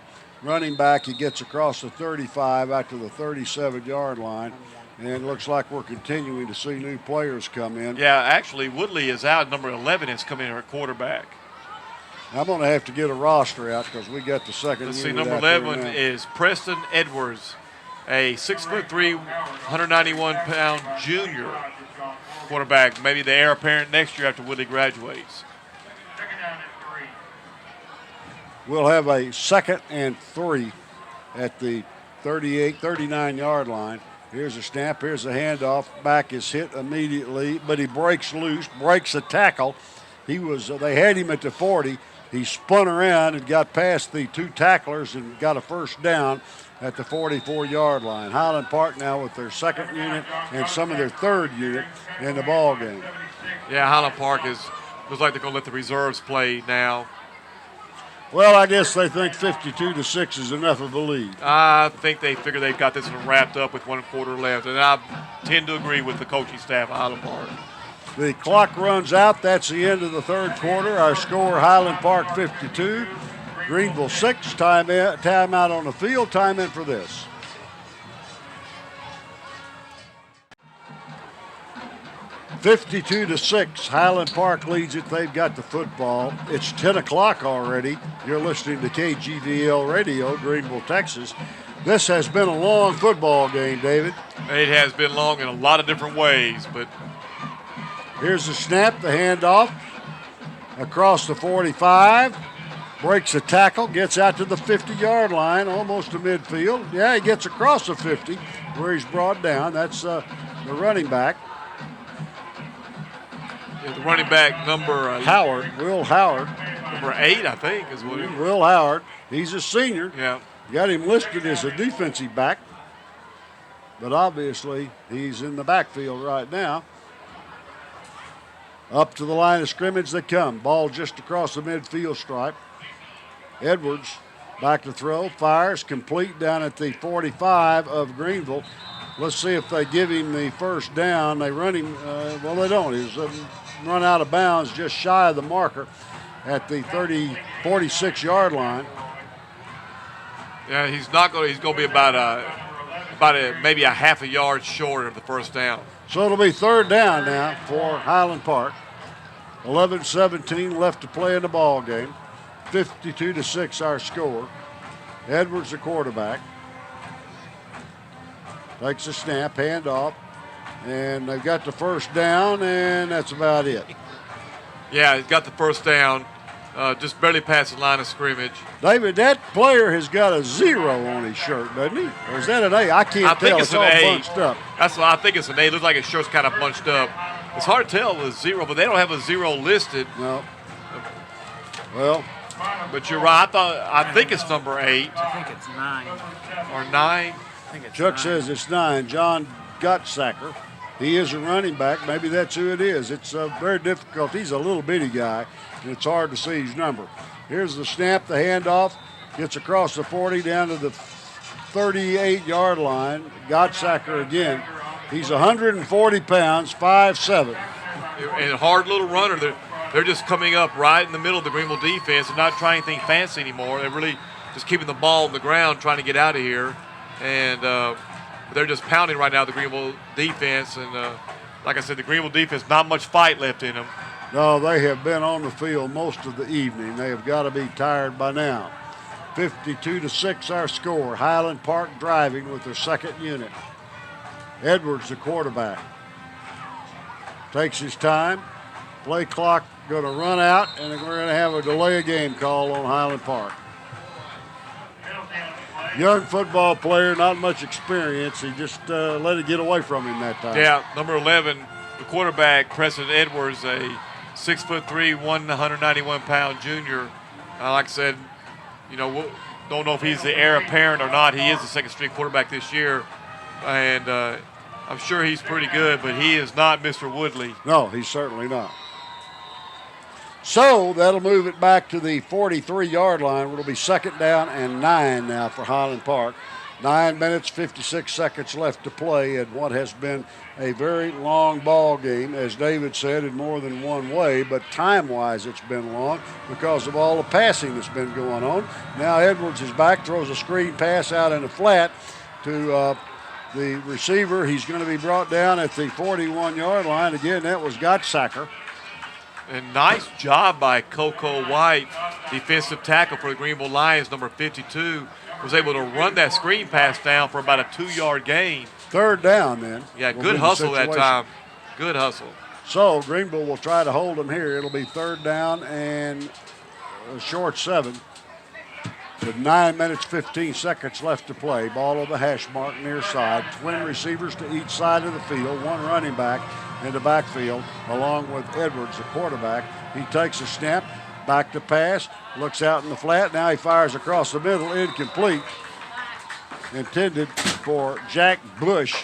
[SPEAKER 1] running back. He gets across the 35 out to the 37-yard line, and looks like we're continuing to see new players come in.
[SPEAKER 2] Yeah, actually, Woodley is out. Number 11 has come in at quarterback.
[SPEAKER 1] I'm going to have to get a roster out because we got the second
[SPEAKER 2] Let's
[SPEAKER 1] unit
[SPEAKER 2] see, number
[SPEAKER 1] out there
[SPEAKER 2] 11
[SPEAKER 1] now.
[SPEAKER 2] is Preston Edwards, a 6'3", 191-pound junior quarterback. Maybe the heir apparent next year after Woodley graduates.
[SPEAKER 1] We'll have a 2nd and 3 at the 39-yard line. Here's a snap. Here's a handoff. Back is hit immediately, but he breaks loose, breaks a tackle. They had him at the 40. He spun around and got past the 2 tacklers and got a first down at the 44-yard line. Highland Park now with their 2nd unit and some of their 3rd unit in the ball game.
[SPEAKER 2] Yeah, Highland Park looks like they're going to let the reserves play now.
[SPEAKER 1] Well, I guess they think 52-6 is enough of a lead.
[SPEAKER 2] I think they figure they've got this one wrapped up with 1 quarter left, and I tend to agree with the coaching staff at Highland Park.
[SPEAKER 1] The clock runs out. That's the end of the 3rd quarter. Our score, Highland Park 52, Greenville 6. Timeout on the field. Time in for this. (52-6). Highland Park leads it. They've got the football. It's 10 o'clock already. You're listening to KGVL Radio, Greenville, Texas. This has been a long football game, David.
[SPEAKER 2] It has been long in a lot of different ways, but
[SPEAKER 1] here's the snap, the handoff across the 45, breaks a tackle, gets out to the 50-yard line, almost to midfield. Yeah, he gets across the 50 where he's brought down. That's the running back.
[SPEAKER 2] the running back number
[SPEAKER 1] Will Howard.
[SPEAKER 2] number 8, I think, is what it is.
[SPEAKER 1] Will Howard. He's a senior.
[SPEAKER 2] Yeah.
[SPEAKER 1] Got him listed as a defensive back, but obviously he's in the backfield right now. Up to the line of scrimmage they come. Ball just across the midfield stripe. Edwards back to throw, fires, complete down at the 45 of Greenville. Let's see if they give him the first down. They run him, well, they don't. He's run out of bounds just shy of the marker at the 46-yard line.
[SPEAKER 2] Yeah, he's going to be about maybe a half a yard short of the first down.
[SPEAKER 1] So it'll be 3rd down now for Highland Park. 11-17 left to play in the ball game. 52-6 our score. Edwards the quarterback. Takes a snap, handoff, and they've got the first down, and that's about it.
[SPEAKER 2] Yeah, he's got the first down, just barely past the line of scrimmage.
[SPEAKER 1] David, that player has got a 0 on his shirt, doesn't he? Or is that an A? I can't tell.
[SPEAKER 2] It's
[SPEAKER 1] all
[SPEAKER 2] an A.
[SPEAKER 1] bunched up.
[SPEAKER 2] That's what I think it's an A. It looks like his shirt's kind of bunched up. It's hard to tell with 0, but they don't have a 0 listed.
[SPEAKER 1] No. Well,
[SPEAKER 2] but you're right. I think it's number 8
[SPEAKER 3] I think it's 9.
[SPEAKER 2] or 9.
[SPEAKER 3] I think it's
[SPEAKER 1] Chuck
[SPEAKER 3] 9.
[SPEAKER 1] says it's 9. John Gottsacker. He is a running back. Maybe that's who it is. It's very difficult. He's a little bitty guy, and it's hard to see his number. Here's the snap, the handoff. Gets across the 40 down to the 38-yard line. Gottsacker again. He's 140 pounds, 5'7".
[SPEAKER 2] And a hard little runner. They're just coming up right in the middle of the Greenville defense and not trying anything fancy anymore. They're really just keeping the ball on the ground, trying to get out of here. And they're just pounding right now the Greenville defense. And like I said, the Greenville defense, not much fight left in them.
[SPEAKER 1] No, they have been on the field most of the evening. They have got to be tired by now. 52-6 our score. Highland Park driving with their 2nd unit. Edwards, the quarterback, takes his time. Play clock going to run out, and we're going to have a delay of game call on Highland Park. Young football player, not much experience. He just let it get away from him that time.
[SPEAKER 2] Yeah, number 11, the quarterback, Preston Edwards, a 6'3", 191-pound junior. Like I said, don't know if he's the heir apparent or not. He is the 2nd-string quarterback this year, and I'm sure he's pretty good, but he is not Mr. Woodley.
[SPEAKER 1] No, he's certainly not. So that'll move it back to the 43-yard line. It'll be 2nd down and 9 now for Highland Park. 9 minutes, 56 seconds left to play in what has been a very long ball game, as David said, in more than one way, but time-wise it's been long because of all the passing that's been going on. Now Edwards is back, throws a screen pass out in the flat to the receiver. He's going to be brought down at the 41-yard line. Again, that was Gottsacker.
[SPEAKER 2] And nice job by Coco White, defensive tackle for the Greenville Lions, number 52, was able to run that screen pass down for about a 2-yard gain.
[SPEAKER 1] 3rd down then.
[SPEAKER 2] Yeah, good hustle that time. Good hustle.
[SPEAKER 1] So Greenville will try to hold them here. It'll be 3rd down and a short 7. With 9 minutes, 15 seconds left to play. Ball on the hash mark near side. Twin receivers to each side of the field. One running back in the backfield, along with Edwards, the quarterback. He takes a snap, back to pass, looks out in the flat. Now he fires across the middle, incomplete. Intended for Jack Bush,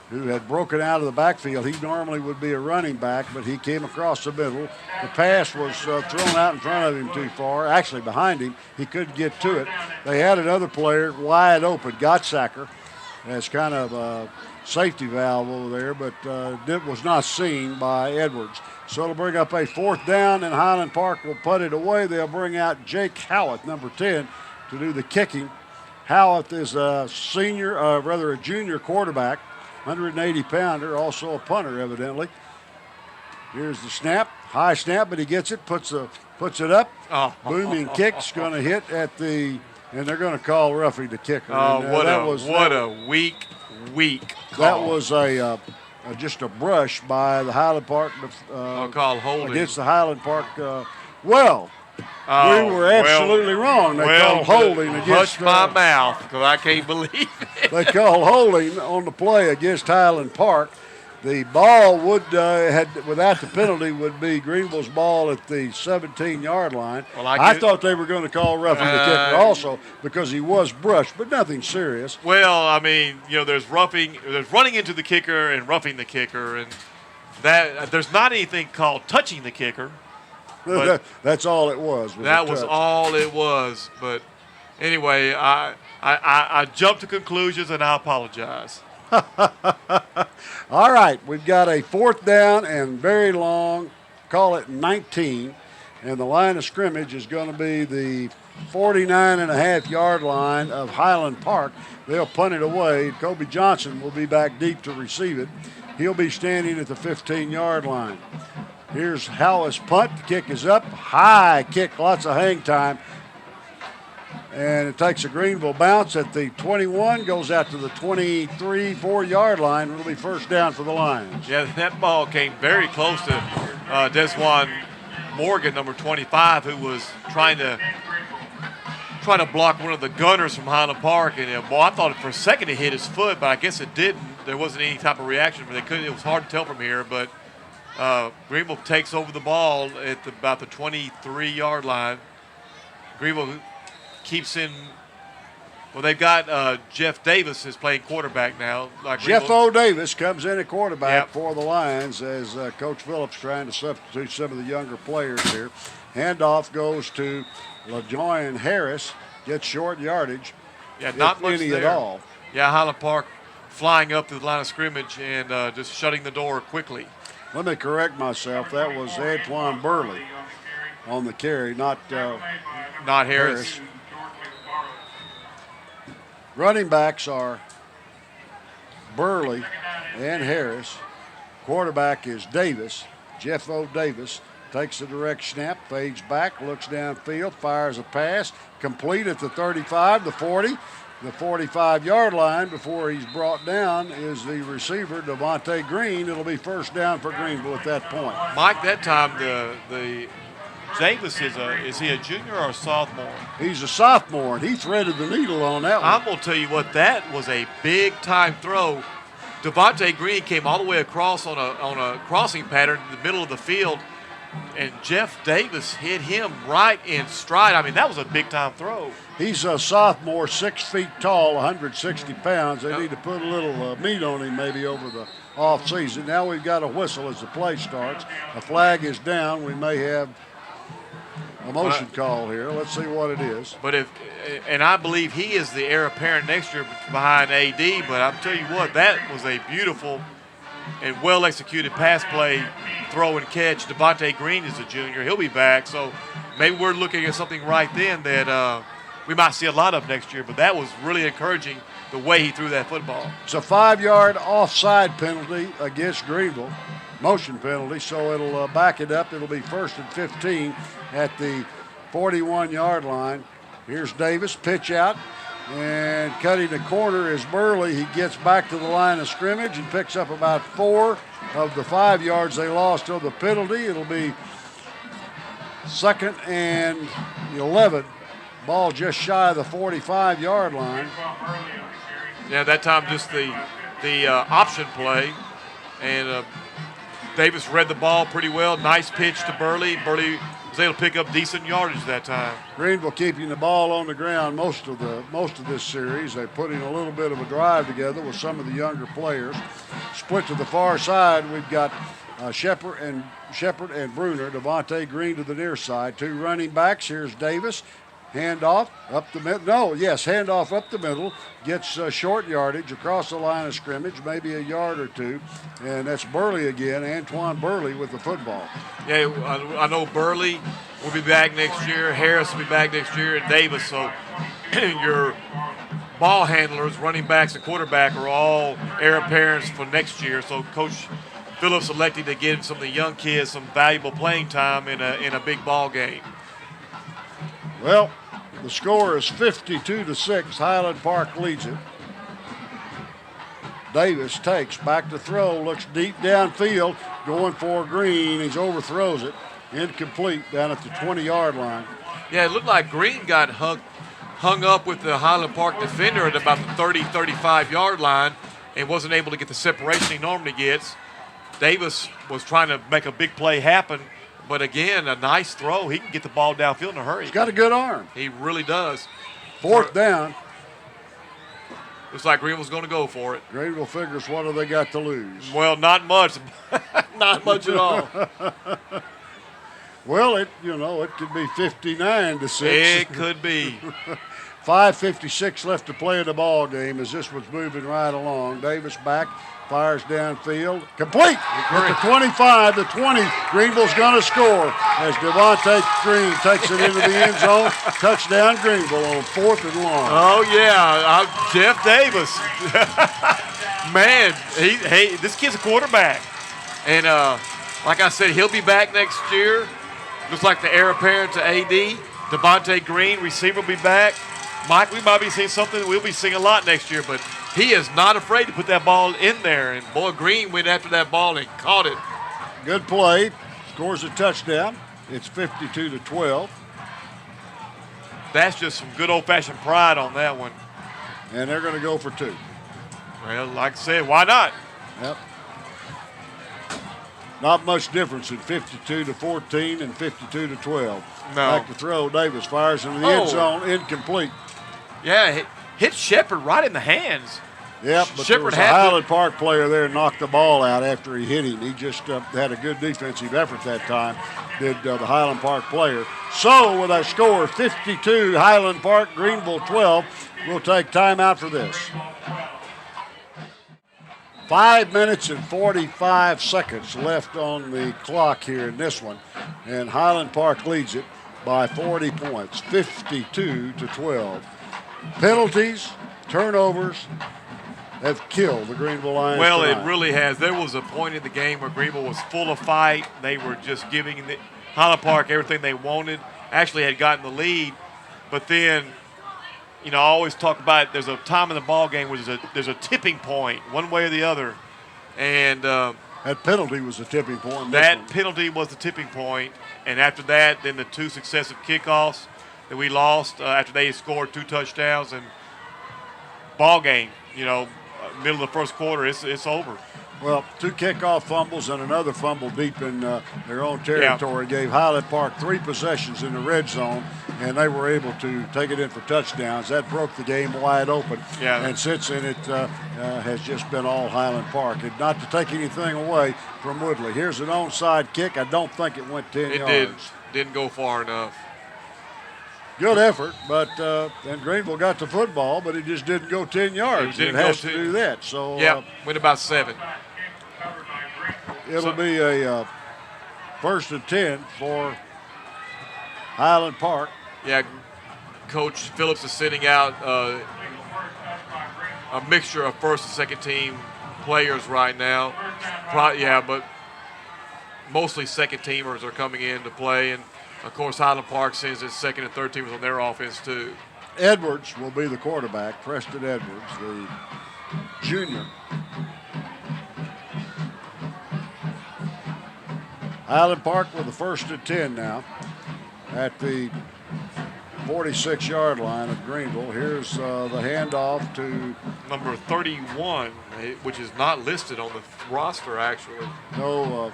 [SPEAKER 1] who had broken out of the backfield. He normally would be a running back, but he came across the middle. The pass was thrown out in front of him too far, actually behind him. He couldn't get to it. They had another player wide open, Gottsacker, as kind of a safety valve over there, but it was not seen by Edwards. So it'll bring up a 4th down, and Highland Park will put it away. They'll bring out Jake Howitt, number 10, to do the kicking. Howitt is a junior quarterback, 180-pounder, also a punter, evidently. Here's the snap, high snap, but he gets it, puts it up.
[SPEAKER 2] Oh.
[SPEAKER 1] Booming kick's going to hit at the, and they're going to call roughing the kicker.
[SPEAKER 2] Oh,
[SPEAKER 1] And,
[SPEAKER 2] what a weak call.
[SPEAKER 1] That was just a brush by the Highland Park.
[SPEAKER 2] Call holding
[SPEAKER 1] against the Highland Park. We were absolutely wrong. They called holding against.
[SPEAKER 2] Hush my mouth, because I can't believe it.
[SPEAKER 1] They called holding on the play against Highland Park. The ball without the penalty, would be Greenville's ball at the 17-yard line.
[SPEAKER 2] Well,
[SPEAKER 1] I thought they were going to call roughing the kicker also because he was brushed, but nothing serious.
[SPEAKER 2] Well, I mean, there's running into the kicker and roughing the kicker, and that there's not anything called touching the kicker.
[SPEAKER 1] That's all it was.
[SPEAKER 2] That was all it was. But anyway, I jumped to conclusions, and I apologize.
[SPEAKER 1] All right, we've got a 4th down and very long, call it 19, and the line of scrimmage is going to be the 49.5-yard line of Highland Park. They'll punt it away. Kobe Johnson will be back deep to receive it. He'll be standing at the 15-yard line. Here's Howitt's punt. The kick is up. High kick, lots of hang time. And it takes a Greenville bounce at the 21, goes out to the 23, 4-yard line. It'll be 1st down for the Lions.
[SPEAKER 2] Yeah, that ball came very close to Desjuan Morgan, number 25, who was trying to block one of the gunners from Highland Park. And I thought for a second it hit his foot, but I guess it didn't. There wasn't any type of reaction, but it was hard to tell from here. But Greenville takes over the ball at about the 23-yard line. Greenville keeps in. Well, they've got Jeff Davis is playing quarterback now.
[SPEAKER 1] Jeff O. Davis comes in at quarterback for the Lions as Coach Phillips trying to substitute some of the younger players here. Handoff goes to LaJoyan Harris, gets short yardage.
[SPEAKER 2] Yeah, not much
[SPEAKER 1] any
[SPEAKER 2] there
[SPEAKER 1] at all.
[SPEAKER 2] Yeah, Highland Park flying up to the line of scrimmage and just shutting the door quickly.
[SPEAKER 1] Let me correct myself. That was Antoine Burley on the carry, not
[SPEAKER 2] Harris.
[SPEAKER 1] Running backs are Burley and Harris. Quarterback is Davis. Jeff O. Davis takes the direct snap, fades back, looks downfield, fires a pass, complete at the 35, the 40, the 45-yard line. Before he's brought down is the receiver, Devontae Green. It'll be 1st down for Greenville at that point.
[SPEAKER 2] Mike, that time the Davis is he a junior or a sophomore?
[SPEAKER 1] He's a sophomore, and he threaded the needle on that one.
[SPEAKER 2] I'm going to tell you what, that was a big-time throw. Devontae Green came all the way across on a crossing pattern in the middle of the field, and Jeff Davis hit him right in stride. I mean, that was a big-time throw.
[SPEAKER 1] He's a sophomore, 6 feet tall, 160 pounds. They need to put a little meat on him maybe over the off season. Now we've got a whistle as the play starts. A flag is down. We may have a motion call here. Let's see what it is.
[SPEAKER 2] But and I believe he is the heir apparent next year behind AD. But I'm telling you what, that was a beautiful and well executed pass play, throw and catch. Devontae Green is a junior; he'll be back. So maybe we're looking at something right then that we might see a lot of next year. But that was really encouraging, the way he threw that football.
[SPEAKER 1] It's a 5-yard offside penalty against Greenville, motion penalty, so it'll back it up. It'll be 1st and 15 at the 41-yard line. Here's Davis, pitch out, and cutting the corner is Burley. He gets back to the line of scrimmage and picks up about 4 of the 5 yards they lost on the penalty. It'll be 2nd and 11. Ball just shy of the 45-yard line.
[SPEAKER 2] Yeah, that time just the option play, and Davis read the ball pretty well. Nice pitch to Burley. Burley was able to pick up decent yardage that time.
[SPEAKER 1] Greenville keeping the ball on the ground most of this series. They're putting a little bit of a drive together with some of the younger players. Split to the far side, we've got Shepard and Bruner. Devontae Green to the near side. 2 running backs. Here's Davis. Handoff up the middle. Handoff up the middle. Gets short yardage across the line of scrimmage, maybe a yard or 2. And that's Burley again, Antoine Burley with the football.
[SPEAKER 2] Yeah, I know Burley will be back next year. Harris will be back next year, and Davis. So your ball handlers, running backs, and quarterback are all heir apparents for next year. So Coach Phillips elected to give some of the young kids some valuable playing time in a big ball game.
[SPEAKER 1] Well, the score is 52-6. Highland Park leads it. Davis takes back to throw, looks deep downfield, going for Green. He overthrows it. Incomplete down at the 20-yard line.
[SPEAKER 2] Yeah, it looked like Green got hung up with the Highland Park defender at about the 30, 35-yard line and wasn't able to get the separation he normally gets. Davis was trying to make a big play happen. But again, a nice throw. He can get the ball downfield in a hurry.
[SPEAKER 1] He's got a good arm.
[SPEAKER 2] He really does.
[SPEAKER 1] 4th down.
[SPEAKER 2] Looks like Greenville's going to go for it.
[SPEAKER 1] Greenville figures, what do they got to lose?
[SPEAKER 2] Well, not much. Not much at all.
[SPEAKER 1] Well, it could be 59-6.
[SPEAKER 2] It could be.
[SPEAKER 1] 5:56 left to play in the ball game as this was moving right along. Davis back. Fires downfield. Complete. At the 25, the 20. Greenville's going to score as Devontae Green takes it into the end zone. Touchdown Greenville on 4th and long.
[SPEAKER 2] Oh, yeah. Jeff Davis. Man, this kid's a quarterback. And like I said, he'll be back next year. Looks like the heir apparent to AD. Devontae Green, receiver, will be back. Mike, we might be seeing something that we'll be seeing a lot next year, but he is not afraid to put that ball in there. And, boy, Green went after that ball and caught it.
[SPEAKER 1] Good play. Scores a touchdown. It's 52-12.
[SPEAKER 2] That's just some good old-fashioned pride on that one.
[SPEAKER 1] And they're going to go for 2.
[SPEAKER 2] Well, like I said, why not?
[SPEAKER 1] Yep. Not much difference in 52-14 and 52-12.
[SPEAKER 2] No.
[SPEAKER 1] Back to throw. Davis fires into the end zone. Incomplete.
[SPEAKER 2] Yeah, hit Shepard right in the hands.
[SPEAKER 1] Yep, but there was a Highland Park player there knocked the ball out after he hit him. He just had a good defensive effort that time, did the Highland Park player. So with a score of 52, Highland Park, Greenville 12, we'll take timeout for this. 5 minutes and 45 seconds left on the clock here in this one, and Highland Park leads it by 40 points, 52-12. Penalties, turnovers have killed the Greenville Lions
[SPEAKER 2] Well,
[SPEAKER 1] tonight.
[SPEAKER 2] it really has. There was a point in the game where Greenville was full of fight. They were just giving the Highland Park everything they wanted. Actually had gotten the lead, but then, I always talk about there's a time in the ball game where there's a tipping point, one way or the other, and
[SPEAKER 1] that penalty was the tipping point.
[SPEAKER 2] That penalty was the tipping point, and after that, then the 2 successive kickoffs that we lost after they scored 2 touchdowns, and ball game, middle of the first quarter, it's over.
[SPEAKER 1] Well, 2 kickoff fumbles and another fumble deep in their own territory gave Highland Park 3 possessions in the red zone, and they were able to take it in for touchdowns. That broke the game wide open.
[SPEAKER 2] Yeah.
[SPEAKER 1] And since then, it has just been all Highland Park. And not to take anything away from Woodley. Here's an onside kick. I don't think it went 10 yards.
[SPEAKER 2] Didn't go far enough.
[SPEAKER 1] Good effort, but and Greenville got the football, but it just didn't go 10 yards. It has to do that. So
[SPEAKER 5] went about 7.
[SPEAKER 1] It'll be a 1st and 10 for Highland Park.
[SPEAKER 5] Yeah, Coach Phillips is sending out a mixture of first and second team players right now. But mostly second teamers are coming in to play, and of course Highland Park sends its second and third teamers on their offense too.
[SPEAKER 1] Edwards will be the quarterback, Preston Edwards, the junior. Highland Park with the 1st and 10 now at the 46-yard line of Greenville. Here's the handoff to
[SPEAKER 5] number 31, which is not listed on the roster actually.
[SPEAKER 1] No,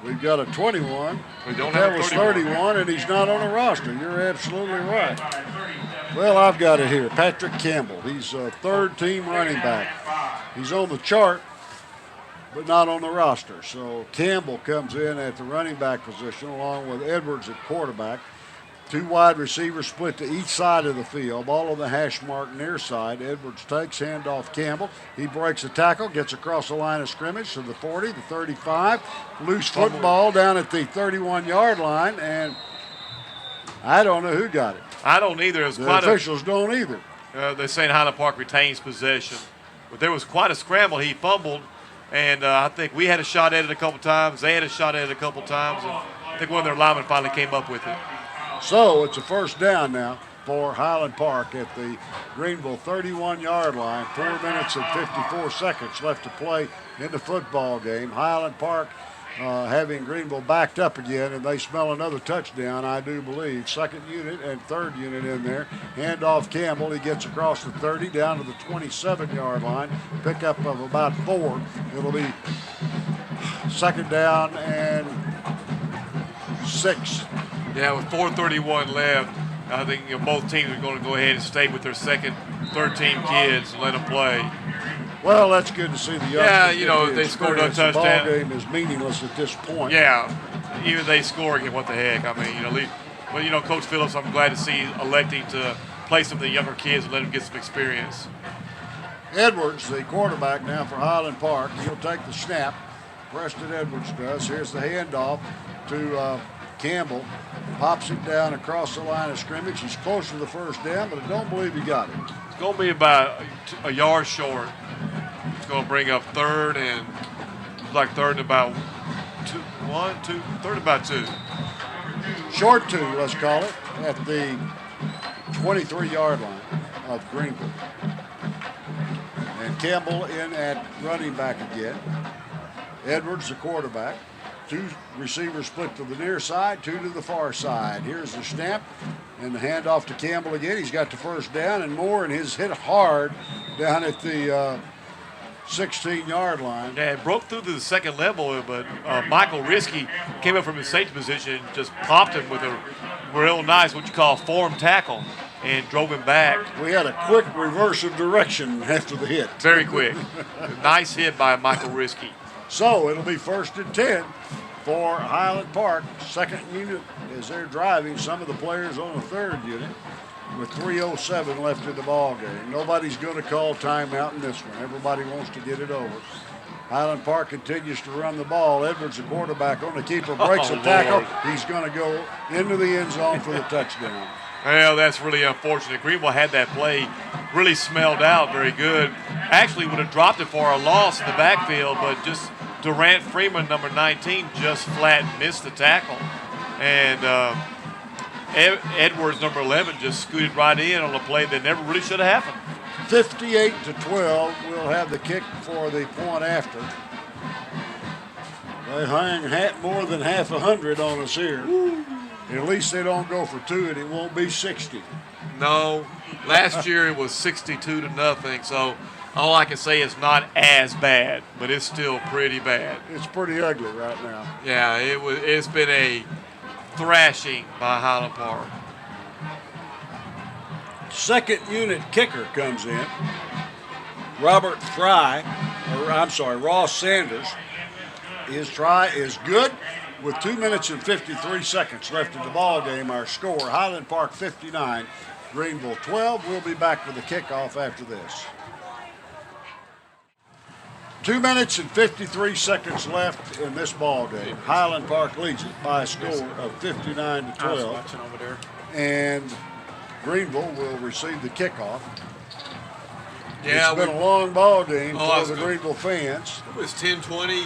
[SPEAKER 1] we've got a 21.
[SPEAKER 5] We don't
[SPEAKER 1] that
[SPEAKER 5] have
[SPEAKER 1] was
[SPEAKER 5] 31.
[SPEAKER 1] 31, and he's not on the roster. You're absolutely right. Well, I've got it here. Patrick Campbell. He's a third-team running back. He's on the chart, but not on the roster. So Campbell comes in at the running back position along with Edwards at quarterback. 2 wide receivers split to each side of the field. Ball on the hash mark near side. Edwards takes, handoff Campbell. He breaks a tackle, gets across the line of scrimmage to the 40, the 35. Loose football down at the 31-yard line, and I don't know who got it.
[SPEAKER 2] I don't either.
[SPEAKER 1] The officials don't either.
[SPEAKER 2] They're saying Highland Park retains possession. But there was quite a scramble. He fumbled, and I think we had a shot at it a couple times. They had a shot at it a couple times. And I think one of their linemen finally came up with it.
[SPEAKER 1] So it's a 1st down now for Highland Park at the Greenville 31-yard line. 4 minutes and 54 seconds left to play in the football game. Highland Park having Greenville backed up again, and they smell another touchdown, I do believe. 2nd unit and 3rd unit in there. Handoff Campbell. He gets across the 30 down to the 27-yard line. Pickup of about 4. It'll be 2nd down and 6.
[SPEAKER 2] Yeah, with 4:31 left, I think both teams are going to go ahead and stay with their second, third-team kids and let them play.
[SPEAKER 1] Well, that's good to see the youngsters.
[SPEAKER 2] Yeah, they scored a touchdown.
[SPEAKER 1] The ball game is meaningless at this point.
[SPEAKER 2] Yeah, even if they score again, what the heck? I mean, but Coach Phillips, I'm glad to see electing to play some of the younger kids and let them get some experience.
[SPEAKER 1] Edwards, the quarterback now for Highland Park, he'll take the snap. Preston Edwards does. Here's the handoff to Campbell. Pops it down across the line of scrimmage. He's close to the 1st down, but I don't believe he got it.
[SPEAKER 2] It's going to be about a yard short. It's going to bring up 3rd and about 2.
[SPEAKER 1] Short 2, let's call it, at the 23-yard line of Greenville. And Campbell in at running back again. Edwards, the quarterback. 2 receivers split to the near side, 2 to the far side. Here's the snap and the handoff to Campbell again. He's got the 1st down and more, and his hit hard down at the 16-yard line.
[SPEAKER 2] Yeah, it broke through to the second level, but Michael Risky came up from his safety position and just popped him with a real nice, what you call, form tackle, and drove him back.
[SPEAKER 1] We had a quick reverse of direction after the hit.
[SPEAKER 2] Very quick. Nice hit by Michael Risky.
[SPEAKER 1] So it'll be 1st and 10 for Highland Park. 2nd unit as they're driving. Some of the players on the 3rd unit with 3:07 left in the ball game. Nobody's going to call timeout in this one. Everybody wants to get it over. Highland Park continues to run the ball. Edwards, the quarterback, on the keeper, breaks a tackle.
[SPEAKER 2] Lord.
[SPEAKER 1] He's going to go into the end zone for the touchdown.
[SPEAKER 2] Well, that's really unfortunate. Greenville had that play really smelled out very good. Actually would have dropped it for a loss in the backfield, but just Durant Freeman, number 19, just flat missed the tackle. And Edwards, number 11, just scooted right in on a play that never really should have happened.
[SPEAKER 1] 58-12. We'll have the kick for the point after. They hang more than half 100 on us here. At least they don't go for 2, and it won't be 60.
[SPEAKER 5] No, last year it was 62-0, so all I can say is not as bad, but it's still pretty bad.
[SPEAKER 1] It's pretty ugly right now.
[SPEAKER 5] Yeah, it's been a thrashing by Highland Park.
[SPEAKER 1] 2nd unit kicker comes in. Ross Sanders. His try is good. with 2 minutes and 53 seconds left in the ball game. Our score, Highland Park 59, Greenville 12. We'll be back with the kickoff after this. 2 minutes and 53 seconds left in this ball game. Highland Park leads it by a score of 59 to 12.
[SPEAKER 4] Watching over there.
[SPEAKER 1] And Greenville will receive the kickoff.
[SPEAKER 5] Yeah,
[SPEAKER 1] it's been a long ball game for the
[SPEAKER 5] good.
[SPEAKER 1] Greenville fans.
[SPEAKER 5] It was 10-20,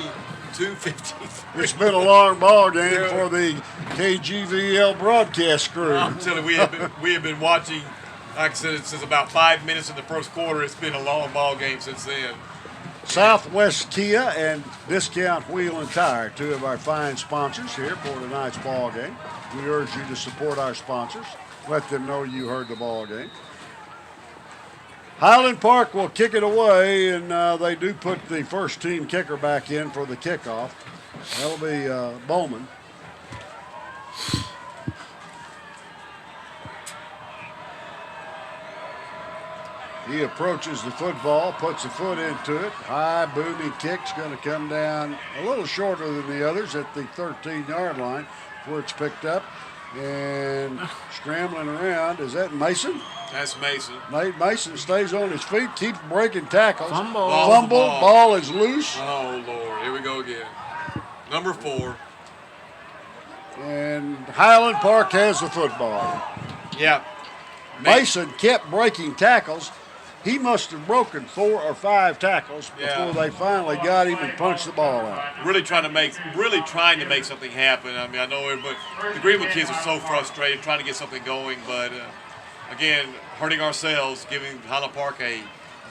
[SPEAKER 5] 2:53.
[SPEAKER 1] It's been a long ball game for the KGVL broadcast crew.
[SPEAKER 5] I'm telling you, we have been watching, like I said, since about 5 minutes in the first quarter. It's been a long ball game since then.
[SPEAKER 1] Southwest Kia and Discount Wheel and Tire, two of our fine sponsors here for tonight's ball game. We urge you to support our sponsors. Let them know you heard the ball game. Highland Park will kick it away, and they do put the first team kicker back in for the kickoff. That'll be Bowman. He approaches the football, puts a foot into it. High booming kick's going to come down a little shorter than the others at the 13-yard line where it's picked up. And scrambling around, is that Mason?
[SPEAKER 5] That's Mason.
[SPEAKER 1] Nate Mason stays on his feet, keeps breaking tackles.
[SPEAKER 4] Fumble.
[SPEAKER 1] Ball is loose.
[SPEAKER 5] Oh, Lord. Here we go again. Number 4.
[SPEAKER 1] And Highland Park has the football.
[SPEAKER 5] Yeah.
[SPEAKER 1] Mason kept breaking tackles. He must have broken 4 or 5 tackles before they finally got him and punched the ball out.
[SPEAKER 5] Really trying to make something happen. I mean, I know everybody, the Greenville kids are so frustrated trying to get something going, but again, hurting ourselves, giving Highland Park a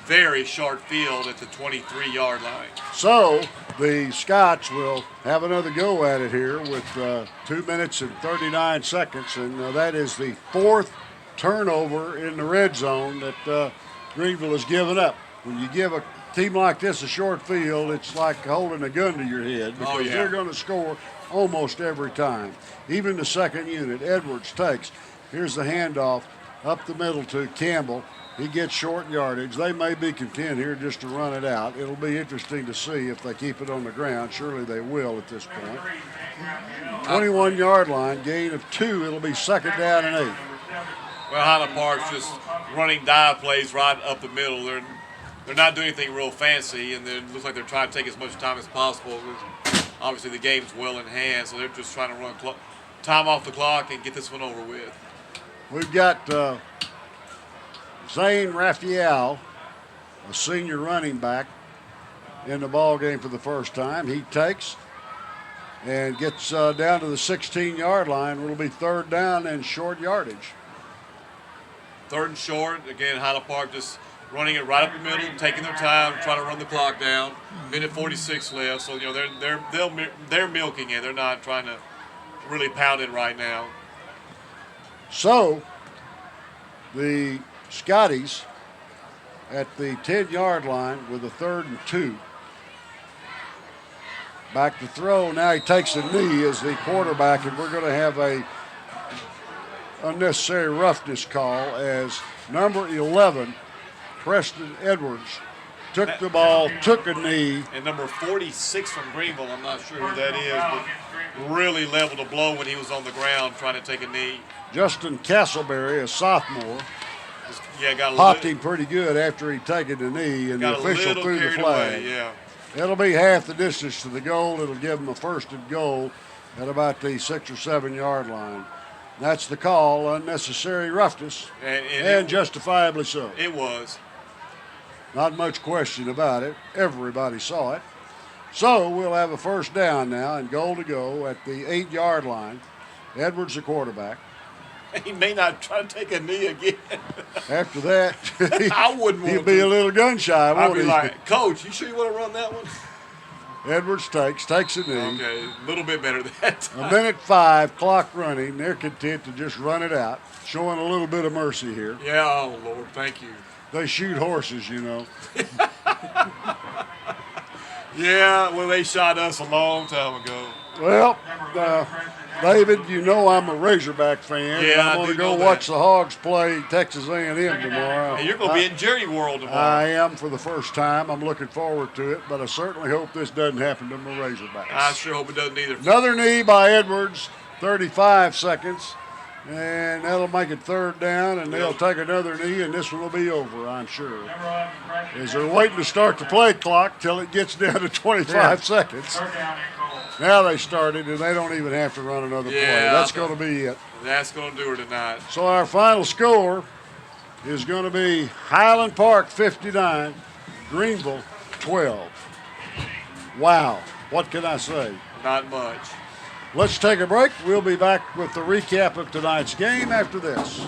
[SPEAKER 5] very short field at the 23-yard line.
[SPEAKER 1] So the Scots will have another go at it here with 2 minutes and 39 seconds, and that is the 4th turnover in the red zone that Greenville has given up. When you give a team like this a short field, it's like holding a gun to your head because they're going to score almost every time. Even the second unit, Edwards takes. Here's the handoff up the middle to Campbell. He gets short yardage. They may be content here just to run it out. It'll be interesting to see if they keep it on the ground. Surely they will at this point. 21-yard line, gain of 2. It'll be second down and 8.
[SPEAKER 5] Well, Highland Park's just running dive plays right up the middle. They're not doing anything real fancy, and it looks like they're trying to take as much time as possible. Obviously, the game's well in hand, so they're just trying to run time off the clock and get this one over with.
[SPEAKER 1] We've got Zane Raphael, a senior running back, in the ball game for the first time. He takes and gets down to the 16-yard line. It'll be third down and short yardage.
[SPEAKER 5] Third and short. Again, Highland Park just running it right up the middle, taking their time, trying to run the clock down. Minute 46 left, so they're milking it. They're not trying to really pound it right now.
[SPEAKER 1] So the Scotties at the 10-yard line with a 3rd and 2. Back to throw. Now he takes a knee as the quarterback, and we're going to have a unnecessary roughness call as number 11, Preston Edwards, took the ball, took a knee.
[SPEAKER 5] And number 46 from Greenville, I'm not sure who that is, but really leveled a blow when he was on the ground trying to take a knee.
[SPEAKER 1] Justin Castleberry, a sophomore,
[SPEAKER 5] Got
[SPEAKER 1] popped him pretty good after he'd taken the knee, and the official threw the flag.
[SPEAKER 5] Away,
[SPEAKER 1] It'll be half the distance to the goal. It'll give them a 1st and goal at about the 6 or 7-yard line. That's the call, unnecessary roughness, and justifiably so.
[SPEAKER 5] It was.
[SPEAKER 1] Not much question about it. Everybody saw it. So we'll have a first down now and goal to go at the 8-yard line. Edwards, the quarterback.
[SPEAKER 5] He may not try to take a knee again.
[SPEAKER 1] After that,
[SPEAKER 5] I wouldn't want
[SPEAKER 1] he'll be a little gun shy, won't
[SPEAKER 5] I'd be
[SPEAKER 1] he?
[SPEAKER 5] like, Coach, you sure you want to run that one?
[SPEAKER 1] Edwards takes a knee.
[SPEAKER 5] Okay, a little bit better than that.
[SPEAKER 1] A minute 5, clock running. They're content to just run it out, showing a little bit of mercy here.
[SPEAKER 5] Yeah, oh, Lord, thank you.
[SPEAKER 1] They shoot horses, you know.
[SPEAKER 5] Yeah, well, they shot us a long time ago.
[SPEAKER 1] Well, David, you know I'm a Razorback fan.
[SPEAKER 2] Yeah,
[SPEAKER 1] I'm
[SPEAKER 2] I
[SPEAKER 1] going to
[SPEAKER 2] do
[SPEAKER 1] go
[SPEAKER 2] know
[SPEAKER 1] watch
[SPEAKER 2] that.
[SPEAKER 1] the Hogs play Texas A&M tomorrow.
[SPEAKER 2] Hey, you're going to be in Jerry World tomorrow.
[SPEAKER 1] I am for the first time. I'm looking forward to it, but I certainly hope this doesn't happen to my Razorbacks.
[SPEAKER 2] I sure hope it doesn't either.
[SPEAKER 1] Another knee by Edwards, 35 seconds, and that'll make it third down, and they'll take another knee, and this one will be over, I'm sure. As they're waiting to start the play clock till it gets down to 25 seconds. Now they started, and they don't even have to run another play. That's going to be it.
[SPEAKER 2] That's going to do her tonight.
[SPEAKER 1] So our final score is going to be Highland Park 59, Greenville 12. Wow, what can I say?
[SPEAKER 2] Not much.
[SPEAKER 1] Let's take a break. We'll be back with the recap of tonight's game after this.